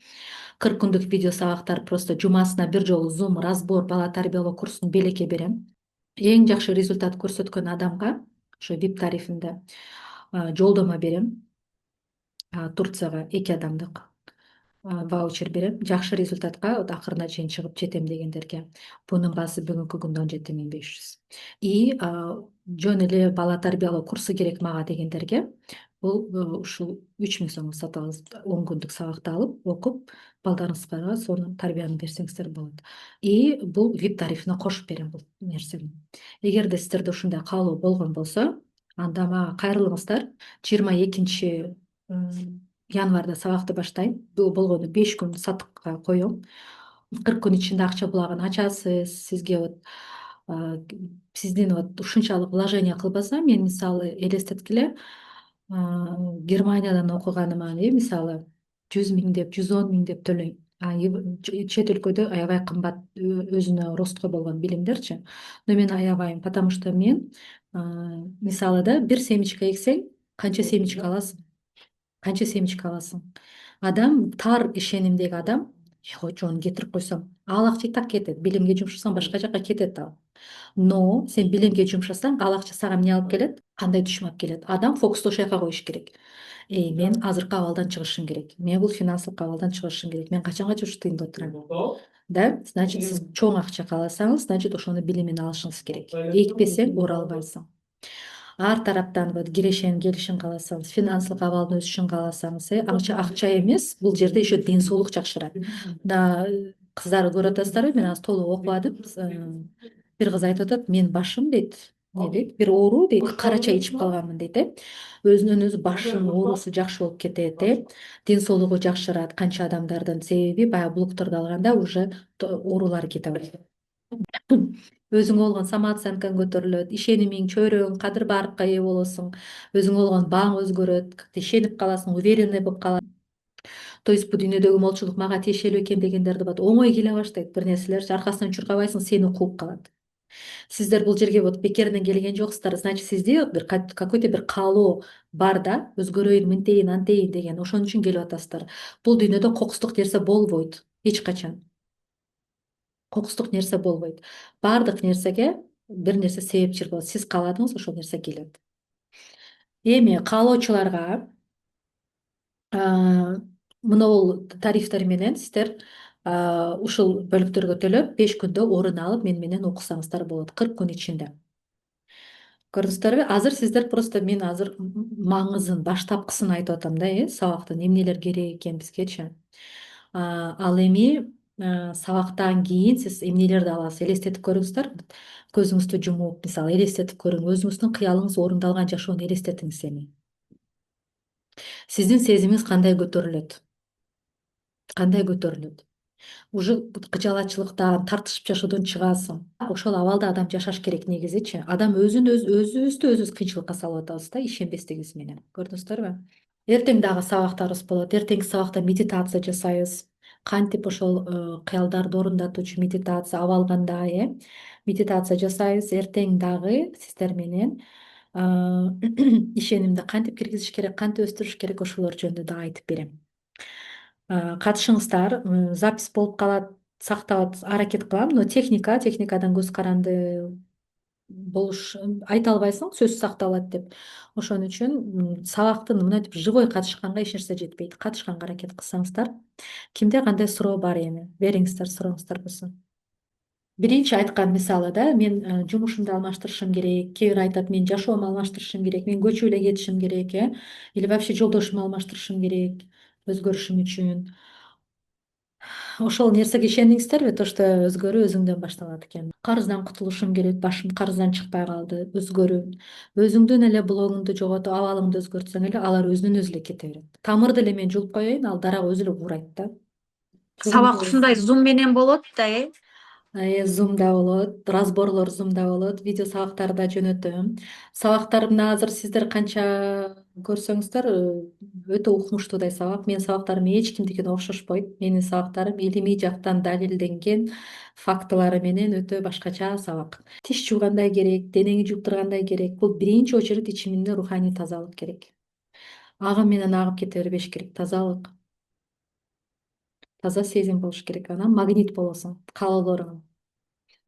40 күндүк видео сабактар просто жумасына бир жолу зум разбор бала тарбиялоо курсун белекке берем. Эң жакшы результат көрсөткөн адамга ошо VIP тарифинде жолдомо берем. Турцияга 2 адамдык ваучер берем. Жакшы результатка акырына чейин чыгып жетем дегендерге. Бунун баасы бүгүнкү күндө 17500. Жөн эле бала тарбиялоо курсу керек мага дегендерге бул ушул 3000 сомго сатып алыңыз. 10 күндүк сабакты алып, окуп, балдарыңызга сонун тарбияны берсеңиздер болот. Бул VIP тарифине кошуп берем бул нерсени. Эгерде сиздерде ушундай каалоо болгон болсо, анда мага кайрылыңыздар. 22 январда сабакты баштайм. Бул болгону 5 күн сатыкка коем. 40 күн ичинде акча булагын ачасыз. Сизге а, сиздин вот ушунчалык вложение кылбаса, мен мисалы элестеткиле Германиядан окуганыма мисалы 100 000 деп 110 000 деп төлөйм. Чет өлкөдө аябай кымбат өзүнө ростко болгон билимдерчи. Но мен аябайм, потому что мен мисалы да бир семечка эксең канча семечка аласың? Канча семечка аласың? Адам тар ишенимдеги адам, жон кетирип койсом, ал акча так кетет. Билимге жумшасаң башка жака кетет ал. Но сен билимге жумшасаң, ал акча сага эмне алып келет? Кандай түшүм алып келет? Адам фокусту ошол жака коюш керек. Мен азыркы абалдан чыгышым керек. Мен бул финансылык абалдан чыгышым керек. Мен качанга ушу тыйында отурам? Да, значит, сиз чоң акча кааласаңыз, значит, ошону билимин алышыңыз керек. Экпесең оралбайсың. Ар тараптан вот келишин кааласаңыз, финансылык абалдын өсүшүн кааласаңыз, акча эмес, бул жерде еще ден соолук жакшырат. Да, кыздар көрүп атасыздарбы, мен азыр толук окубадым. Бир кыз айтып атат, менин башым дейт, эмне дейт, бир оору дейт, кара чай ичип калганмын дейт, өзүнөн өзү башынын оорусу жакшы болуп кетет, ден соолугу жакшырат канча адамдардын. Себеби баягы блогторду алганда уже оорулары кете баштайт. Өзүңө болгон самооценкаң көтөрүлөт, ишенимиң, чөйрөгүң, кадыр баарыкка ээ болосуң, өзүңө болгон бааң өзгөрөт, как-то ишенип каласың, уверенный болуп каласың. То есть бул дүйнөдөгү молчулук мага тиешелүү экен дегендерди вот оңой келе баштайт. Бир нерселер аркасынан чуркабайсың, сени кууп калат. Сиздер бул жерге вот бекеринен келген жоксуздар. Значит, сизде бир какой-то бир каалоо бар да, өзгөрөйүн, мынтейин, антейин деген. Ошон үчүн келип атасыздар. Бул дүйнөдө кокустук нерсе болбойт эч качан. Кокустук нерсе болбойт. Баардык нерсеге бир нерсе себепчил болот. Сиз кааладыңыз, ошол нерсе келет. Эми каалоочуларга монол тарифтер менен сиздер ушул бөлүктөргө төлөп 5 күндө орун алып менен окусаңыздар болот 40 күн ичинде. Көрдүңүздөрбү? Азыр сиздер просто мен азыр маңызын, баштапкысын айтып атам да, сабактын эмнелер керек экен бизгечи. Ал эми сабактан кийин сиз эмнелерди аласыз? Элестетип көрүңүздөр. Көзүңүздү жумуп, мисалы, элестетип көрүң. Өзүңүздүн кыялыңыз орундалган жашоону элестетиңиз эми. Сиздин сезимиңиз кандай көтөрүлөт? Кандай көтөрүлөт? Уже кыжалачылыктан, тартышып жашоодон чыгасың. Ошол абалда адам жашаш керек негизичи. Адам өзүбүздү кыйынчылыкка салып атабыз да, ишенбестигибиз менен. Көрдүңүздөрбү? Эртең дагы сабактарыбыз болот. Эртеңки сабакта медитация жасайбыз. Кантип ошол кыялдарды орундатуучу медитация абалганда, медитация жасайбыз. Эртең дагы сиздер менен ишенимди кантип киргизиш керек, кантип өстүрүш керек, ошолор жөнүндө да айтып берем. Катышыңыздар, запись болуп калат, сакталат, аракет кылам, но техникадан көз каранды болуш айта албайсың, сөз сакталат деп. Ошон үчүн сабактын мынтип живой катышканга эч нерсе жетпейт. Катышканга аракет кылсаңыздар, кимде кандай суроо бар эми? Бериңиздер, сурооңуздар болсо. Биринчи айткан мисалы да, мен жумушумду алмаштырышым керек, кээ бир айтат мен жашоомду алмаштырышым керек, мен көчүп эле кетишим керек, или вообще жолдошумду алмаштырышым керек өзгөрүшүм үчүн. Ошол нерсеге ишендиңиздерби, то что өзгөрүү өзүңдөн башталат экен. Карыздан кутулушум келет, башым карыздан чыкпай калды, өзгөрүүн. Өзүңдүн эле блогуңду жоготуп, абалыңды өзгөртсөң эле алар өзүнөн өзү эле кете берет. Тамырды эле мен жулуп коеюн, ал дарак өзү эле куурайт да. Сабак ушундай зум менен болот да, Зумда болот, разборлор зумда болот, видео сабактарды да жөнөтөм. Сабактарымды азыр сиздер канча көрсөңүздөр өтө укмуштуудай сабак. Менин сабактарым эч кимдикине окшошпойт. Менин сабактарым илимий жактан далилденген фактылары менен өтө башкача сабак. Тиш жуугандай керек, денеңи жууп тургандай керек. Бул биринчи очередь ичимиңде руханий тазалык керек. Агым менен агып кете бербеш керек, тазалык. Таза сезим болуш керек, анан магнит болосуң, каалоолоруң.